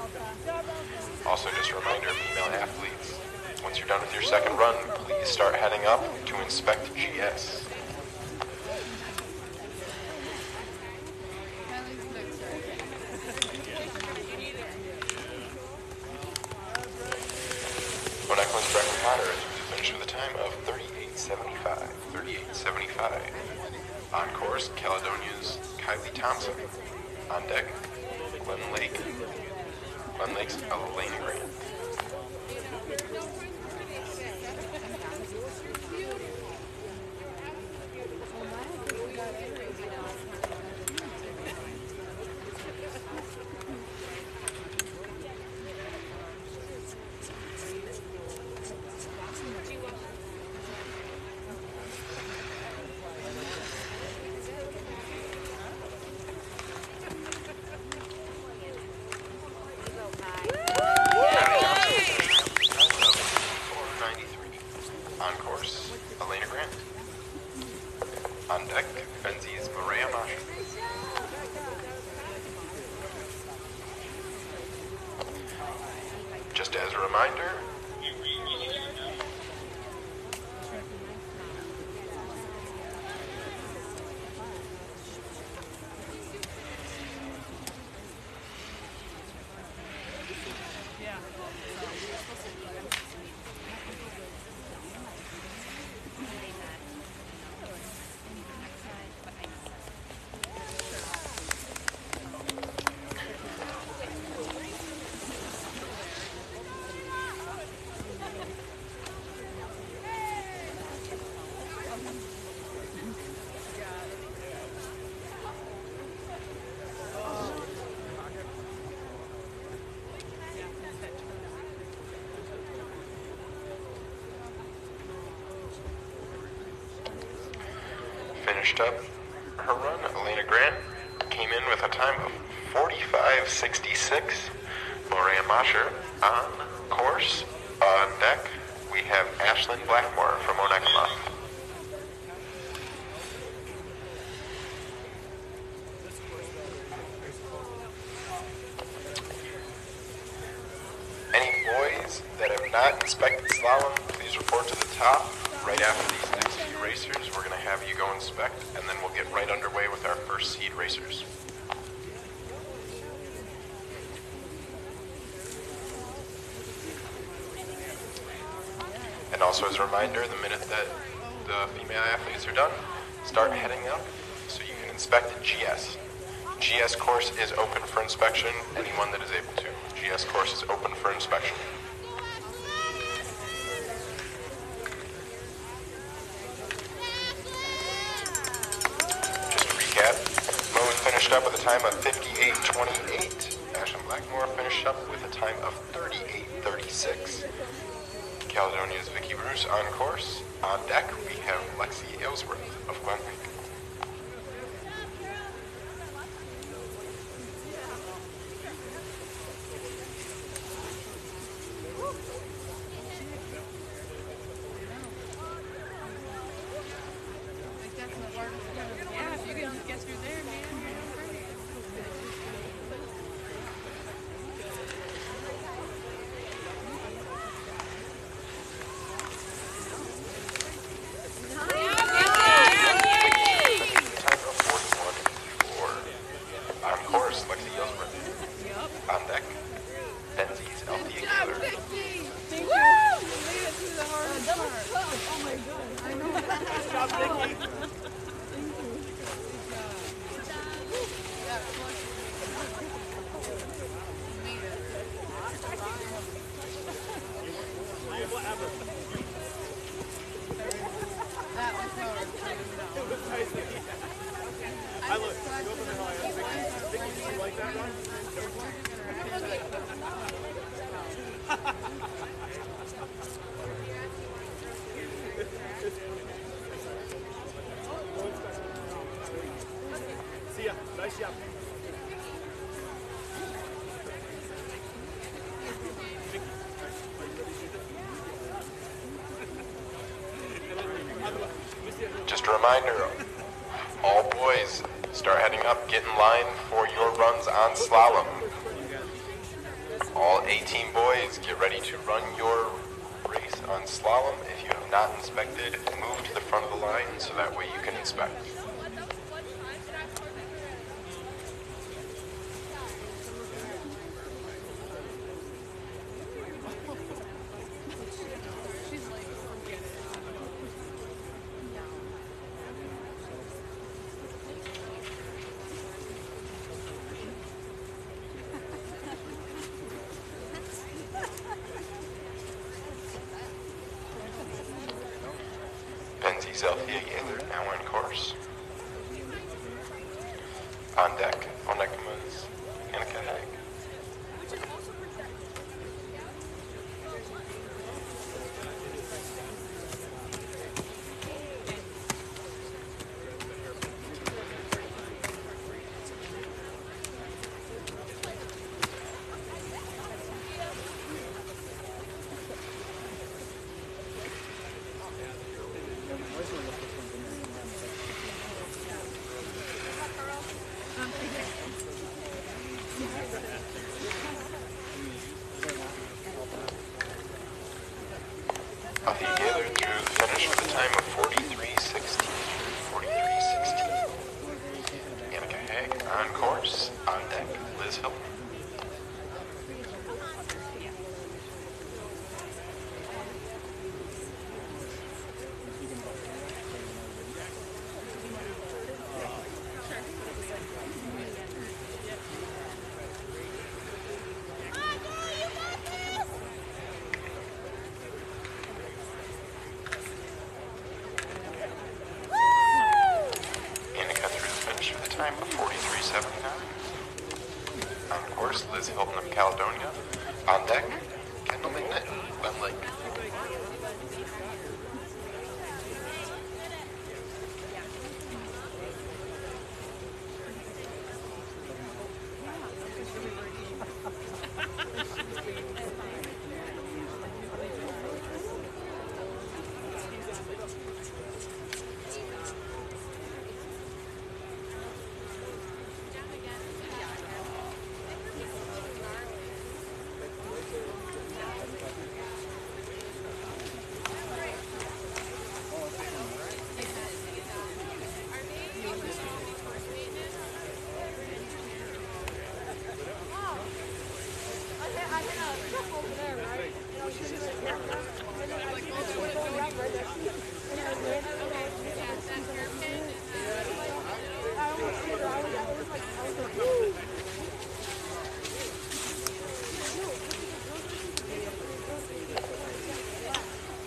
Also, just a reminder, female athletes, once you're done with your second run, please start heading up to inspect GS. Onekama's Brecken Cotter is finished with a time of 38:75. 38:75. On course, Caledonia's Kylie Thompson. On deck, Glen Lake's Elena Grant. On course, Elena Grant. On deck, Benzi's Maria Masha. Just as a reminder, finished up her run. Elena Grant came in with a time of 45:66. Maria Masher on course. On deck, we have Ashlyn Blackmore from Onekama. Any boys that have not inspected slalom, please report to the top. Right after these next few racers, we're going to have you go inspect, and then we'll get right underway with our first seed racers. And also as a reminder, the minute that the female athletes are done, start heading up so you can inspect GS. GS course is open for inspection, anyone that is able to. GS course is open for inspection. Just to recap, Moe finished up with a time of 58:28. Ashlyn Blackmore finished up with a time of 38:36. Caledonia's Vicky Bruce on course. On deck, we have Lexi Aylesworth of Glen Lake. Yeah, if you can get through there, man. Time of 41:84. On course, Lexi Aylesworth. On deck, Benzi's Althea Gaylor. Woo! You made it through the hardest part. Oh my god. I know. Good job, Vicky. That was hard. I look. Go from the high. Vicky, do you like that one? See ya. Nice job. Just a reminder, all boys, start heading up, get in line for your runs on slalom. All 18 boys, get ready to run your race on slalom. If you have not inspected, move to the front of the line so that way you can inspect. Zelthia Gaylor now on course. On deck, Onekamas Annika Hag. Zelthia Gaylor through the finish with a time of 43.16. 43.16. Annika Hag on course. On deck, Liz Hilton. Annika through the finish with a time of 43.79. On course, Liz Hilton of Caledonia. On deck, Kendall McNitt, Glen Lake.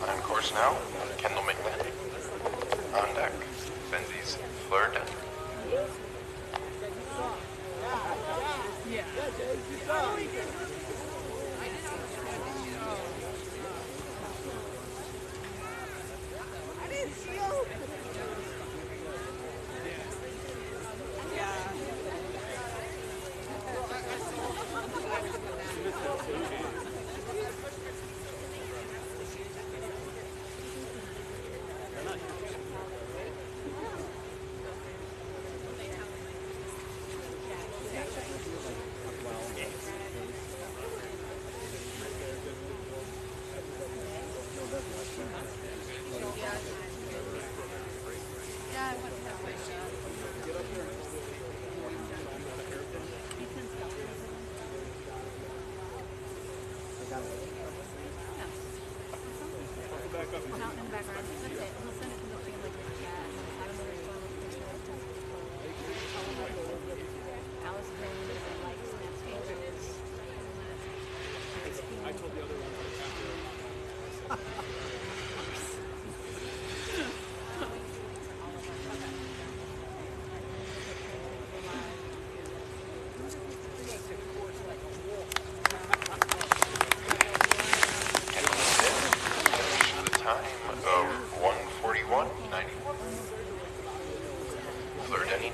On course now, Kendall McNitt. On deck, Benzies Fleur Denver.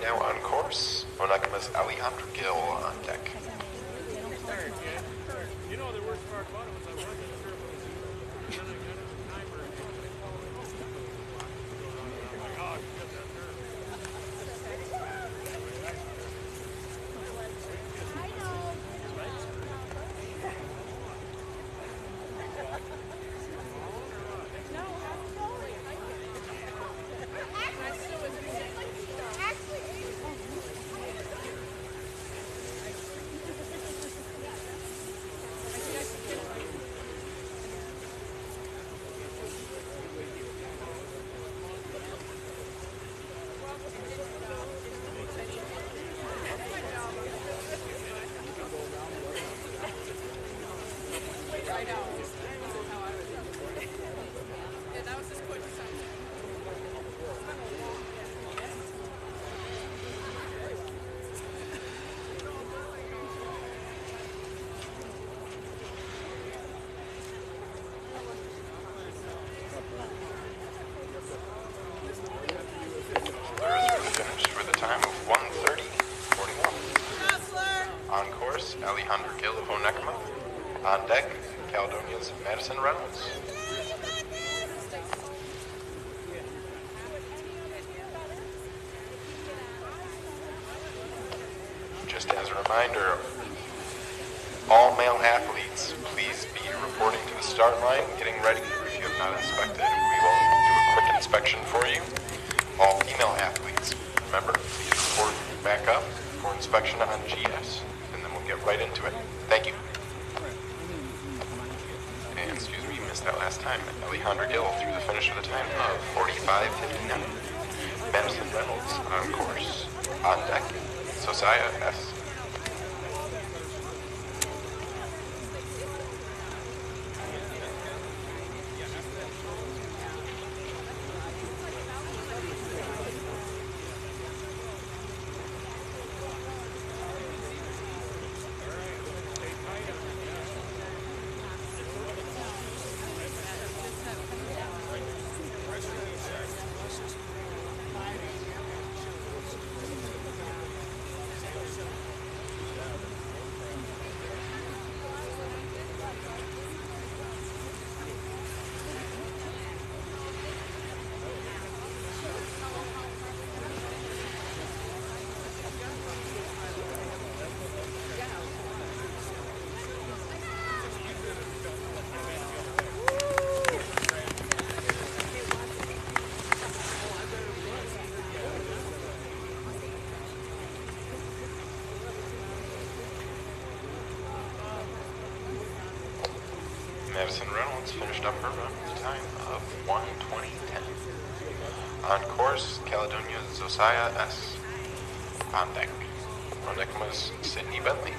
Now on course, Onekamas Alejandro Gill on deck. You know the worst part about it was I wasn't sure if it was you. Then I got a timer and I'm like, oh, you got that nerve. Alejandro Gill of Onekama. On deck, Caledonia's Madison Reynolds. Just as a reminder, all male athletes, please be reporting to the start line, getting ready. If you have not inspected, we will do a quick inspection for you. All female athletes, remember, please report back up for inspection on GS, and then we'll get right into it. Thank you. And excuse me, you missed that last time. Alejandro Gill through the finish with a time of 45:59. Madison Reynolds on course. On deck, Josiah S. Madison Reynolds finished up her run with a time of 1:20.10. On course, Caledonia's Josiah S. On deck, Onekama's Sydney Bentley.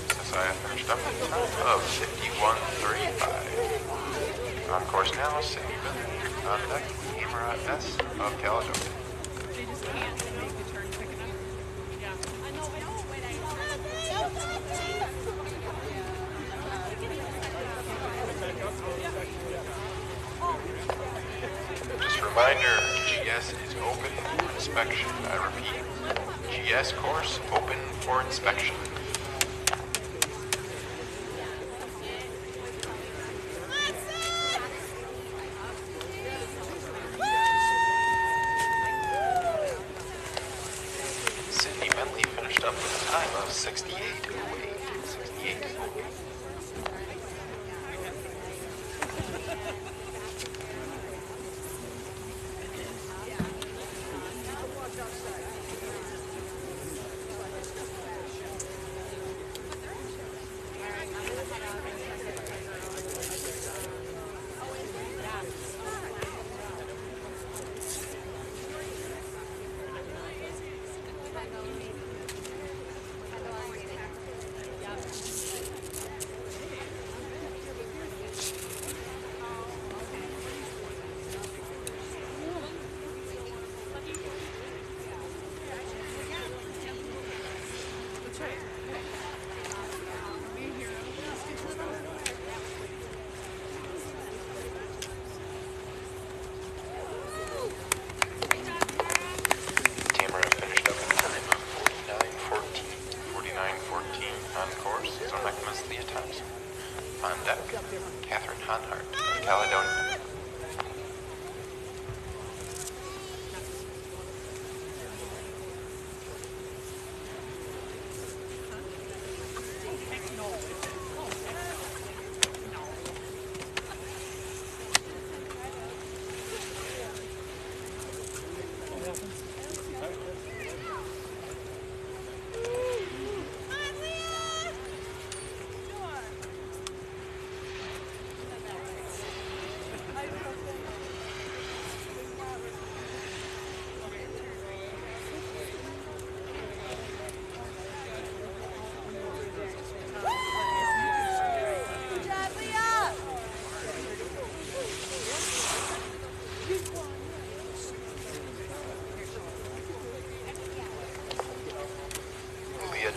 Josiah finished up with a time of 51:35. On course now, Sydney Bentley. On deck, Amara S. of Caledonia. They just can't make the turn quick enough. Yeah. Just a reminder, GS is open for inspection. I repeat, GS course open for inspection. Sydney Bentley finished up with a time of 68:08. 68:08.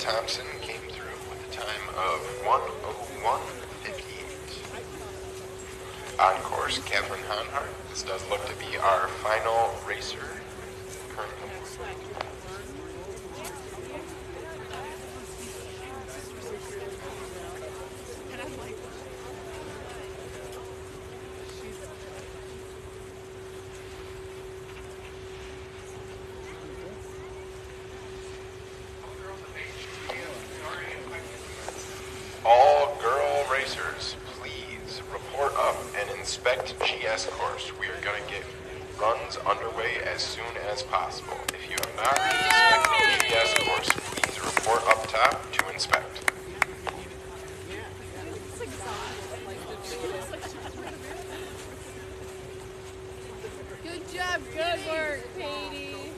Thompson came through with a time of 1:01:58. On course, Catherine Hanhart. This does look to be our final racer currently. All girl racers, please report up and inspect GS course. We are going to get runs underway as soon as possible. If you have not inspected GS course, please report up top to inspect. Good job, good work, Katie.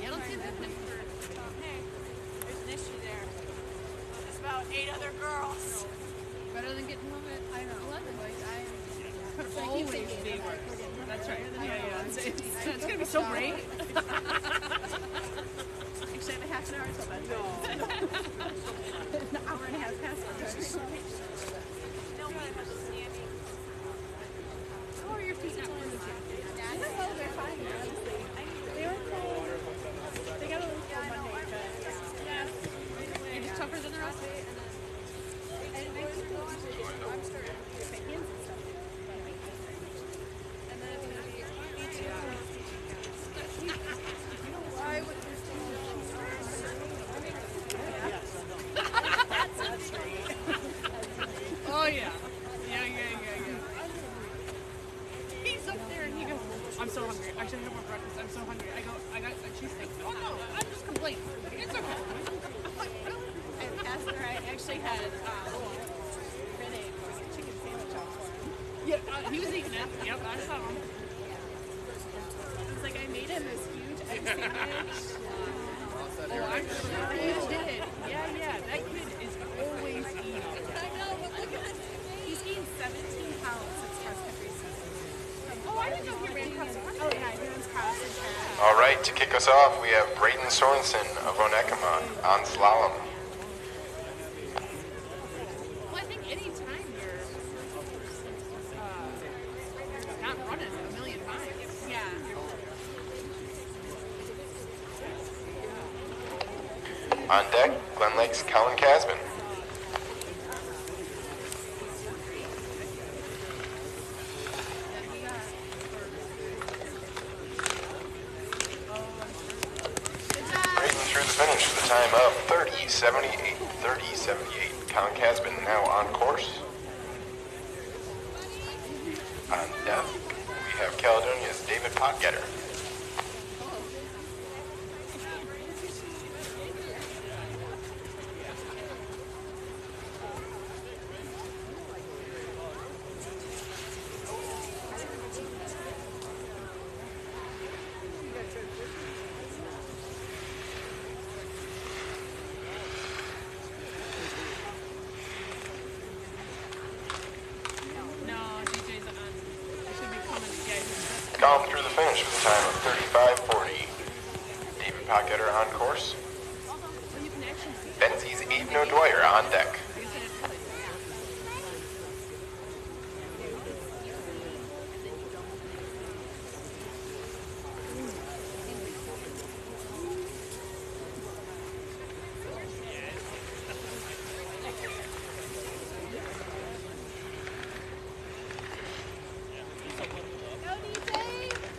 You don't see that picture. Hey, there's an issue there. There's about 8 other girls. Better than getting home at, I don't know, 11. Like, I Always be worse. That's right. Yeah. It's gonna be so great. Actually, I have a half an hour until bedtime. An hour and a half past bedtime. How are your feet not feeling? oh, they're fine, honestly. They were cold. They got a little cold Monday, but yeah. You're just tougher than the rest. And I think I'm starting to get my hands and stuff. And then it's going to be why would this Oh yeah. He's up there and he goes, I'm so hungry. I should have more breakfast. I'm so hungry. I got a cheesesteak. Oh no, I'm just complaining. It's okay. I'm like, really? And after I actually had Renee chicken sandwich out for him. Yeah, he was eating it. Yep, I saw him. I was like, I made him this huge egg sandwich. Oh, I'm sure he did. Yeah. That kid is always eating. I know, but look at this. He's gained 17 pounds since cross country season. Oh, I didn't know he ran cross country. Oh yeah, he runs cross and track. All right, to kick us off, we have Braden Sorensen of Onekama on slalom. Well, I think any time you're not running a million miles. Yeah. On deck, Glen Lake's Colin Casman. Braden through the finish with a time of 30:78. 30:78. Colin Casman now on course. On deck, we have Caledonia's David Potgetter. No, DJ's on. I should be coming. Yeah, he's Colin through the finish with a time of 35:40. David Potgetter on course. well, you can actually see. Benzie's Aiden O'Dwyer on deck.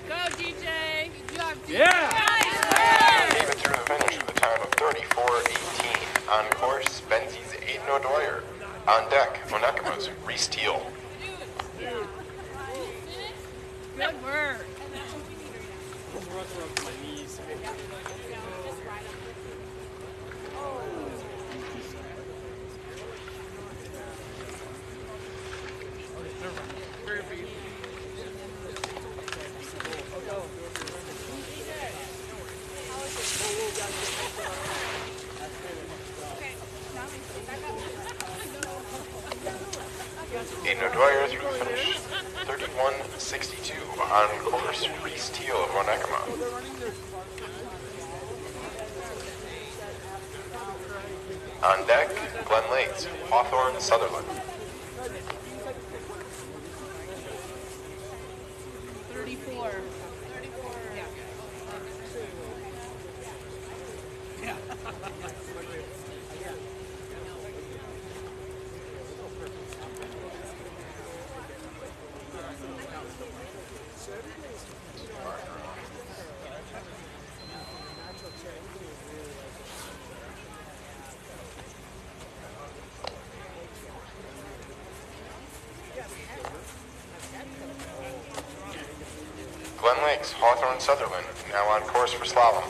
Go, DJ! Good job, DJ! David through the finish with a time of 34:18. On course, Benzie's Aiden O'Dwyer. On deck, Onekama's Reese Teal. Good work. Ruts are up to my knees. Aiden O'Dwyer through the finish, 31.62 on course, Reese Teal of Ronekama. On deck, Glen Lakes, Hawthorne, Sutherland. 34. Yeah. Glen Lakes, Hawthorne, Sutherland, now on course for slalom.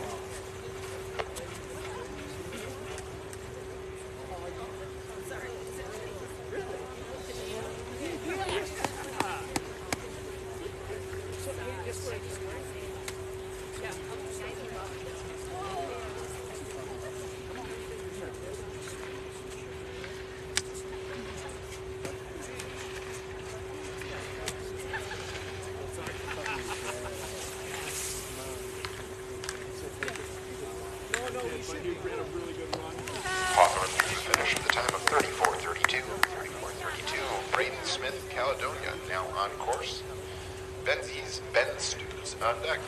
Hawthorne through the finish with a time of 34.32. 34.32. Braden Smith, Caledonia, now on course. Ben Stoops on deck.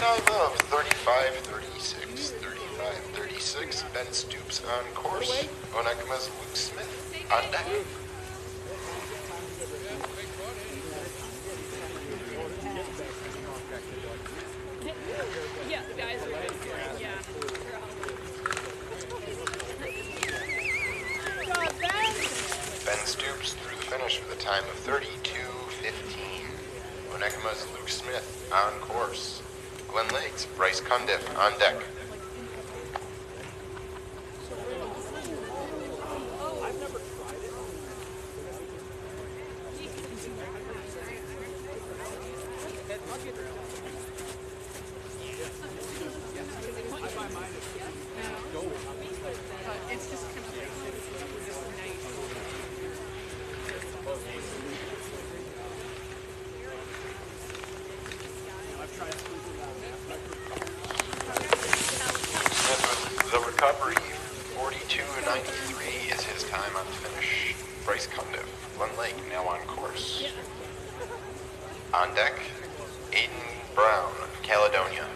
Time of 35.36. 35.36. Ben Stoops on course. Onekama's Luke Smith on deck. Yeah, the guys are good. Yeah. Ben Stoops through the finish with a time of 32.15. Onekama's Luke Smith on course. Glen Lakes, Bryce Cundiff on deck. It's just kind of nice. Smith with the recovery, 42.93 is his time on finish. Bryce Cundiff, Glen Lake, now on course. On deck, Aiden Brown, Caledonia.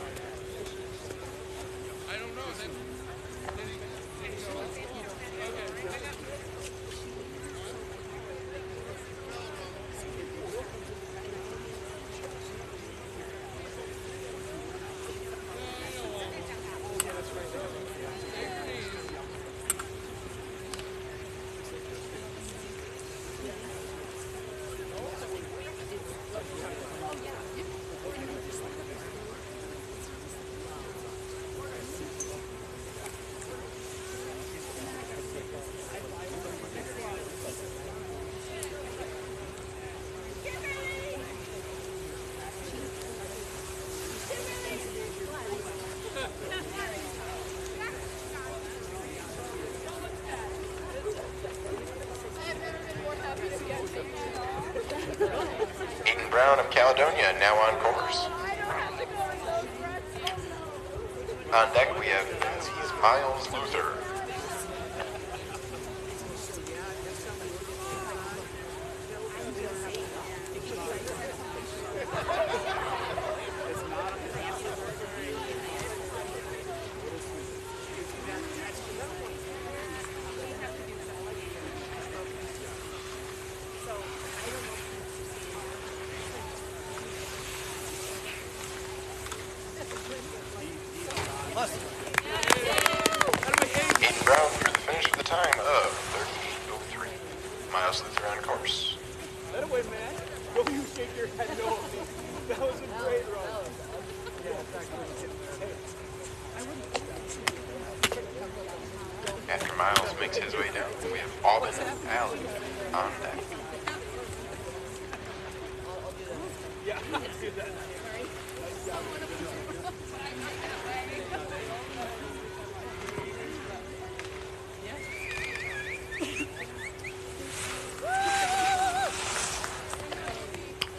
Aiden Brown of Caledonia, now on course. On deck we have Lindsay's Miles Luther. Aiden Brown through the finish with a time of 38:03. Miles Luther on course. That way, man. Don't you shake your head no. That was a great run. After Miles makes his way down, we have Alden Allen on deck. Yeah, do that.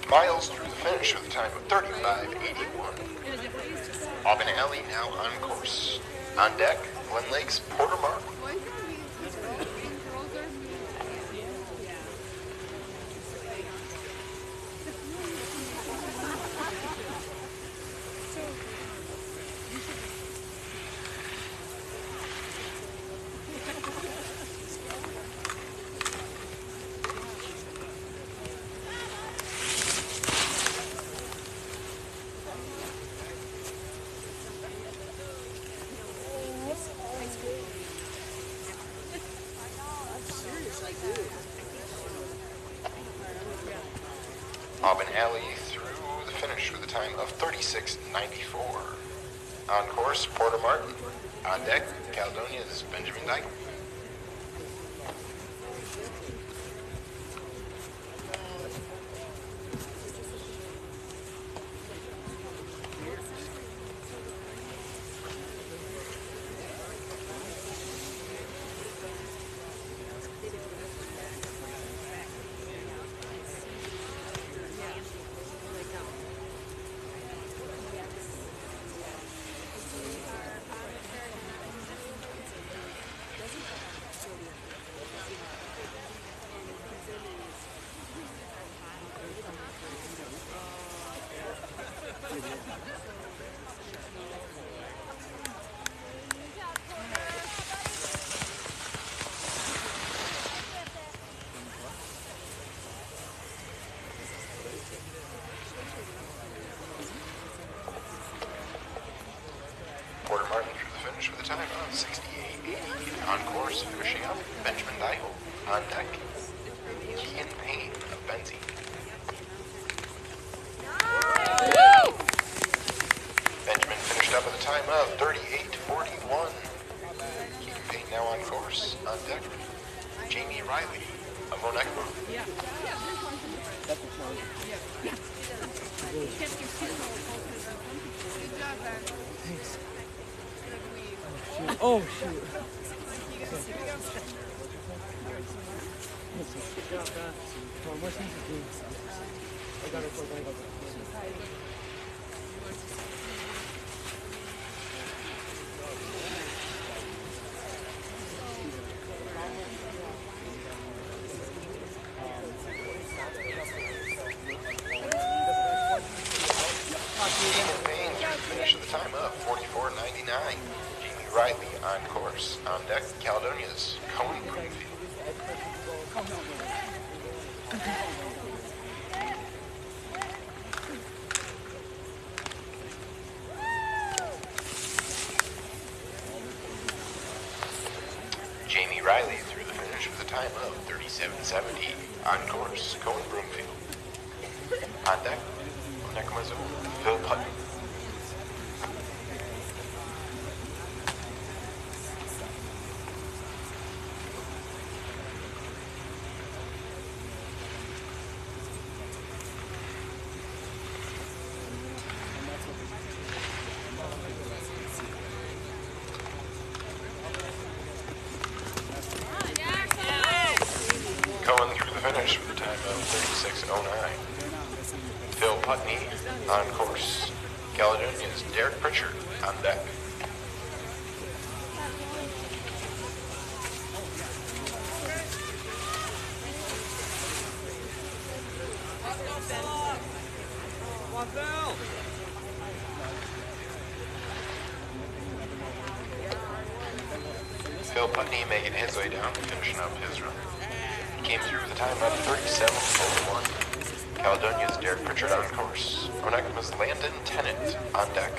Miles through the finish with a time of 35:81. Auburn Alley now on course. On deck, Glen Lake's Porter Mark. Auburn Alley through the finish with a time of 36:94. On course, Porter Martin. On deck, Caledonia's Benjamin Dykle. Porter Martin through the finish with a time of 68:80. On course, finishing up, Benjamin Dykle. On deck, Keegan Payne of Benzine. Benjamin finished up with a time of 38:41. Keegan Payne now on course. On deck, Jamie Riley of Onekma. Oh, shoot. Keegan Payne through the finish with a time of 44:99. Jamie Riley on course. On deck, Caledonia's Cohen Broomfield. Jamie Riley through the finish with a time of 37:70. On course, Cohen Broomfield. On deck, Onekma's own Phil Putnam. Cohen through the finish with a time of 36:09. Phil Putney on course. Caledonia's Derek Pritchard on deck. Phil Putney making his way down, finishing up his run. He came through with a time of 37:01. Caledonia's Derek Pritchard on course. Onekma's Landon Tennant on deck.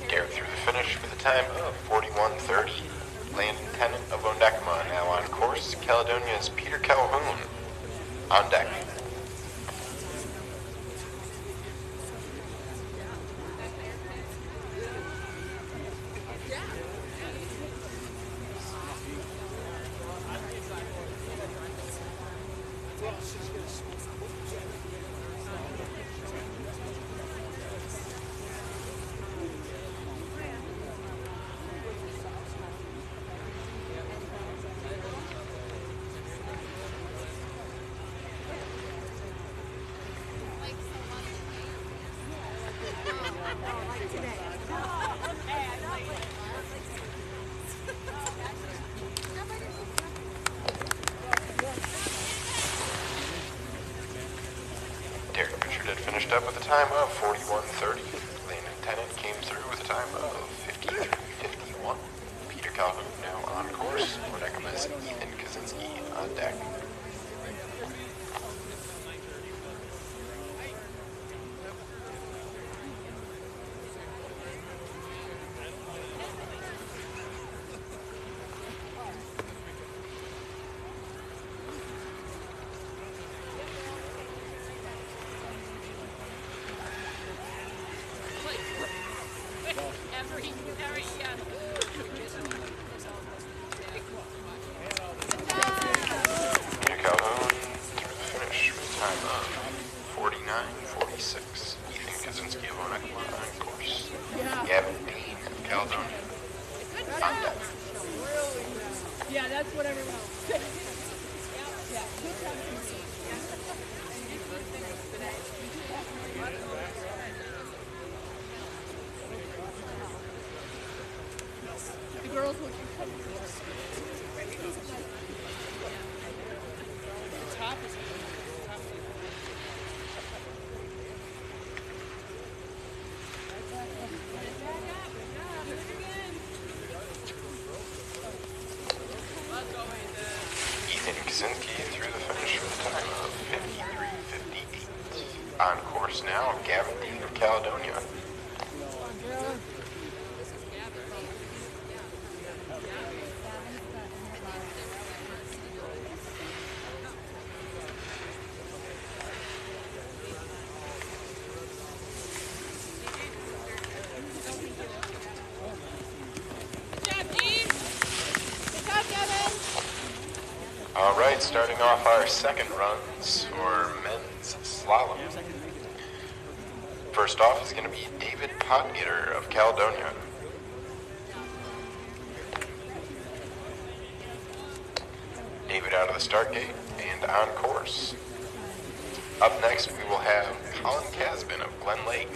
Derek through the finish with a time of 41:30. Landon Tennant of Wondekma now on course. Caledonia's Peter Calhoun on deck. Derek Richard had finished up with a time of 41:30. Landon Tennant came through with a time of 53:51. Peter Calhoun now on course. Wondekma's Ethan Kaczynski on deck. Peter Calhoun through the finish with a time of 49:46. Ethan Kaczynski of Wondekma on course. Gavin Dean of Caledonia on deck. Yeah, that's what everyone said. The girls will Ethan Kaczynski through the finish with a time of 53:58. On course now, Gavin Dean of Caledonia. All right, starting off our second runs for men's slalom. First off is going to be David Potgater of Caledonia. David out of the start gate and on course. Up next we will have Colin Casbin of Glen Lake.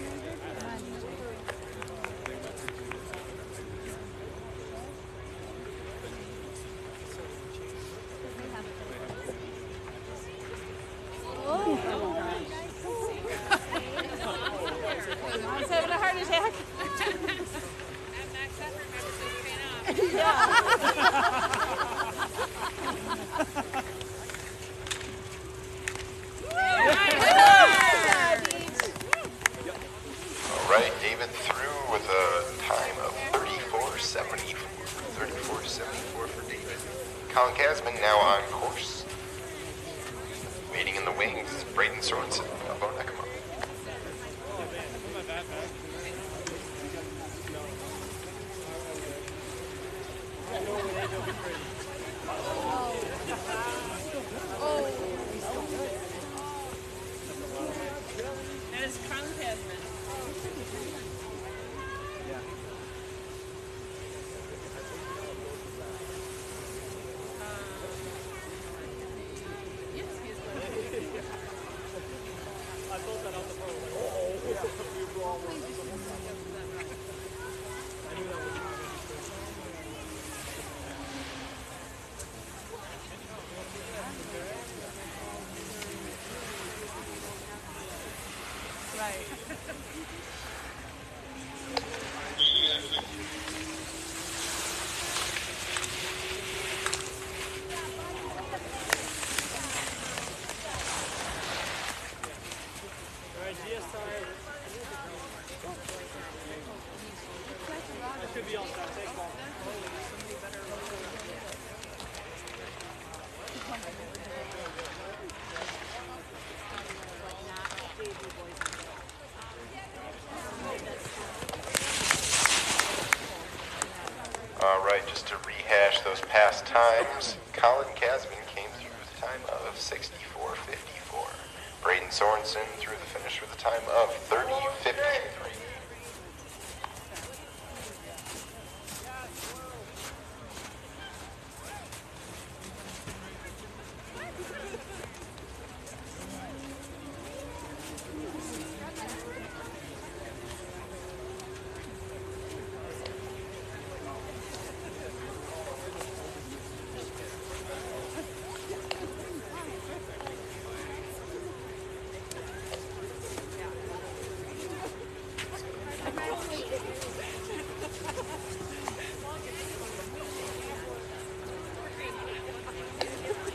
I was having a heart attack. All right, David through with a time of 34:74. 34:74 for David. Colin Casbin now on course. Waiting in the wings is Braden Sorensen of Wondekma. That is Colin Casbin. Right. All right, just to rehash those past times, Colin Casman came through with a time of 64:54. Braden Sorensen through the finish with a time of 30:53.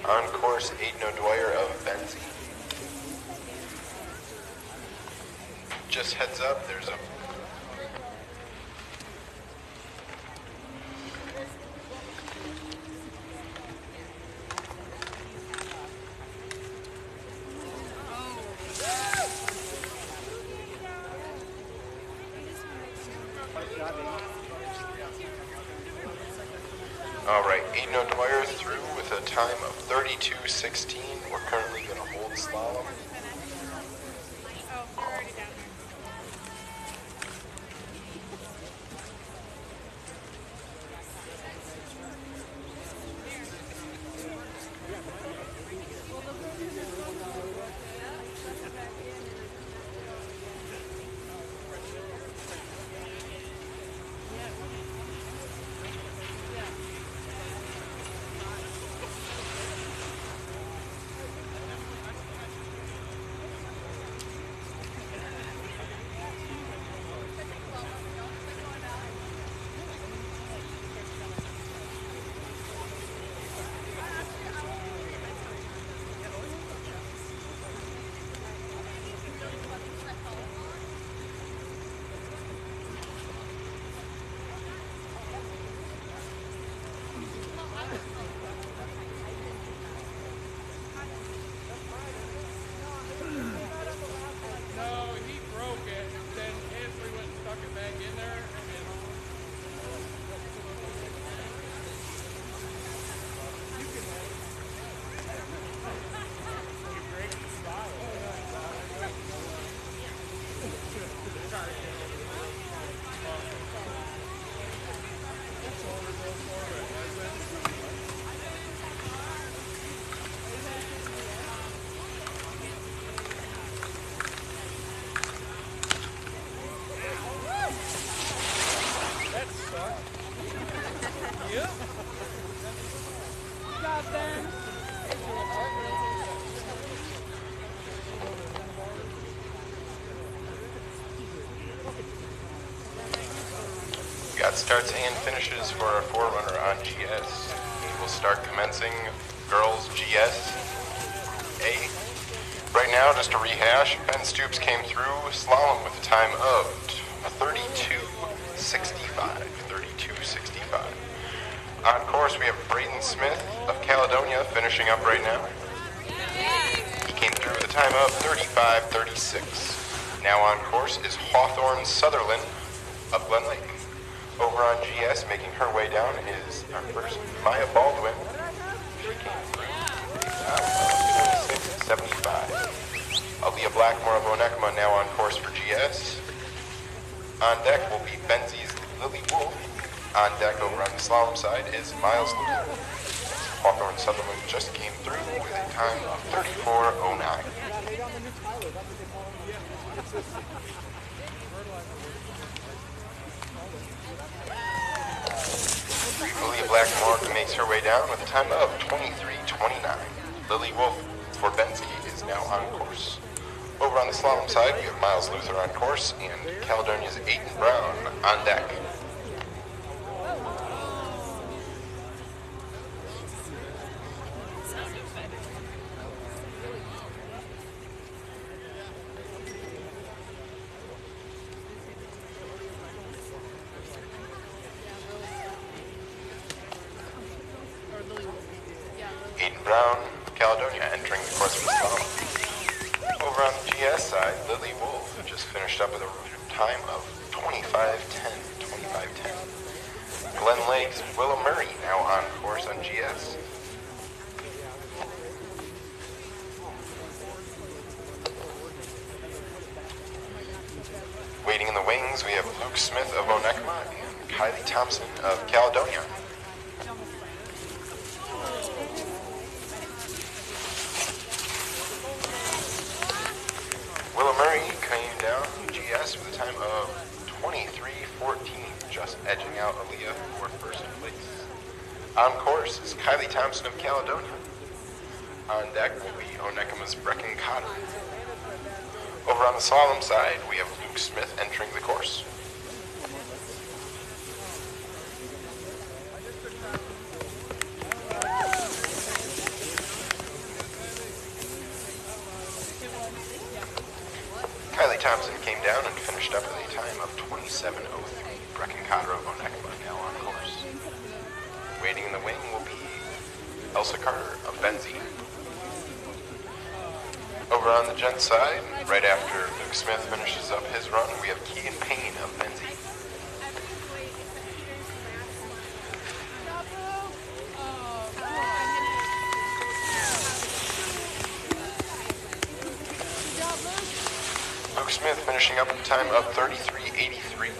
On course, Aiden O'Dwyer of Benzie. Just heads up, there's a All right, Aiden O'Dwyer through with a time of 32:16. We're currently going to hold slalom. Oh, you're already down there. Got starts and finishes for our forerunner on GS. We will start commencing girls GS A. Right now, just to rehash, Ben Stoops came through slalom with a time of 32:65. 32:65. On course, we have Braden Smith of Caledonia finishing up right now. He came through with a time of 35:36. Now on course is Hawthorne Sutherland of Glen Lake. Over on GS, making her way down, is our first Maya Baldwin. She came through. 26:75. Aaliyah Blackmore of Onekama now on course for GS. On deck will be Benzie's Lily Wolf. On deck over on the slalom side is Miles Luther. Hawthorne Sutherland just came through with a time of 34:09. Aaliyah Blackmore makes her way down with a time of 23:29. Lily Wolf for Benzie is now on course. Over on the slalom side, we have Miles Luther on course and Caledonia's Aiden Brown on deck. Aiden Brown, Caledonia, entering the course for the slalom. Over on the GS side, Lily Wolf just finished up with a time of 25:10. Glen Lake's Willow Murray now on course on GS. Waiting in the wings, we have Luke Smith of Onekma and Kylie Thompson of Caledonia. Willow Murray came down GS with a time of 23:14, just edging out Aaliyah for first place. On course is Kylie Thompson of Caledonia. On deck will be Onekma's Brecken Cotter. Over on the slalom side, we have Luke Smith entering the course. Kylie Thompson came down and finished up with a time of 27:03. Brecken Cotter of Onekma now on course. Waiting in the wing will be Elsa Carter of Benzine. Over on the gent side, right after Luke Smith finishes up his run, we have Keegan Payne of Benzine. Luke Smith finishing up with a time of 33:83.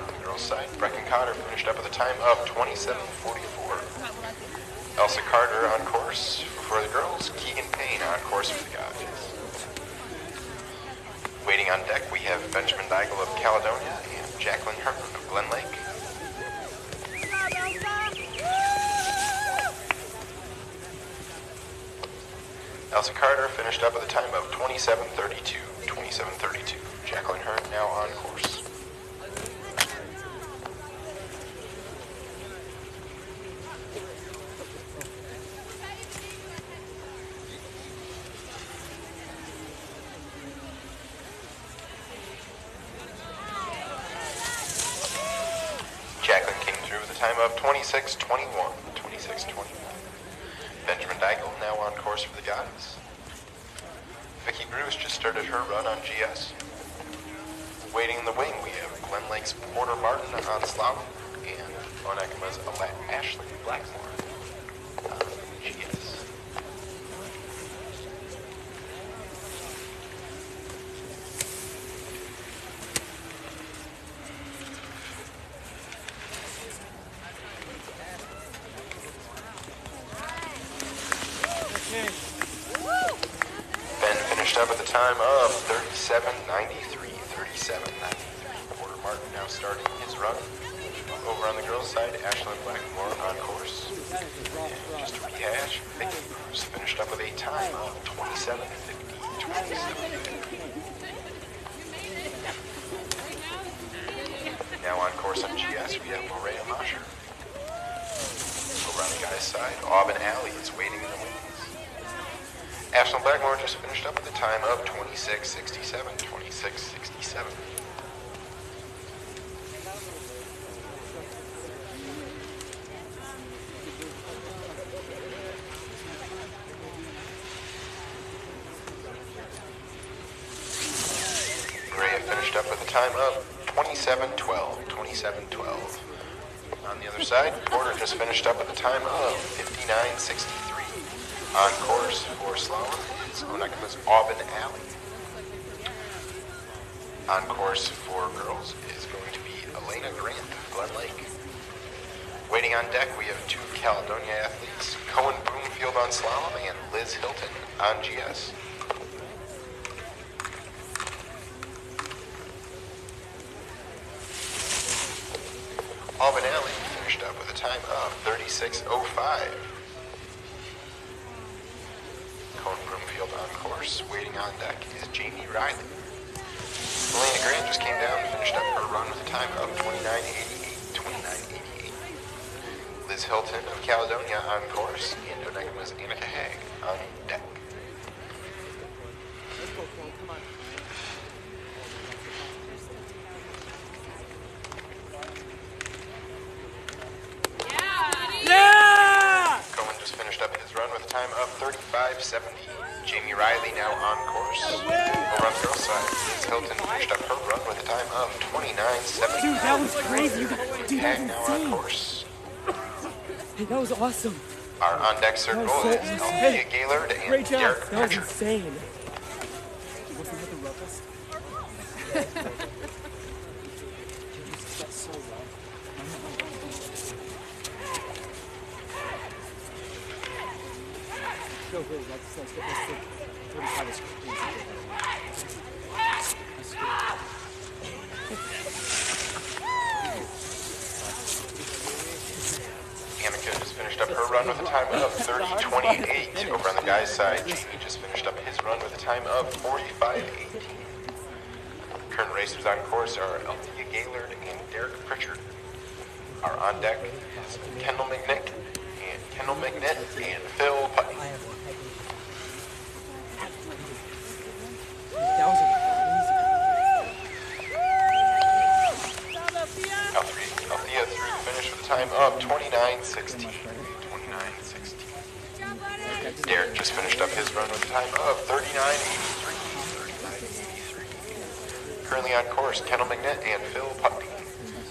On the girls' side, Brecken Cotter finished up with a time of 27:44. Elsa Carter on course for the girls, Keegan Payne on course for the guys. Waiting on deck, we have Benjamin Daigle of Caledonia and Jacqueline Herman of Glen Lake. Elsa Carter finished up with a time of 27:32. Jacqueline Hearn now on course. Jacqueline came through with a time of 26:21. Benjamin Daigle now on course for the guys. Vicky Bruce just started her run on GS. Waiting in the wing, we have Glen Lake's Porter Martin on slalom and Onekma's Ashley Blackmore on GS. Ben finished up at the time of 37:93. Porter Martin now starting his run. Over on the girls' side, Ashlyn Blackmore on course. And just to rehash, Vicky Bruce finished up with a time of 27:50. Now on course on GS, we have Lorena Mosher. Over on the guys' side, Aubin Alley is waiting in the wings. Ashlyn Blackmore just finished up with a time of 26:67. Gray finished up with a time of 27:12. On the other side, Porter just finished up with a time of 59:63. On course for slalom is Onekma's Aubin Alley. On course for girls is going to be Elena Grant of Glen Lake. Waiting on deck, we have two Caledonia athletes, Cohen Broomfield on slalom and Liz Hilton on GS. Aubin Alley finished up with a time of 36:05. Cohen Broomfield on course. Waiting on deck is Jamie Riley. Elena Grant just came down and finished up her run with a time of 29:88. Liz Hilton of Caledonia on course, and Onekama's Annika Hag on deck. Let's go, Cole. Come on. Yeah! Cohen just finished up his run with a time of 35:70. Jamie Riley now on course. Over on the girls' side, Liz Hilton finished up her run with a time of 29:70. Dude, that was crazy. Dude, that Hag was now on insane. course. Hey, that was awesome. Our on-deck circle That was so is insane. Althea Gaylord and Great job. Derek That was Pritchard. insane. Annika just finished up her run with a time of 30:28. Over on the guys' side, Jamie just finished up his run with a time of 45:18. Current racers on course are Althea Gaylord and Derek Pritchard. Our on deck is Kendall McNitt and Phil Putney. That was Althea through the finish with a time of 29:16. Derek just finished up his run with a time of 39:83. Currently on course, Kendall McNitt and Phil Putney.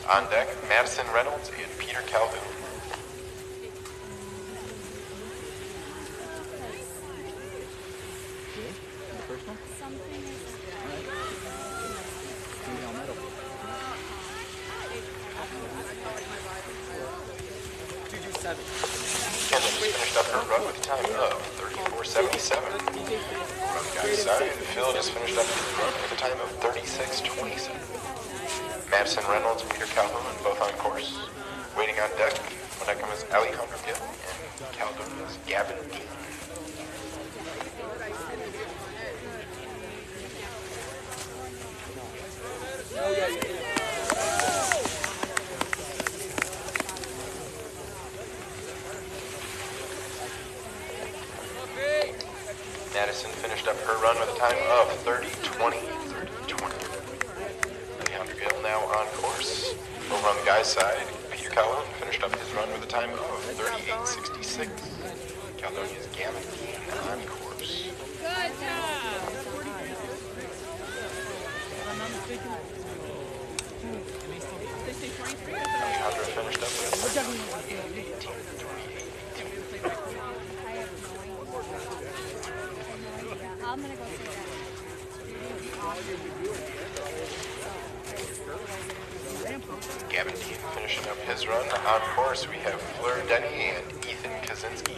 On deck, Madison Reynolds and Peter Calhoun. Kendall just finished up her run with a time of 34:77. On the guy's side, Phil just finished up his run with a time of 36:27. Madison Reynolds and Peter Calhoun both on course. Waiting on deck, Onekama's Alejandro Gill and Caledonia's Gavin Dean. Madison finished up her run with a time of 30:20. Alejandro Gill now on course. Over on the guys' side, Peter Calhoun finished up his run with a time of 38:66. Caledonia's Gavin Dean on course. Good job. Alejandro finished up with a time of 18:28. I'm gonna go see that. Gavin Dean finishing up his run. On course, we have Fleur Denny and Ethan Kaczynski.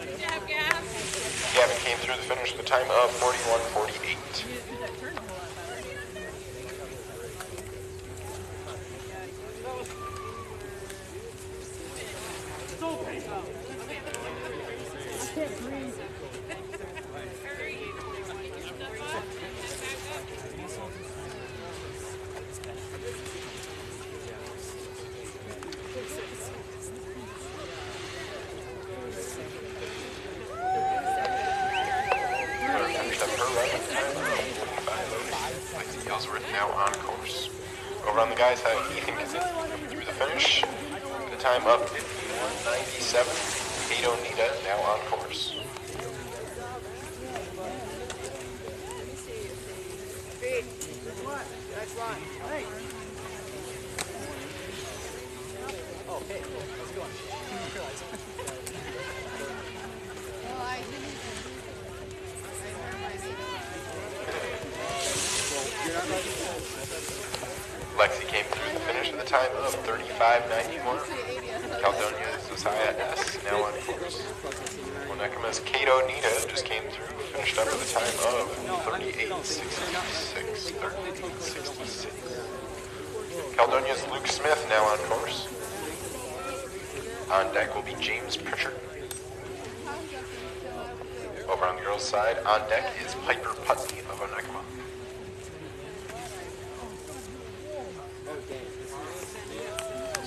Gavin came through the finish with a time of 41:48. Finished up her run with a time of 45:06. Lexi Ellsworth now on course. Over on the guys' side, Ethan Kaczynski coming through the finish with a time of 51:97. Kato Nita now on course. Next line. Hey. Okay, let's go. Lexi came through the finish with a time of 35:91. Caledonia's Josiah S. now on course. Onekama's Kato Nita just came through, finished up with a time of 38:66. Caledonia's Luke Smith now on course. On deck will be James Pritchard. Over on the girls' side, on deck is Piper Putney of Onekama.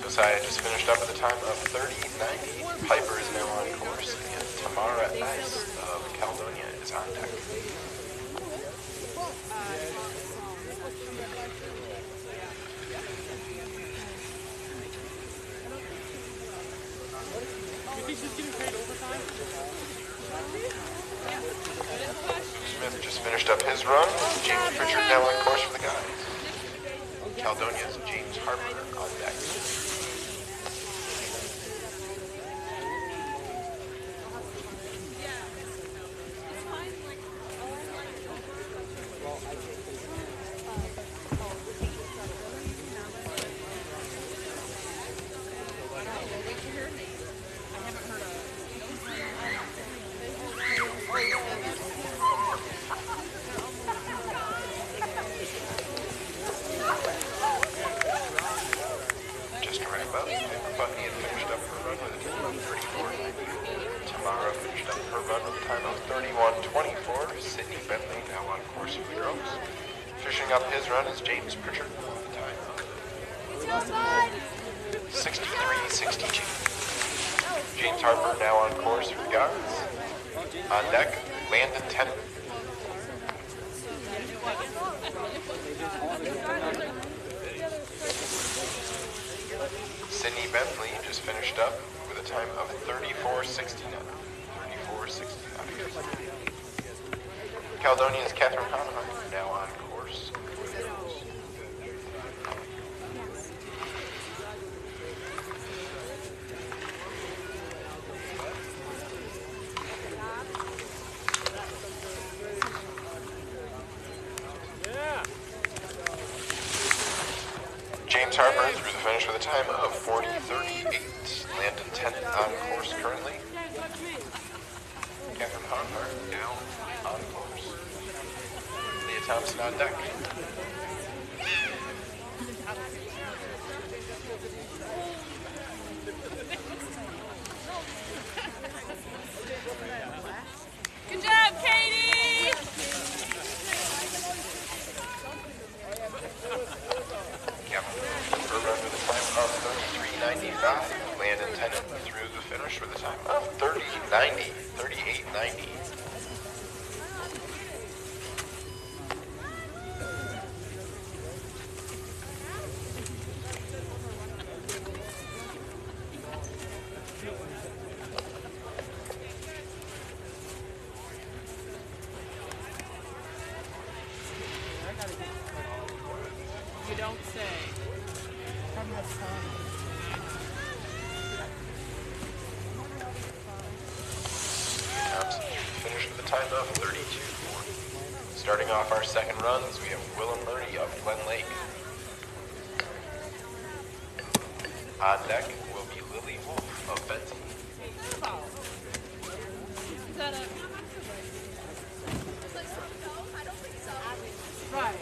Josiah just finished up at the time of 30.90. Piper is now on course, and Tamara S. of Caledonia is on deck. Smith just finished up his run. James Pritchard now on course for the guys. Caledonia's James Harper on deck. Just to wrap up, Piper Putney had finished up her run with a time of 34.90. Tamara finished up her run with a time of 31.24. Sydney Bentley now on course for the girls. Finishing up his run is James Pritchard with a time of 63.62. James Harper now on course for the guys. On deck, Landon Tennant. Sydney Bentley just finished up with a time of 34.69. 34.69. Caledonia's Catherine Honheimer now on course. James Harper through the finish with a time of 40.38. Landon Tennant on course currently. Catherine Honhart now on course. Leah Thompson on deck. Good job, Katie! Her run with a time of 33.95. Landon Tennant through the finish with a time of 30.90. 38.90. You don't say. Thompson finished with a time of 32. Starting off our second runs, we have Willem Murray of Glen Lake. On deck will be Lily Wolf of Benton. Is that a... Right.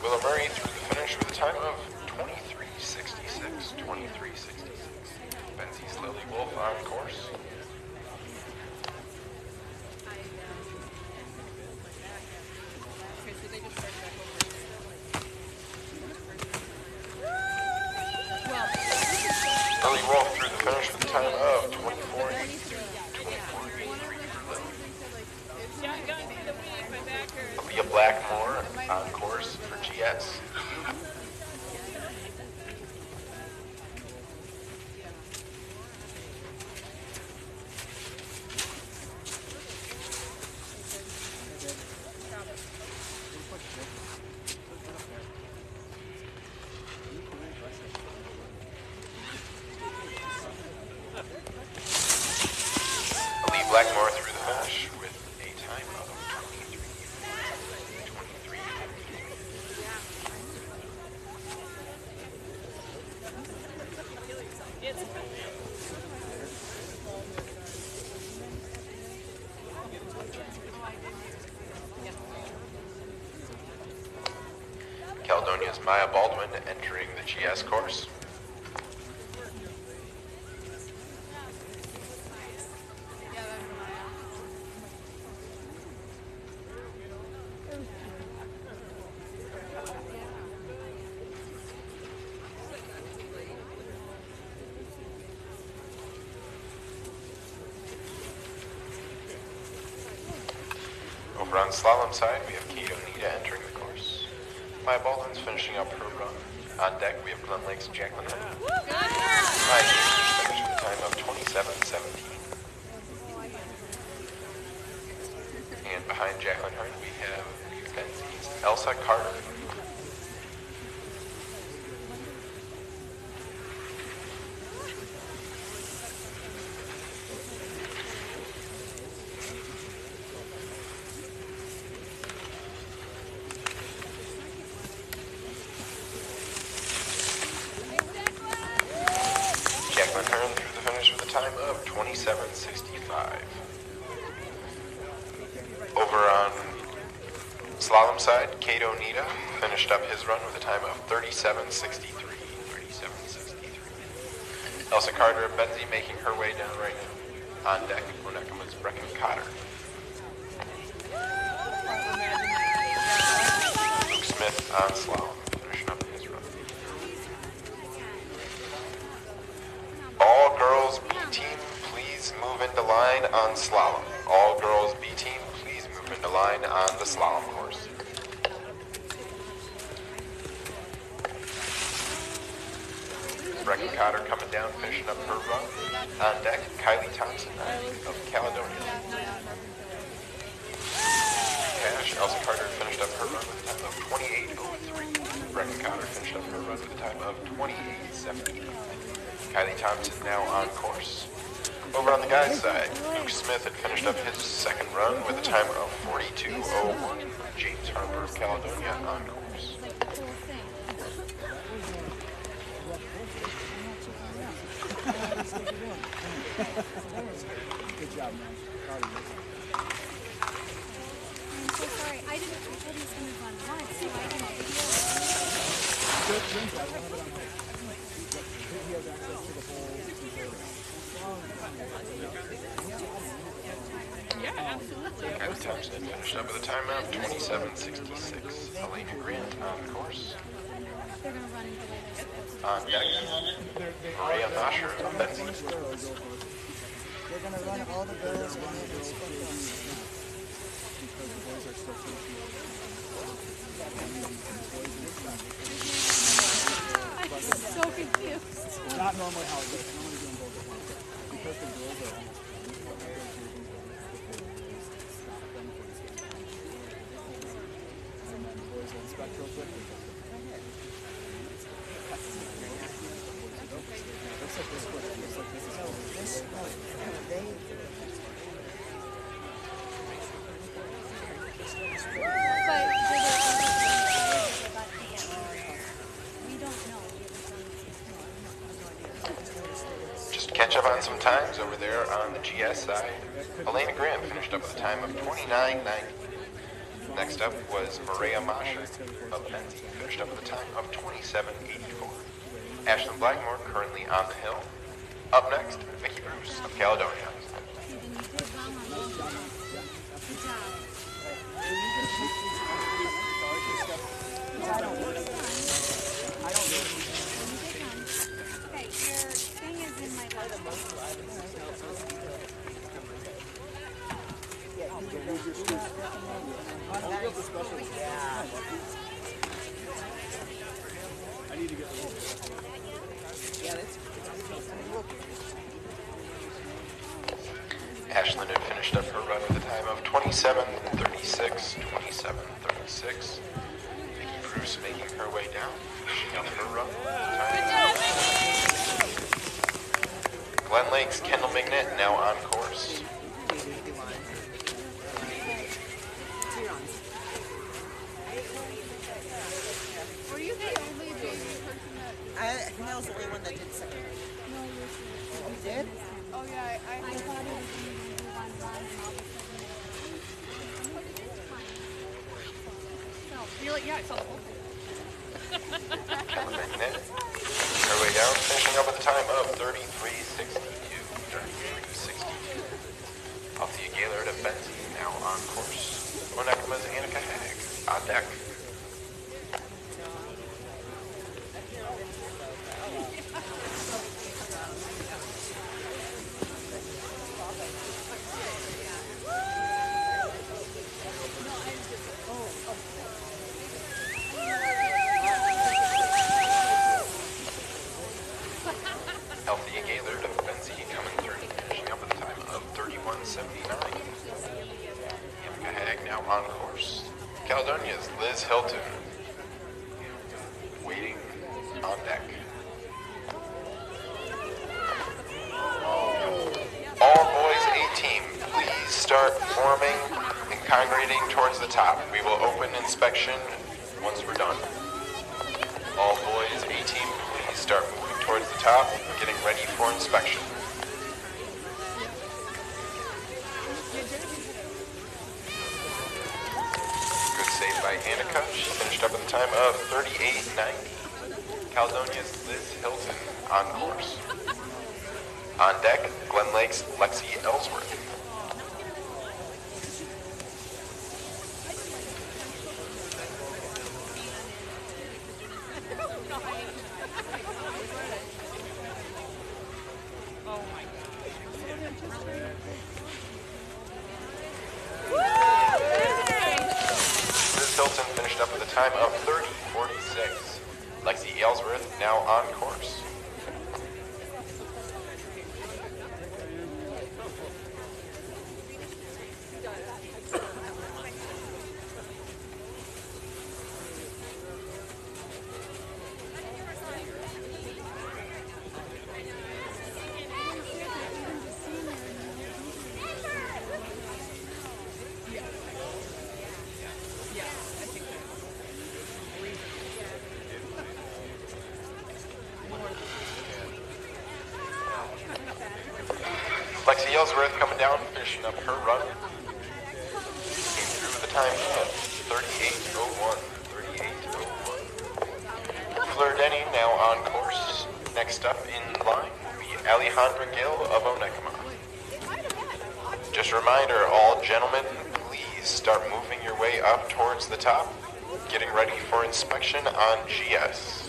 Willem Murray through the finish with a time of 23.66. 23.66. Benzie's Lily Wolf on course. Okay, so they just started back over. Lily Wolf through the finish with a time of 24.83. 24.83 for Lily. Yeah, it got me the week. My back hurts. Leah Blackmore on course for GS. Lee Blackmore through the finish with a time of 23. Caledonia's Maya Baldwin entering the GS course. Over on slalom side, we have Kato Nita entering the course. Maya Baldwin's finishing up her run. On deck, we have Glen Lake's Jacqueline Hearn. Maya Chambers finished with a time of 27:17. And behind Jacqueline Hearn, we have Benzie's Elsa Carter. Jacqueline Hearn through the finish with a time of 27:65. Over on slalom side, Kato Nita finished up his run with a time of 37:63. Elsa Carter of Benzie making her way down right now. On deck, Oneka's Brecken Cotter. Luke Smith on slalom, finishing up his run. All girls B team, please move into line on slalom. All girls B team, please move into line on the slalom course. Brecken Cotter coming down, finishing up her run. On deck, Kylie Thompson of Caledonia. Cash, Elsa Carter finished up her run with a time of 28:03. Brecken Cotter finished up her run with a time of 28:70. Kylie Thompson now on course. Over on the guys' side, Luke Smith had finished up his second run with a time of 42:01. James Harper of Caledonia on course. Good job, man. Proud of you. I'm so sorry. I thought he was going to run once, so I didn't video it. Good, James, I don't have it on hold. He has access to the whole Yeah, absolutely. Kylie Thompson finished up with a time of 27:66. Elena Grant on course. They're going to run the way they're supposed to. On deck, Maria Masher of Benzie. They're going to run all the girls and then it's I'm so confused. not normally how it goes. Normally doing both at once. Because the girls are almost and then the boys will inspect real quick. Looks like this one. Looks like this is But we don't know. Just catch up on some times over there on the GS side. Elena Grant finished up with a time of 29:90. Next up was Maria Masher of Benzie, finished up with a time of 27:84. Ashlyn Blackmore currently on the hill. Up next, Vicky Bruce of Caledonia. Okay, your thing is in my I need to get Ashlyn had finished up her run with a time of 27:36. Vicky Bruce making her way down, finishing up her run. Glen Lake's Kendall McNitt now on course. Were you the only baby person that... Mel's the only one that did second. You did? Oh yeah, I I thought it was going to be one run and all of a sudden. You're like, yeah, I saw the whole thing. Kendall McNitt making her way down, finishing up with a time of 33:62. Althea Gaylord of Benzie now on course. Oneka's Annika Hag on deck. 3179. Yamka Hag now on course. Caledonia's Liz Hilton waiting on deck. All boys A-team, please start forming and congregating towards the top. We will open inspection once we're done. All boys A-team, please start moving towards the top, getting ready for inspection. Good save by Annika. She finished up at the time of 38.90. Caledonia's Liz Hilton on course. On deck, Glen Lake's Lexi Ellsworth. Liz Hilton finished up with a time of 30.46. Lexi Ellsworth now on course. Lexi Ellsworth coming down, finishing up her run. Came through with a time of 38.01. 38.01. Fleur Denny now on course. Next up in line will be Alejandra Gill of Onekama. Just a reminder, all gentlemen, please start moving your way up towards the top, getting ready for inspection on GS.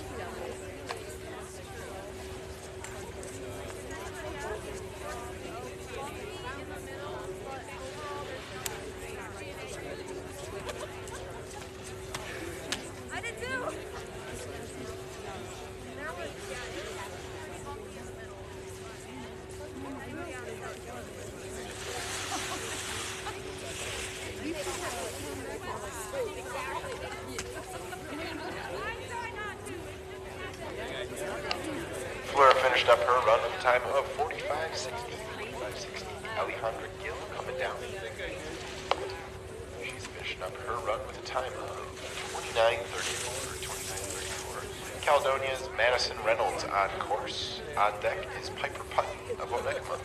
Fleur finished up her run with a time of 45.60. 45.60. Alejandra Gill coming down. She's finishing up her run with a time of 29.34. 29.34. Caledonia's Madison Reynolds on course. On deck is Piper Putney of Onekama.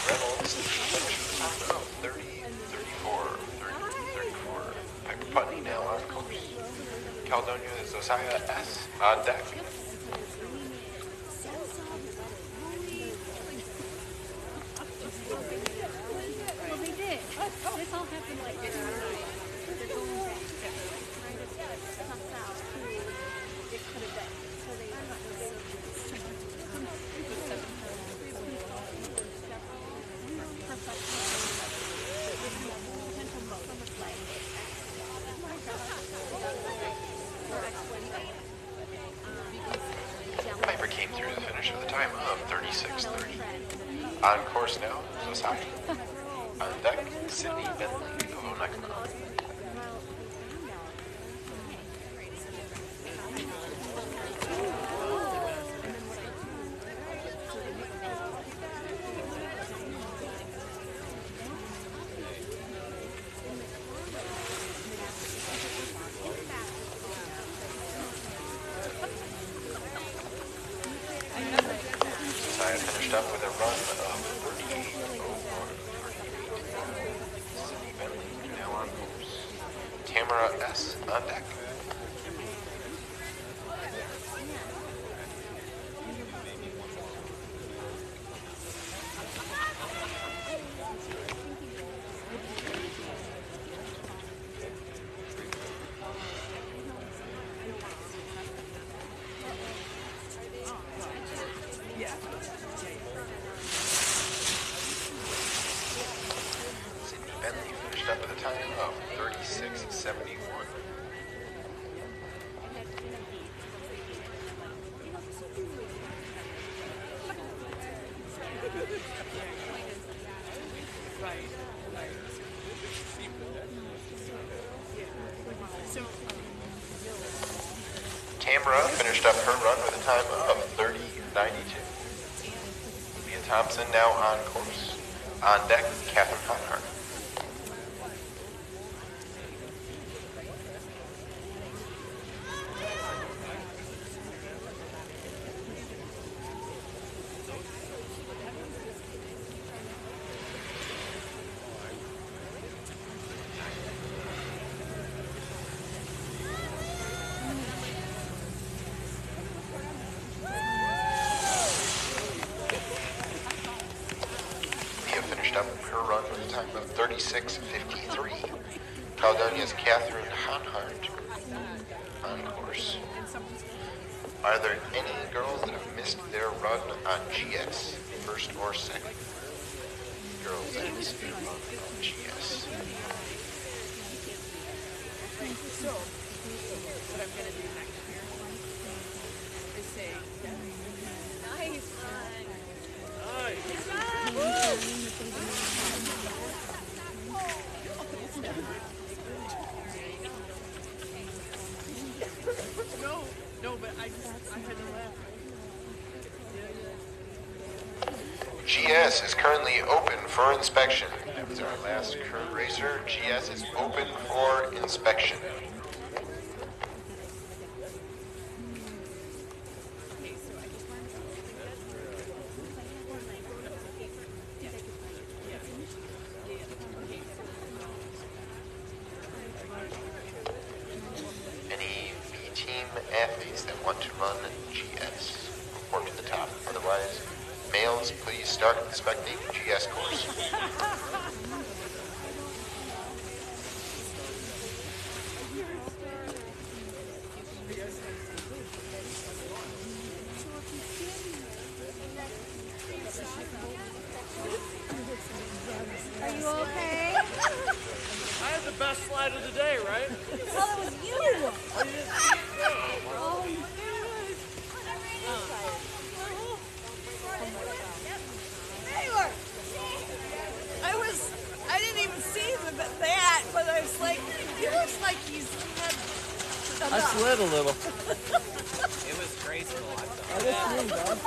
Reynolds finished with a time of 30.34. Piper Putney now on course. Caledonia's Josiah S. on deck. Well, they did. This all happened like they're going back. Trying to suss out who it could have been. So they Piper came through the finish with a time of 36.30. On course now, Josiah. On deck, Sydney Bentley of Onekama. Josiah finished up with a run of 38.01. Sydney Bentley now on course. Tamara S. on deck. Sydney Bentley finished up with a time of 36:71. Tamara finished up her run with a time of 30:92. Leah Thompson now on course. On deck, Catherine Honhart. Leah finished up her run with a time of 36:53. Caledonia's Catherine Honhart on course. Are there any girls that have missed their run on GS, first or second? Girls that missed their run on GS. So, what I'm going to do next year is say, nice run. No, but I had to laugh. GS is currently open for inspection. That was our last current racer. GS is open for inspection. Any B-team athletes that want to run GS, report to the top. Otherwise, males, please start inspecting GS course. Are you okay? I had the best slide of the day, right? Well, it was you. Oh my I didn't even see that, but I was like, he looks like he's had I slid a little. It was graceful, I thought. I just knew, Dad.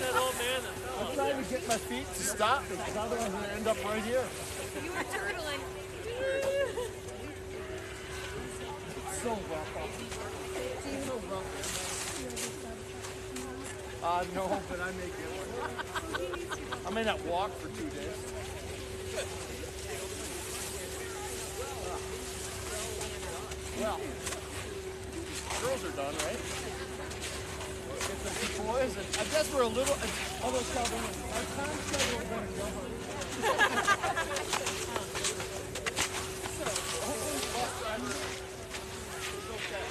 That old man that fell. I'm trying to get my feet to stop because otherwise I'm going to end up right here. You were turtling. It's so rough up. It's so rough. No, but I may get one. I may not walk for 2 days. Well, girls are done, right? Get the two boys, and I guess we're a little. Although our time schedule is going to go. So hopefully, bus driver is okay.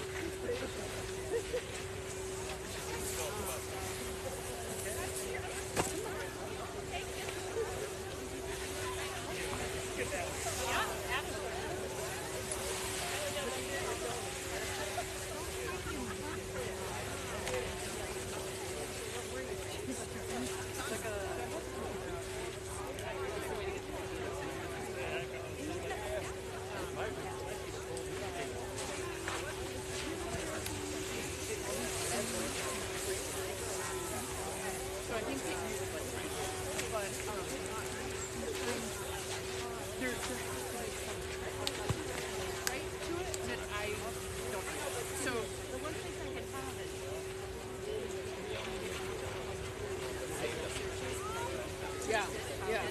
Yeah, yeah.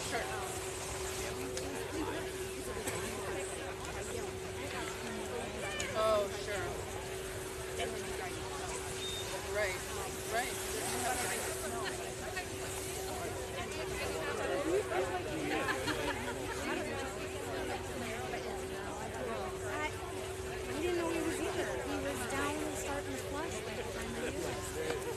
Sure. Oh, sure. Right, right. I didn't know he was either. He was down starting to flush by the time I knew it.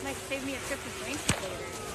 Might save me a trip to Frankfurt later.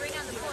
Right on the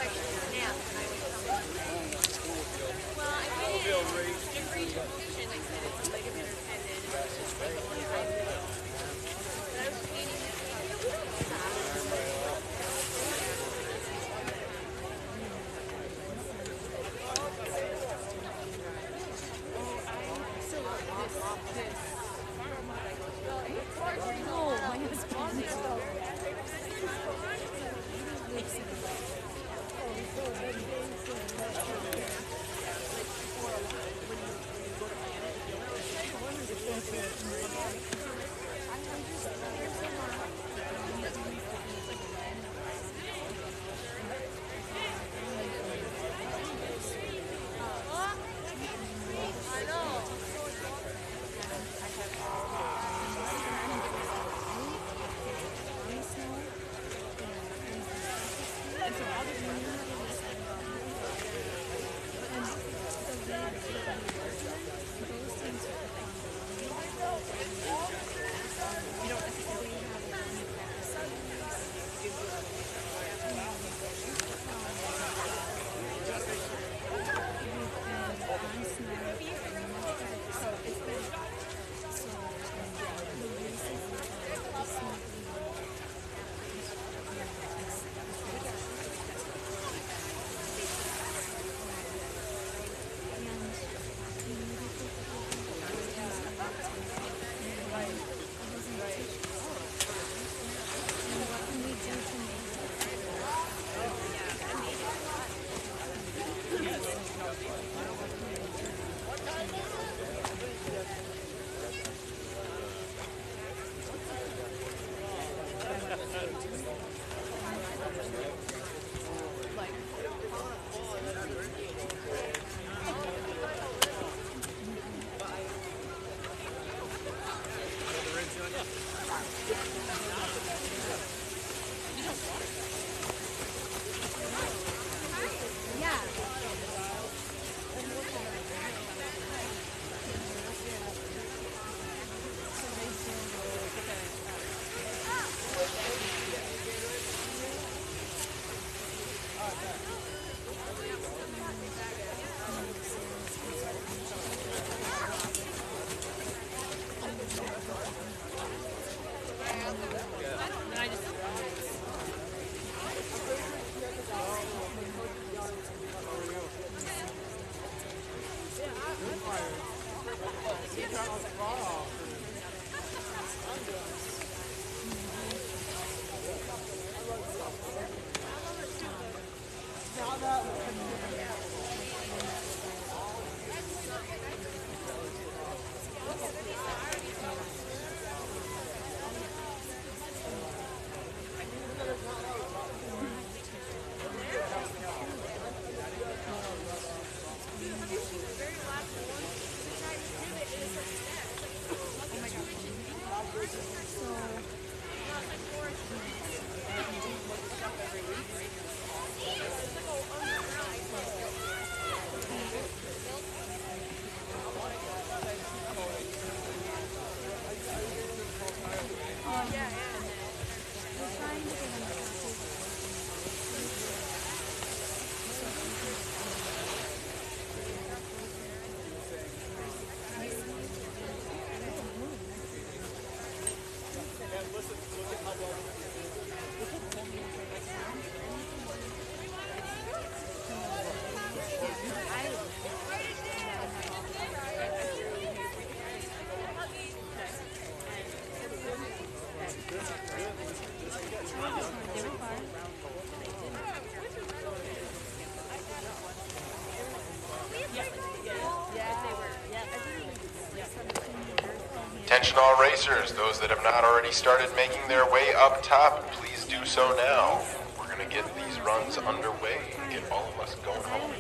Attention all racers, those that have not already started making their way up top, please do so now. We're going to get these runs underway and get all of us going home.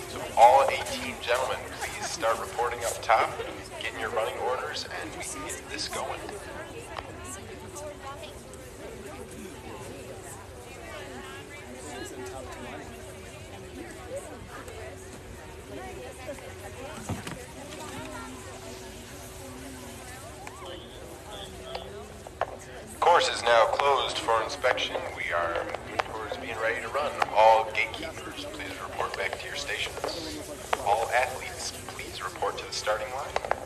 So all 18 gentlemen, please start reporting up top, getting your running orders, and we can get this going. Course is now closed for inspection. We are moving towards being ready to run. All gatekeepers, please report back to your stations. All athletes, please report to the starting line.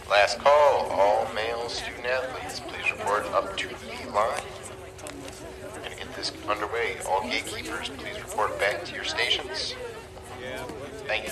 Last call, all male student athletes, please report up to the line. We're going to get this underway. All gatekeepers, please report back to your stations. Thank you.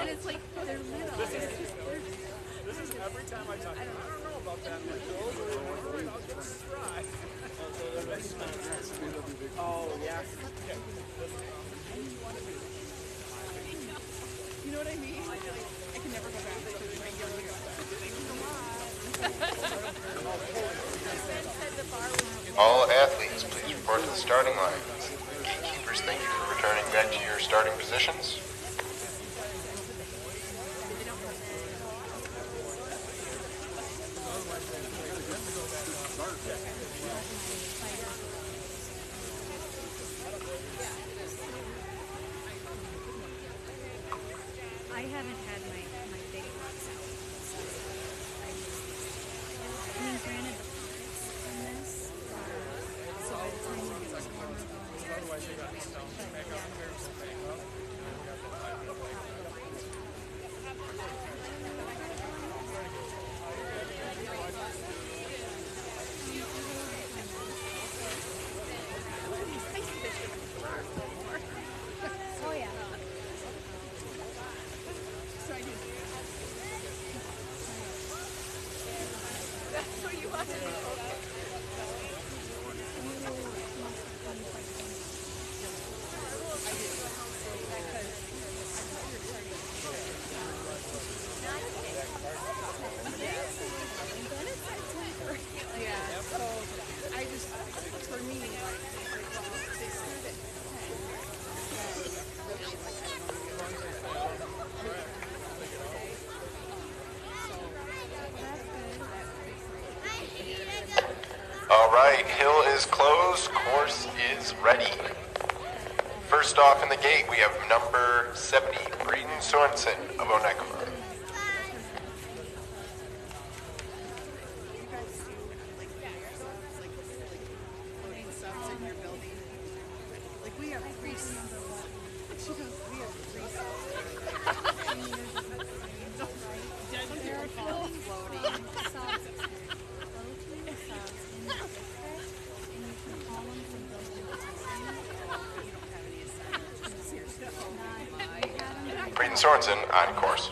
And it's like, they're little. This is every time I talk. I don't know about that. Oh, yeah. You know what I mean? I can never go back to the regular yoga. Thanks a lot. All athletes, please report to the starting lines. Gatekeepers, thank you for returning back to your starting positions. I haven't had my big ones out. I mean, granted, the parts from this are, so by the time you get to one of those, Otherwise, you got stones to make up here. oh yeah. is closed. Course is ready. First off in the gate, we have number 70, Braden Sorensen of Onekama. Braden Sorensen on course.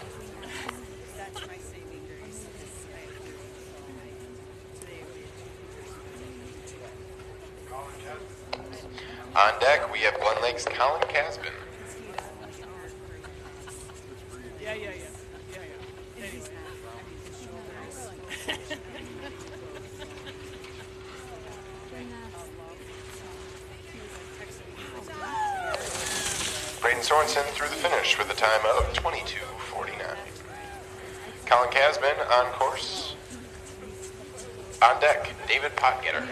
On deck, we have Glen Lake's Colin Casbin. Yeah. Braden Sorensen through the finish with a time of 22:49. Colin Casbin on course. On deck, David Potgetter.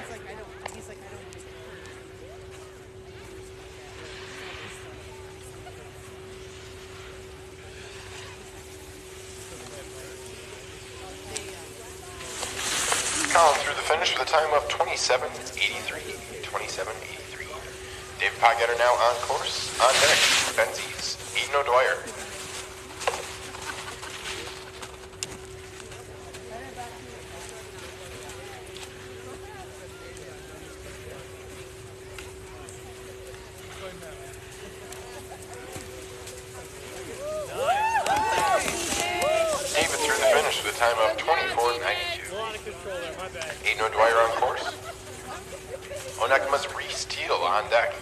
Colin through the finish with a time of 27:83. 27:83. David Potgetter now on course. On deck, Benzies, Eden O'Dwyer. David through the finish with a time of 24:92. Eden O'Dwyer on course. Onekama's Reese Teal on deck.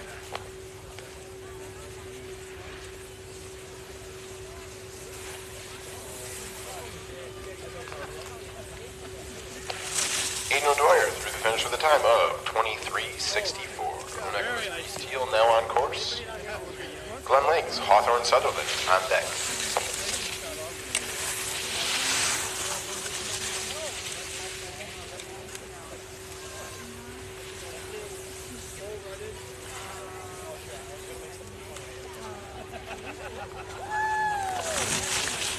Eden O'Dwyer through the finish with a time of 23:64. Onekama's Reese Teal now on course. Glen Lake's Hawthorne Sutherland on deck.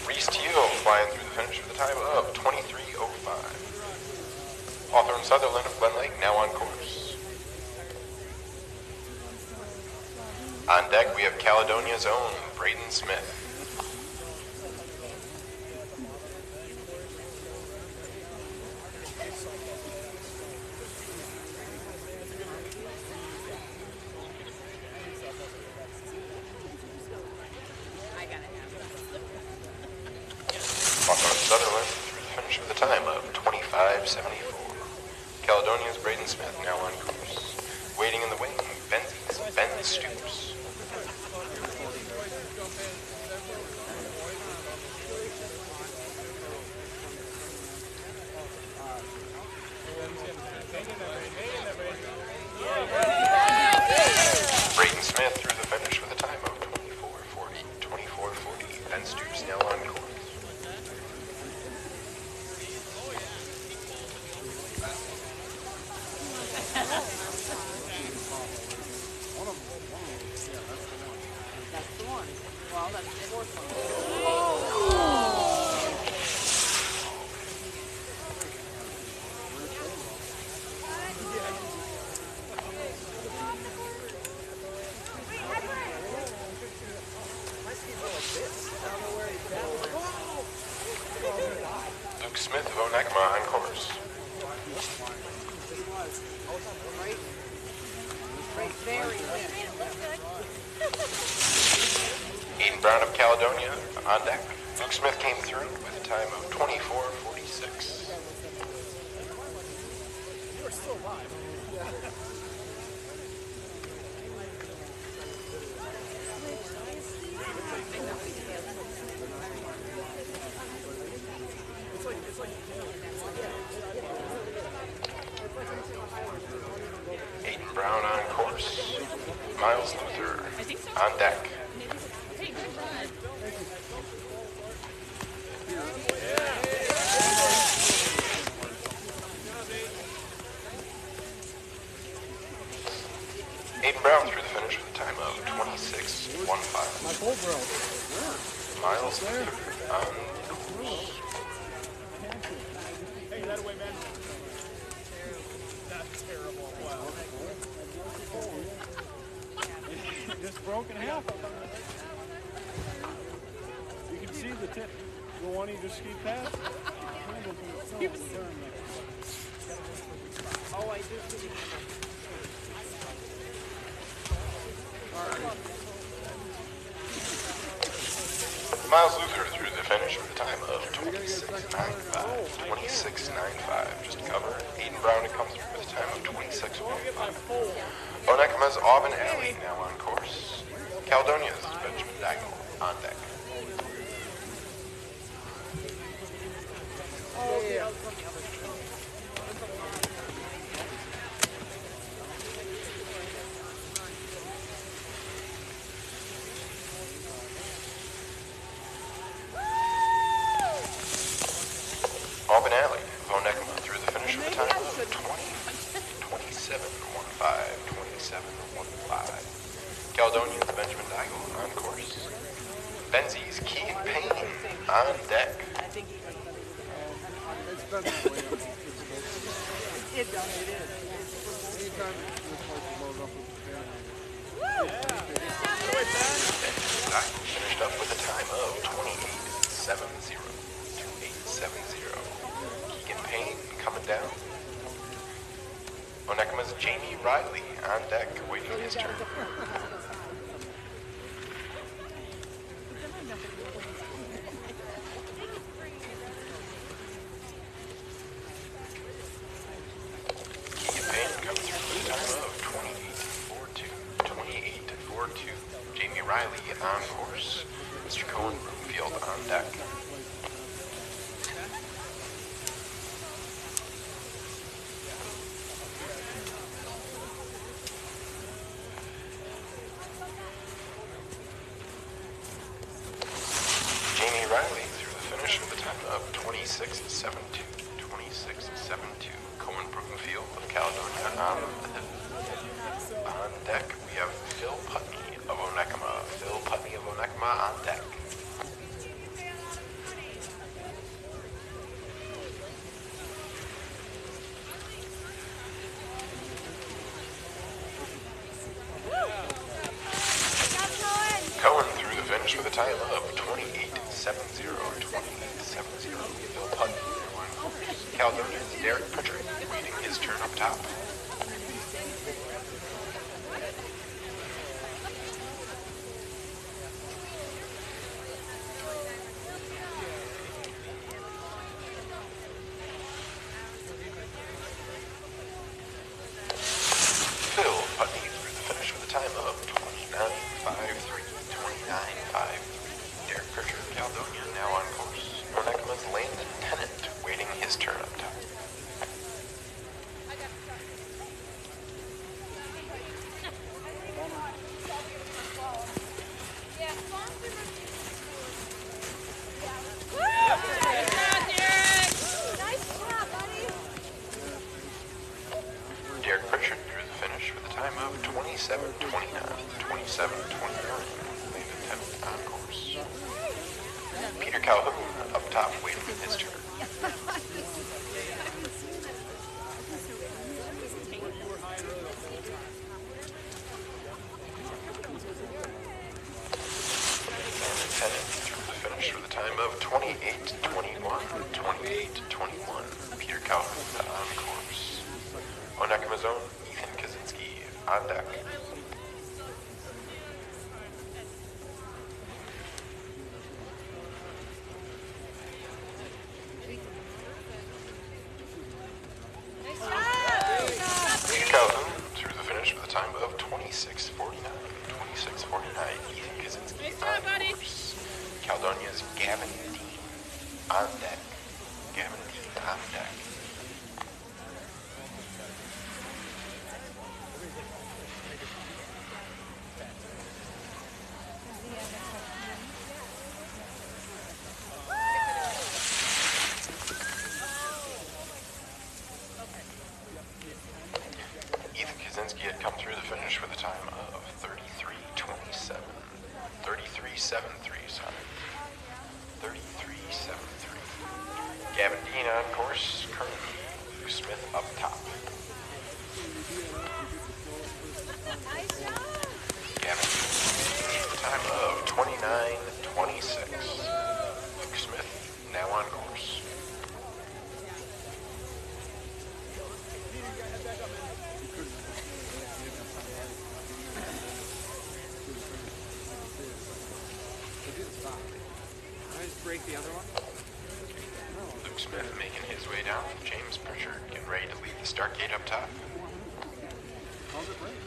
Reese Teal flying through the finish with a time of 23:05. Hawthorne Sutherland of Glen Lake now on course. On deck, we have Caledonia's own Braden Smith. Hawthorne Sutherland through the finish with a time of 25:74. Caledonia's Braden Smith now on course. Waiting in the wing, Benzies, Ben Stoops. Braden Smith through the finish with a time of 24:40. 24:40. Ben Stoops now on course. That's the one. Well, that's the fourth one. Luke Smith of Onekama on course. Right there, Eden Brown of Caledonia on deck. Luke Smith came through with a time of 24:46. You are still alive. Aiden Brown on course. Miles Luther on deck. just ski past. Oh, I do see. Miles Luther through the finish with a time of 26.95. 26.95. Just cover. Aiden Brown comes through with a time of 26.15. Onekama's Auburn Alley now on course. Caledonia's Benjamin Daigle on deck. Auburn Alley, Onekama through the finish with a time of 27.15. 27.15. Caledonia's Benjamin Daigle on course. Benzies Key Payne on deck. It's been that way. It does. It is. Anytime this place is loaded up with the family. Daigle finished up with a time of 28.70. 28.70. Keegan Payne coming down. Onekama's Jamie Riley on deck, waiting his turn. Keegan Payne comes through with a time of 28.42. 28.42. Jamie Riley on course. Mr. Cohen Broomfield on deck. Jamie Riley through the finish with a time of 26.72. 26.72. Cohen Broomfield of Caledonia on deck. We have Phil Putney of Onekama. Phil Putney of Onekama on deck. Cohen through the finish with a time of 28.70. 28.70. Phil Putney on course. Caledonia's Derek Pritchard waiting his turn up top. Phil Putney through the finish with a time of 29.53. 29.53. Derek Pritchard of Caledonia now on course. Onekama's Landon Tennant waiting his turn up top. Derek Pritchard through the finish with a time of 27.29. 27.29. Landon Tennant on course. Peter Calhoun up top waiting his turn. Landon Tennant through the finish with a time of 28.21. 28.21. Peter Calhoun on course. Onekama's own Ethan Kaczynski on deck. Peter Calhoun through the finish with a time of 26.49. 26.49. Ethan Kaczynski on course. Caledonia's Gavin Dean on deck. Gavin Dean on deck. Ethan Kaczynski had come through the finish with a time of 33.27. 33.73, sorry. 33.73. Gavin Dean on course, currently Luke Smith up top. Gavin Dean with a time of 29.26. Luke Smith now on course. Break the other one? Luke Smith making his way down. James Pritchard getting ready to leave the start gate up top. How's it break?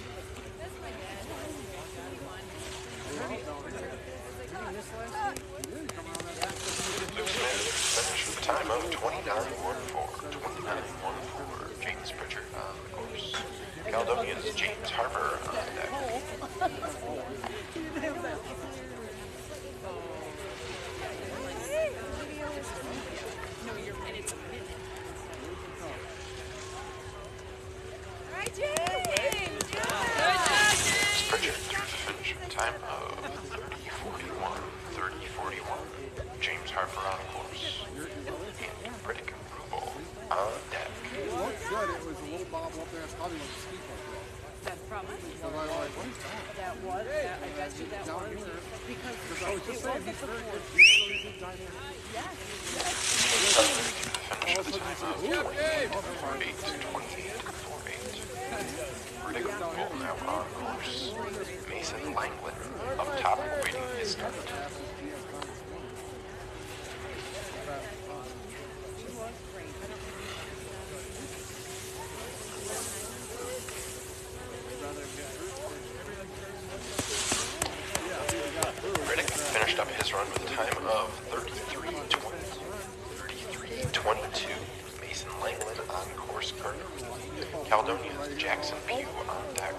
Luke Smith finished with a time of 29.14. 29.14. James Pritchard on the course. Caledonia's James Harper on deck. Pritchard through the finish with a time of 30.41. 30.41. James Harper on course. And Riddick Rubel on deck. It looked good. It was a little bob up there. It's probably when the ski club broke. That's probably. So I was like, what is that? That was. I bet you that Down was. here. Because Because I was just saying, he's very good. He's really good dynamic. yes. James Harper through the finish with a time of 4.8. 28.48. Riddick Rubel now on course. Mason Langland up top waiting his start. Riddick finished up his run with a time of 33.20. 33.22. Mason Langland on course curve. Caledonia's Jackson Pugh on deck.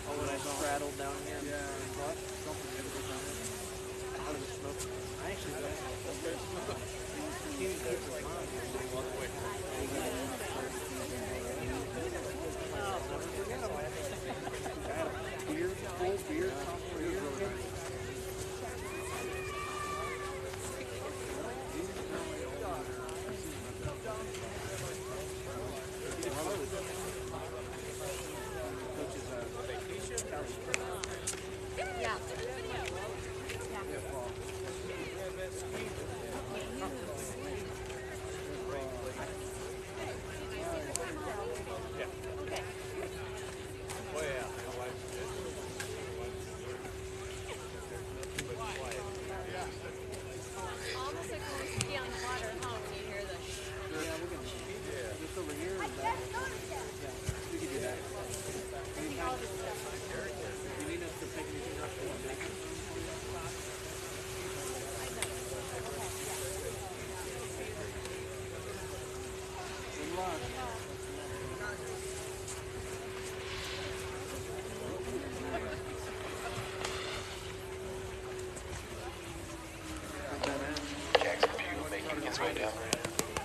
Oh, when I straddled down here. Yeah, what? Something the other day down there. How does it smoke? I actually don't. He was there for like Beer, full beer, top beer. Yeah. Almost like when we ski on the water, huh, when you hear the Just over here is that. Yeah, we can do that. You need us to pick anything up for the business? Good luck. Jackson Pugh making his way down.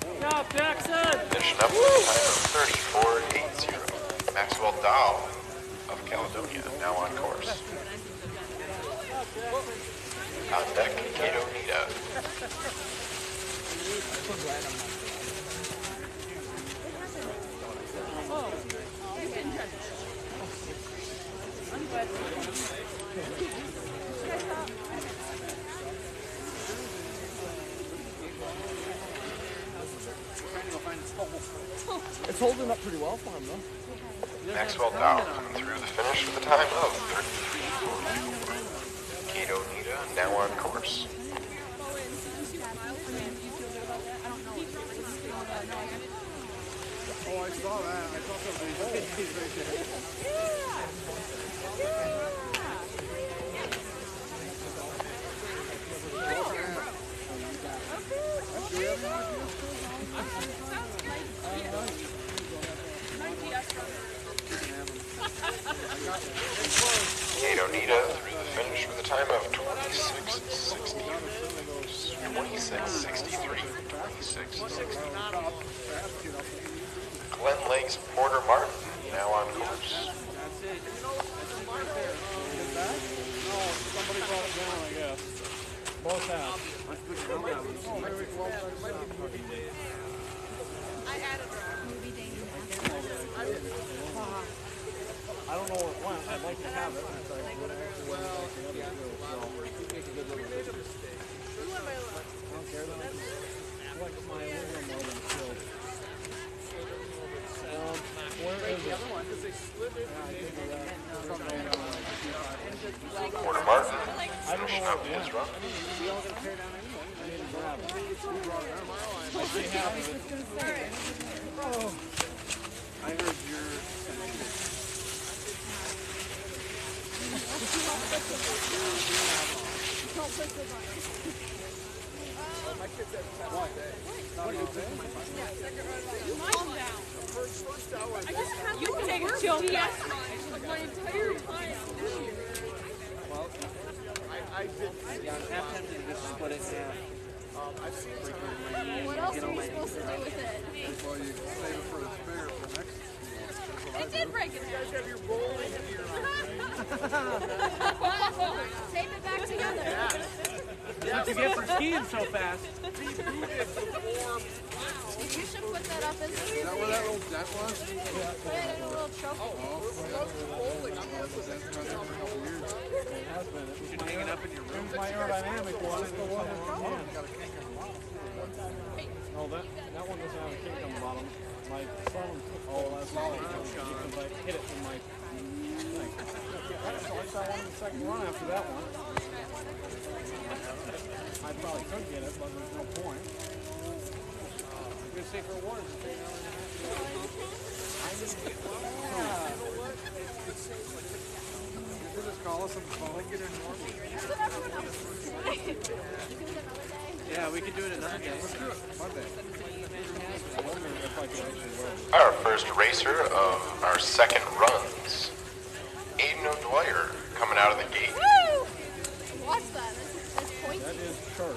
Good job, Jackson! Finishing up with a time of 34.80. Maxwell Dahl of Caledonia now on course. On deck, Kato Nita. It's holding up pretty well for him, though. Maxwell Dahl coming through the finish with a time of 33.42. Kato Nita now on course. Oh, I saw that. I saw somebody. He's right there. Kato Nita through the finish with a time of 26.60. 26.63. 26.63. Glen Lakes Porter Martin now on course. That's it. No, somebody brought it down, I guess. Both have. I added Movie day and I don't don't know where it went. I'd like to have it. It's like, what actually Well, the other yeah, two, so we made a mistake. I don't care though. I like my aluminum more than steel. Where is it? Because they slid it and they Porter Martin I don't finishing know up where it his went. run. We all got to tear down anyway. I didn't grab it. I see half of it. Oh. I heard your my kids have test today. What are you doing? Calm down. First hour, I just have you to take a chill pill. My entire time. well, I did. Yeah, I'm half tempted to just split it in half. I've seen some. What else are you supposed to do with it? Well, you save it for the spare for next. It did break it. You guys have your bowling gear on. Tape it back together. What you get for skiing so fast? You should put that up as a Is that where that little dent was? put it in a little trophy. Bowling. I've had the dent for a couple years. You should hang it up in your room. My aerodynamic one is the one that's on. No, that one doesn't have a kink on the bottom. My son, that's all. Because I hit it in my thing. So I saw one in the second run after that one. I probably could get it, but there's no point. I'm going to say for awards, it's $8.5. I just get one. You can just call us on the phone. Get in normal. Yeah, we could do it another day. Let's do it. Monday. I wonder if I could actually wear it. Our first racer of our second runs, Aiden O'Dwyer, coming out of the gate. Woo! Watch that. That's pointy. That is church.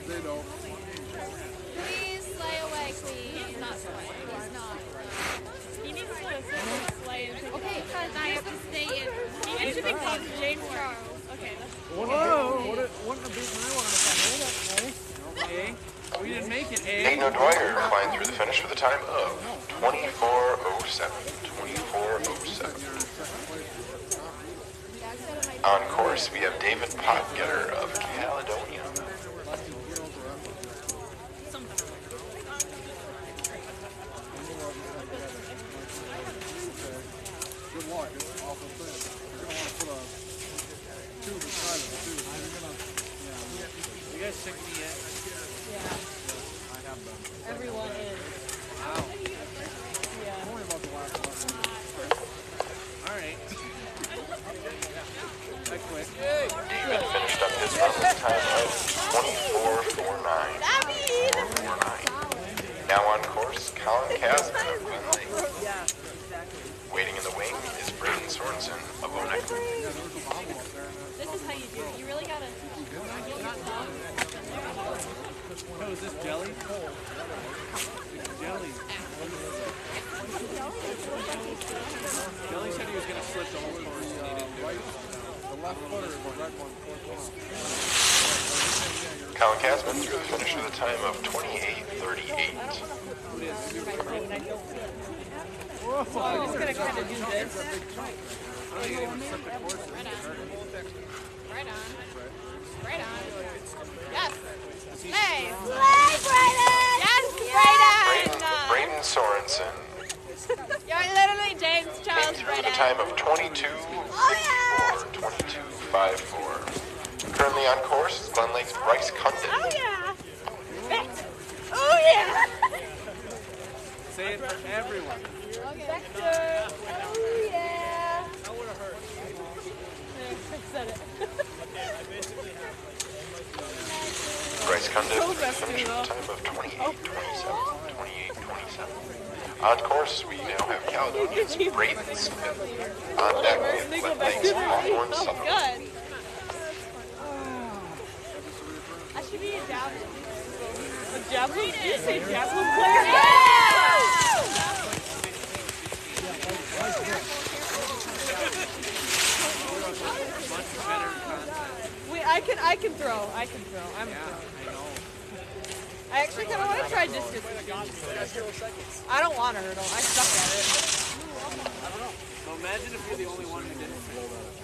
They don't. Please slay away, please. Not slay. Please not. He needs to slay and take Okay, because I have to stay in. He needs to become James Charles. Okay, that's Wouldn't have beaten my one if I made it, Eh? We didn't make it, Aiden eh? O'Dwyer flying through the finish with a time of 24:07. 24:07. On course, we have David Potgetter of Caledonia. Good luck. It's an awful thing. You're going to want to put a tube inside of it, too. You guys sick of me yet? I have been. everyone is. Wow. Yeah. Only about the last one. Alright. I quit. David finished up his run with a time of 24:49. 24:49. Now on course, Colin Casman of Glen Lake. Waiting in the wing is Braden Sorensen of Oneck. This is how you do it. You really gotta. Oh, is this jelly? It's jelly. Jelly said he was going to slip the whole course and he didn't do it. The left footer is the right one. Colin Casman through the finish with a time of 28:38. So I'm just gonna kind of do this. I don't think anyone slipped the course. Right on. Right on. Yes. Slay, Hey. Brayden! Yes, Brayden. Braden Sorensen You're literally James came Charles through with a Brayden. time of 22:54. 22:54. Currently on course is Glen Lake's Bryce Cundon. Oh yeah. Oh yeah. Say it for everyone. Vector. Oh yeah. I said it. Bryce Cundon finished with a time of 28:27. 28:27. On course, we now have Caledonia's Braden Smith. On deck, we have Glen Lake's Hawthorne Sutherland. Good. I should be a javelin. A javelin? Did you say javelin player? I can throw. I'm a thrower. I know. I actually kind of want to try distance. I don't want to hurdle. I suck at it. So Imagine if you're the only one who didn't blow that up.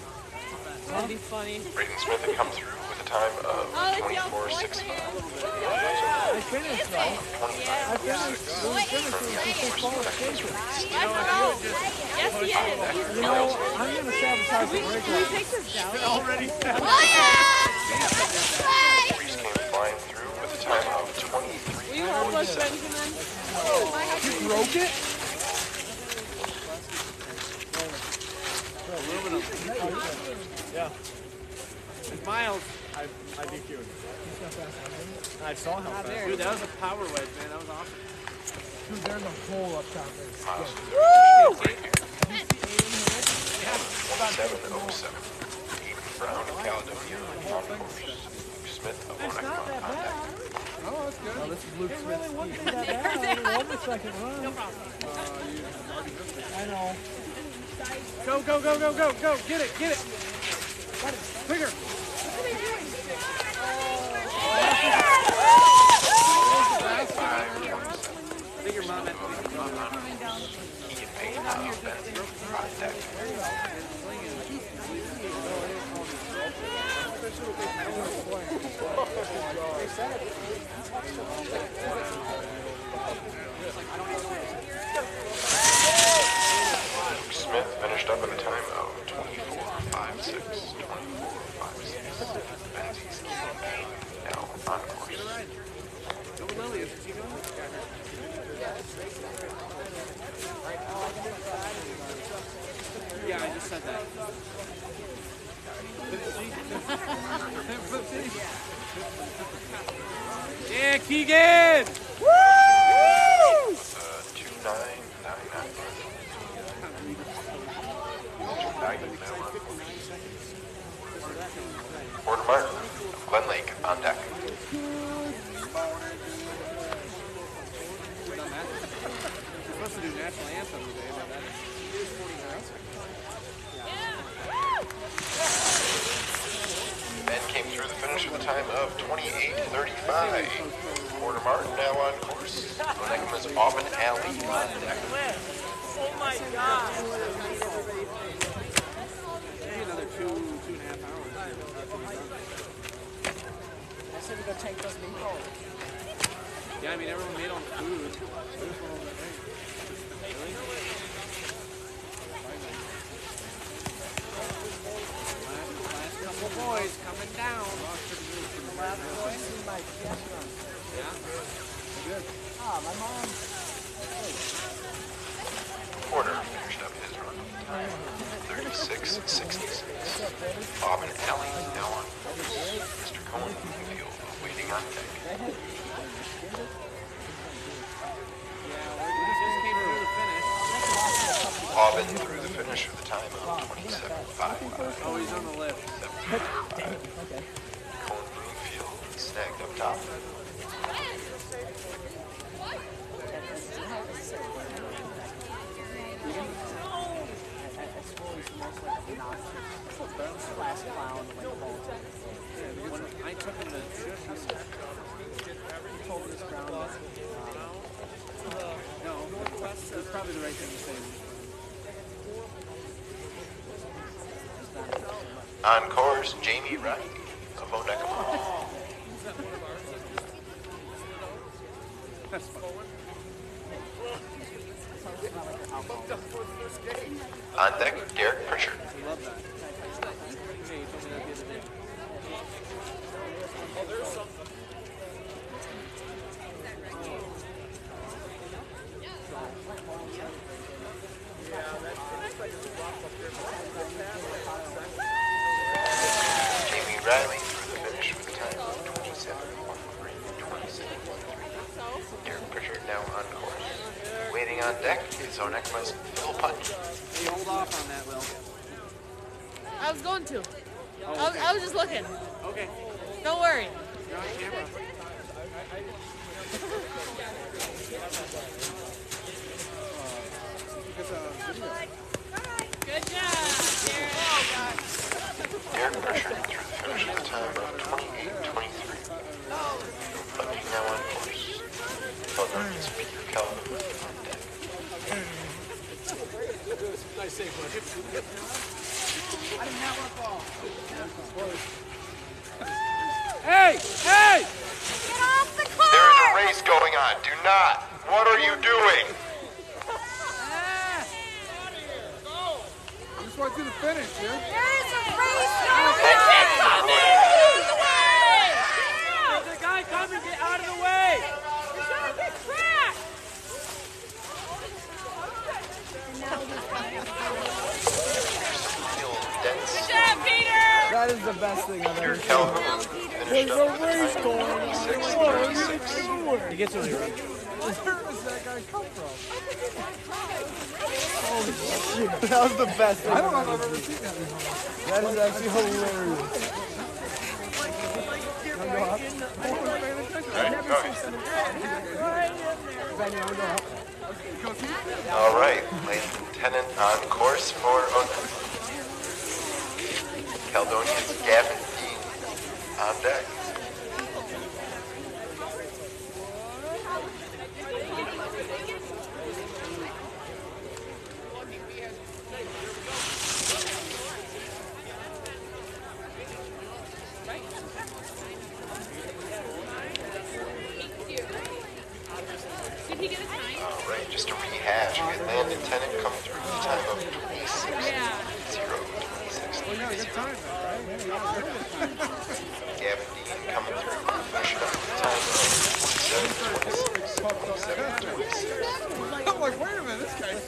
That'd be funny. Brayden Smith had come through with a time of 24.65. I finished though. I finished. Yes, he is. You know, I'm gonna sabotage the break. Can we take this down? Already said. Reese came flying through with a time of 23. Will you hold us, Benjamin? You broke it? Yeah. It's Miles. I DQ'd. I saw how fast. Dude, that was a power wedge, man. That was awesome. Dude, there's a hole up top there. Right here. 1707. Eden Brown of Caledonia on course. Luke Smith of Onekma on deck. Oh, that's good. Well, this is Luke Smith's really wasn't that bad. I only won the second run. No problem. I know. Go, go, go, go, go, go. Get it, get it. Quicker. I think your mom had to be on Ian Payne of Benton on deck. Luke Smith finished up at a time of 24.56. 24.56. Benzie's Ian Payne now on course. Go with Lily. Is she going? Yeah, I just said that. Yeah, Keegan! Woo! 2999. Porter Martin, Glen Lake on deck. We're supposed to do national anthem today, but that is 49. Ben came through the finish with a time of 28.35. Porter Martin now on course. Onekma's Auburn Alley on deck. Oh my God. Maybe another 2.5 hours. I said we go take those meatballs. Yeah, I mean, everyone made all the food. Last couple boys coming down. Last boy in my guest room. Yeah. Good. Ah, my mom. Porter finished up his run. 36.66. Auburn Alley now on course. Mr. Cohen Field waiting on deck. Auburn through the finish with a time of 27.5. Oh, he's on the left. Okay. Cohen Broomfield snagged up top. Class clown, like When I took him to church, he said, told this ground that, no, that's probably the right thing to say. On course, Jamie Wright of Onekma. That's fun. On deck, Derek Pritchard. I love that. Yeah, you told me that the other day. Jamie Riley through the finish with a time of 27.13. Derek Pritchard now on course. Waiting on deck is Onekma's Phil Punch. Hey, hold off on that, Will. I was going to. Oh, okay. I was just looking. Okay. Don't worry. You're on camera. Good job, Derek. Derek Pritchard through the finish with a time of 28.23. Punch now on course. Is Peter Kelvin on deck. Nice save, buddy. I did not want to fall. Hey! Hey! Get off the car! There is a race going on. Do not. What are you doing? I just want to do the finish, dude. There is a race going on! There's a guy coming, get out of the way! You're gonna get cracked! Feel dense. Good job, Peter! That is the best thing I've ever seen. Calhoun finished up with a time of 26:36. He gets really right. Where does that guy come from? Holy shit. That was the best thing I've ever seen that before. That is actually hilarious. All right, ladies and lieutenant on course for Caledonia's Gavin Dean on deck. Did he get a time? All right, just to rehash, we had land lieutenant come through with a time of 26:0. Good time, right? Gavin Dean coming through, finishing up with a time of 27:26. I'm like, wait a minute, this guy's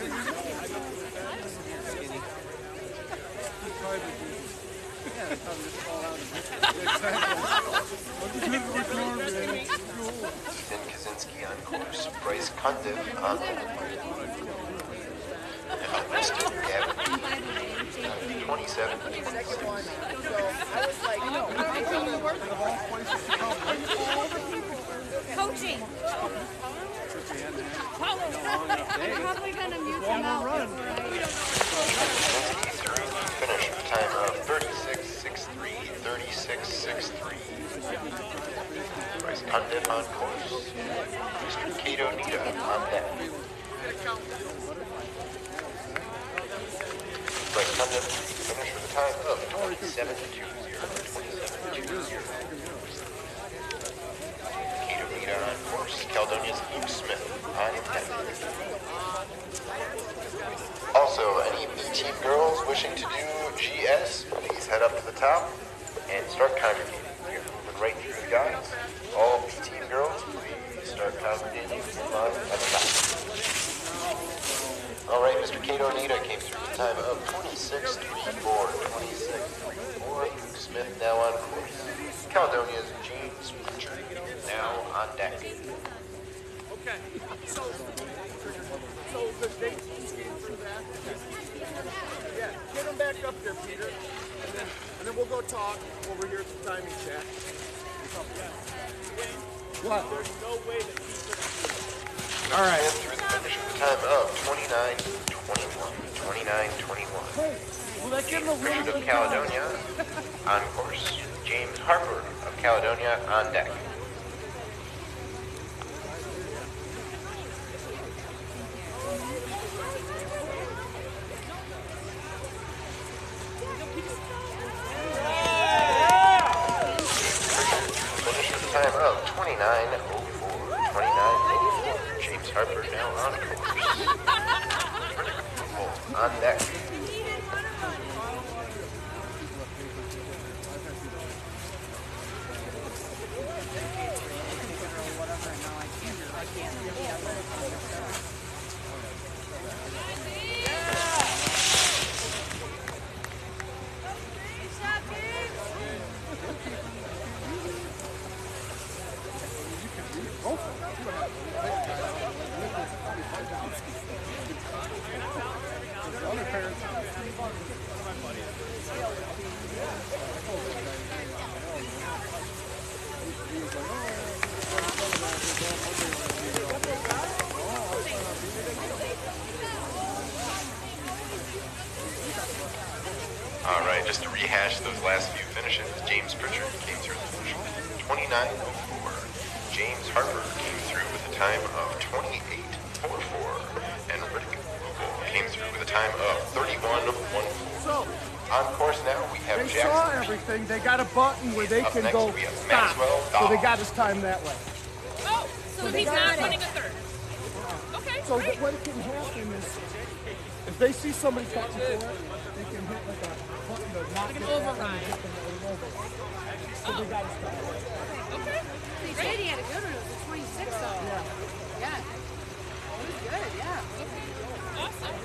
Ethan Kaczynski on course, Bryce Cundiff on deck. And Mr. Gavin Dean, 27:26. Coaching. I'm probably going to mute them out. Kaczynski through the finish with a time of 36:63, 36:63. Bryce Cundiff on course. Mr. Cato Nita on deck. Bryce Cundiff finished with a time of 27:20. 27:20. Cato Nita on course. Caledonia's Luke Smith on deck. Also, any B-Team girls wishing to do GS, please head up to the top and start congregating. We're moving right through the guys. All B-Team girls, please start congregating in line at the top. All right, Mr. Cato Nita came through with a time of 26:34, 26:34. Luke Smith now on course. Caledonia's James Pritchard now on deck. Okay. So the dates you came through that. Yeah, get them back up there, Peter. And then we'll go talk over here at the timing check. What? There's no way that he could. All right. Through the finish with a time of 29:21. 29:21. Will that give him a Richard of Caledonia on course. James Harper of Caledonia on deck. Finish with a time of 29:04. 29:04. James Harper now on course. On deck. All right, just to rehash those last few finishes, James Pritchard came through the finish with 29:04. James Harper came through with a time of 28:44. And Rick came through with a time of 31:14. On course now, we have They Jackson. saw everything. They got a button where they Up can next, go we have stop. Maxwell So they Dahl. got his time that way. Oh, so he's not running a third. Okay, So great. what can happen is, if they see somebody cutting for it, they can hit like a button to not Like an get that override. and get them over. So they got his time. Okay, He great. said he had a good one. It was a 26 though. Yeah. It was good, yeah. Awesome.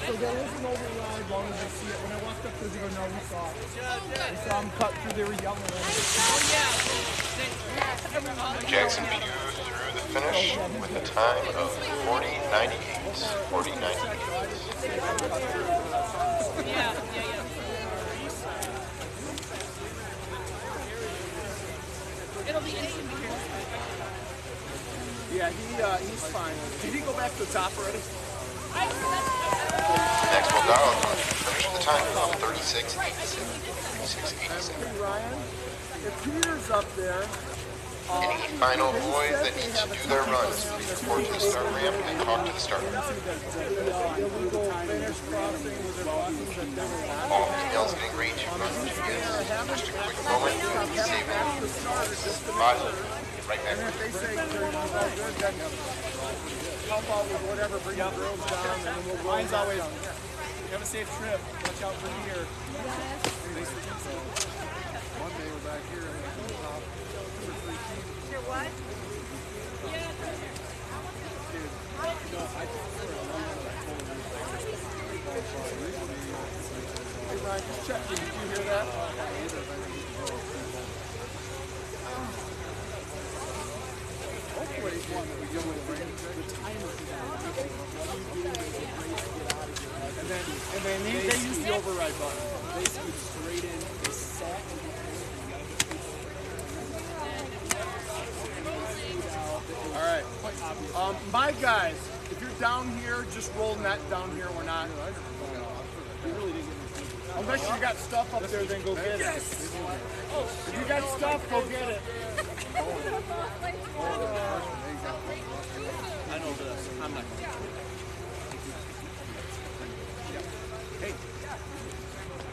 So there is an override as long as they see it. When I walked up to the no, we saw it. Oh, good. We saw them cut through, they were yelling at us. Oh, yeah. Jackson Pugh through the finish with a time of 40.98. 40.98. Yeah. It'll be interesting to hear. Yeah, he's fine. Did he go back to the top already? Maxwell Dahl finished the time of 36.87. 36.87. Ryan, if Peter's up there, Any final boys that need to do their runs, please report to the start ramp and talk to the starter. illegal finish crossing with their buttons that they were on. All females getting ready to run through this. Just a quick moment, save it. Bye. Get right back. And if they say they're all good, then help out with whatever, bring the girls down, and then we'll go. Mine's always, have a safe trip. Watch out for deer. Monday we're back here and the top 2 or 3 feet. Your what? Hey, Ryan, just check. Did you hear that? Hopefully, we go with the timer. And then they use the override button. They scoot straight in. They sat in the All right. My guys, if you're down here, just roll net down here. We're not. Unless you got stuff up there, then go get it. If you got stuff, go get it. I know this. I'm not going to. Hey,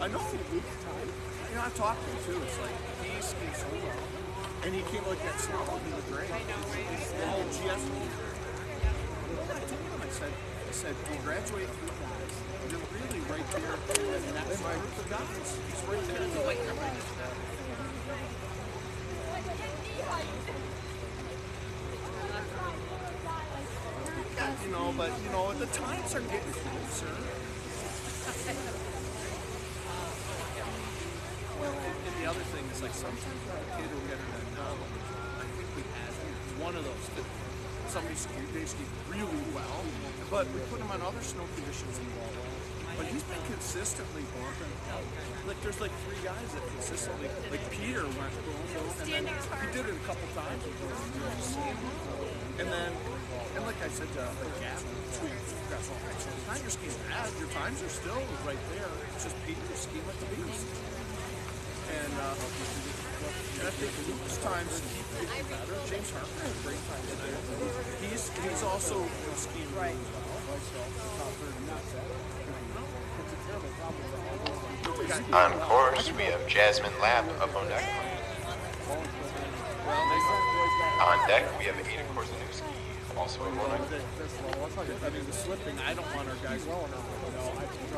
I know you know, I've talked to him too. It's like he skis so well, and he came like that slow. He was great. I know, right? And GS. I told him, I said, you graduate through guys. You're really right there, and that's my group of guys. He's right there. He's like you know, but you know, the times are getting closer. And the other thing is, like, sometimes a kid will get an anomaly. I think we had one of those that somebody skied, they skied really well, but we put him on other snow conditions involved. But he's been consistently bumping out. Like, there's like 3 guys that consistently, like Peter went, and then he did it a couple times. And then, and like I said to Gavin, that's all right. So the time you're skiing bad, your times are still right there. It's just Peter's skiing like a beast. And I think Luke's times keep getting better. James Harper had a great time tonight. He's also skiing really well. On course, we have Jasmine Lapp up on deck. On deck, we have Ada Korzanuski, also in one. I mean, the slipping, I don't want our guys well enough. No, I think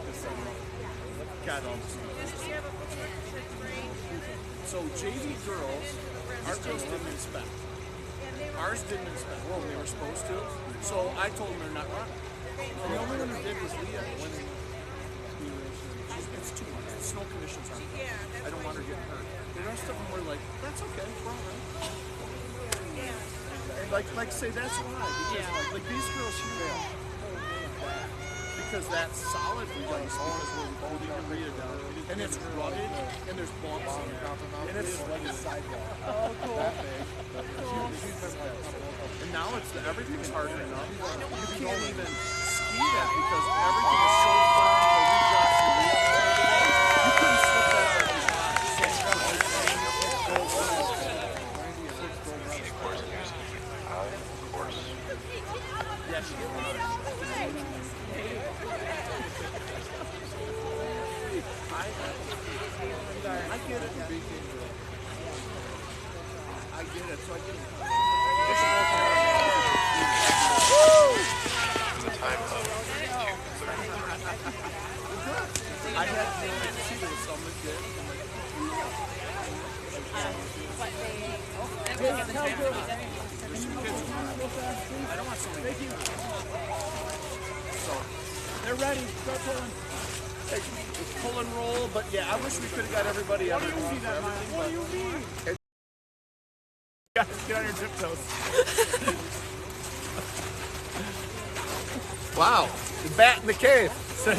this got all this. So JV girls, our girls didn't inspect. Ours didn't inspect. Well, they were supposed to. So I told them they're not running. And the only one who did was Leah. It's too much. The snow conditions aren't good. I don't want her getting hurt. The rest of them were like, that's okay, we're all right. And like say that's why. Because like these girls here, because that's solid because we're holding the rear down. And it's rugged, and there's bumps on it. And it's like a sidewalk. Oh, cool. And now everything's harder enough. You can't even ski that because everything is so firm. You couldn't slip that out. Of course. Yeah, she did. get it. I get it. So I get it. The time of 32:30. I had to see there was some that did. I don't want somebody. So They're ready. Start pulling. it's pull and roll, but yeah, I wish we could have got everybody on the run for everything. What do you mean? Get on your tiptoes. Wow. The bat in the cave. We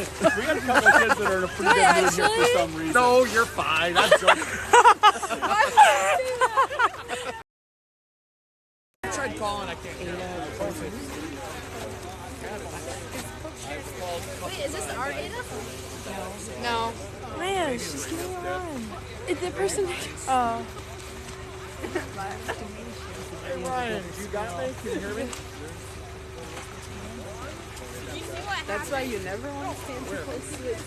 got a couple of kids that are in a pretty good mood here for some reason. No, you're fine. I'm joking. I tried calling. I can't get it. Wait, is this our data? No. Man, she's getting on. Is the person? Oh. Hey Ryan, you got me? Can you hear me? That's why you never want to stand too close to it.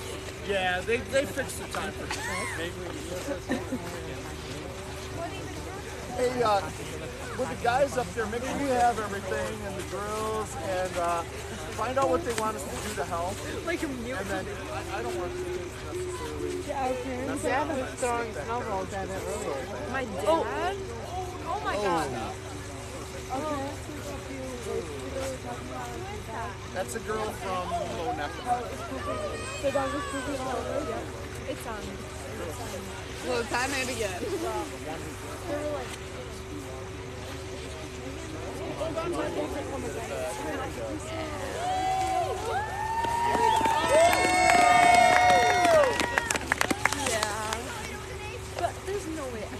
Yeah, they fixed the time for Hey, with the guys up there, make sure you have everything and the drills and find out what they want us to do to help. Like a mute. And then I don't want to necessarily. Yeah, okay. Dad was throwing snowballs at it earlier. My dad? Oh my god. Okay. That's a girl from Low Neck. So that was pretty low. It's on. Well, time it again. Yeah. But there's no way I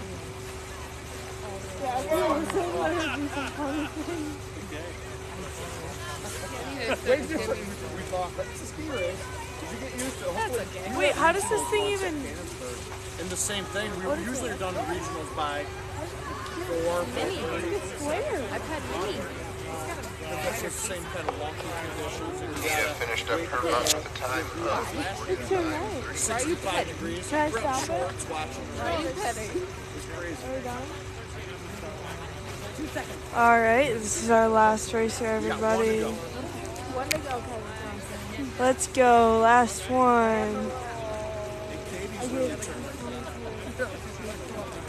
Way different than we thought, but it's a ski race. Did you get used to it? Hopefully. Wait, how does this thing even? And the same thing, we were usually done in regionals by 4:30. I've had many. That's the same kind of wonky conditions. And Nita finished up her run with a time of 65 degrees. Can I stop it? Shorts watching the race. It's crazy. All right, this is our last race here, everybody. One to go, Kevin Thompson. Let's go, last one.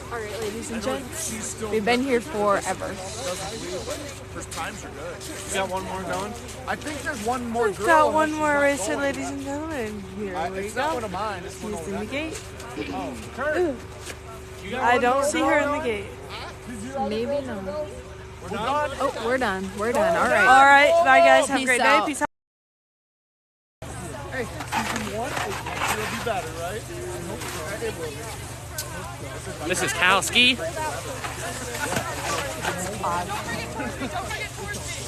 All right, ladies and gents, She's still we've been here forever. doesn't believe it. Her times are good. You got one more going? I think there's one more We've girl. got unless one she's more not racer, going. ladies and gentlemen. Here we It's not go. one of mine. It's one She's of in the gate. Oh, Kurt. I don't see her in the gate. Maybe not. We're done. Oh, we're done. We're done. All right. All right, bye guys. Have a Peace great out. day. Peace out. Hey, season 1, it'll be better, right? It will be. Mrs. Kowski. Don't forget Torch. Don't forget Torch.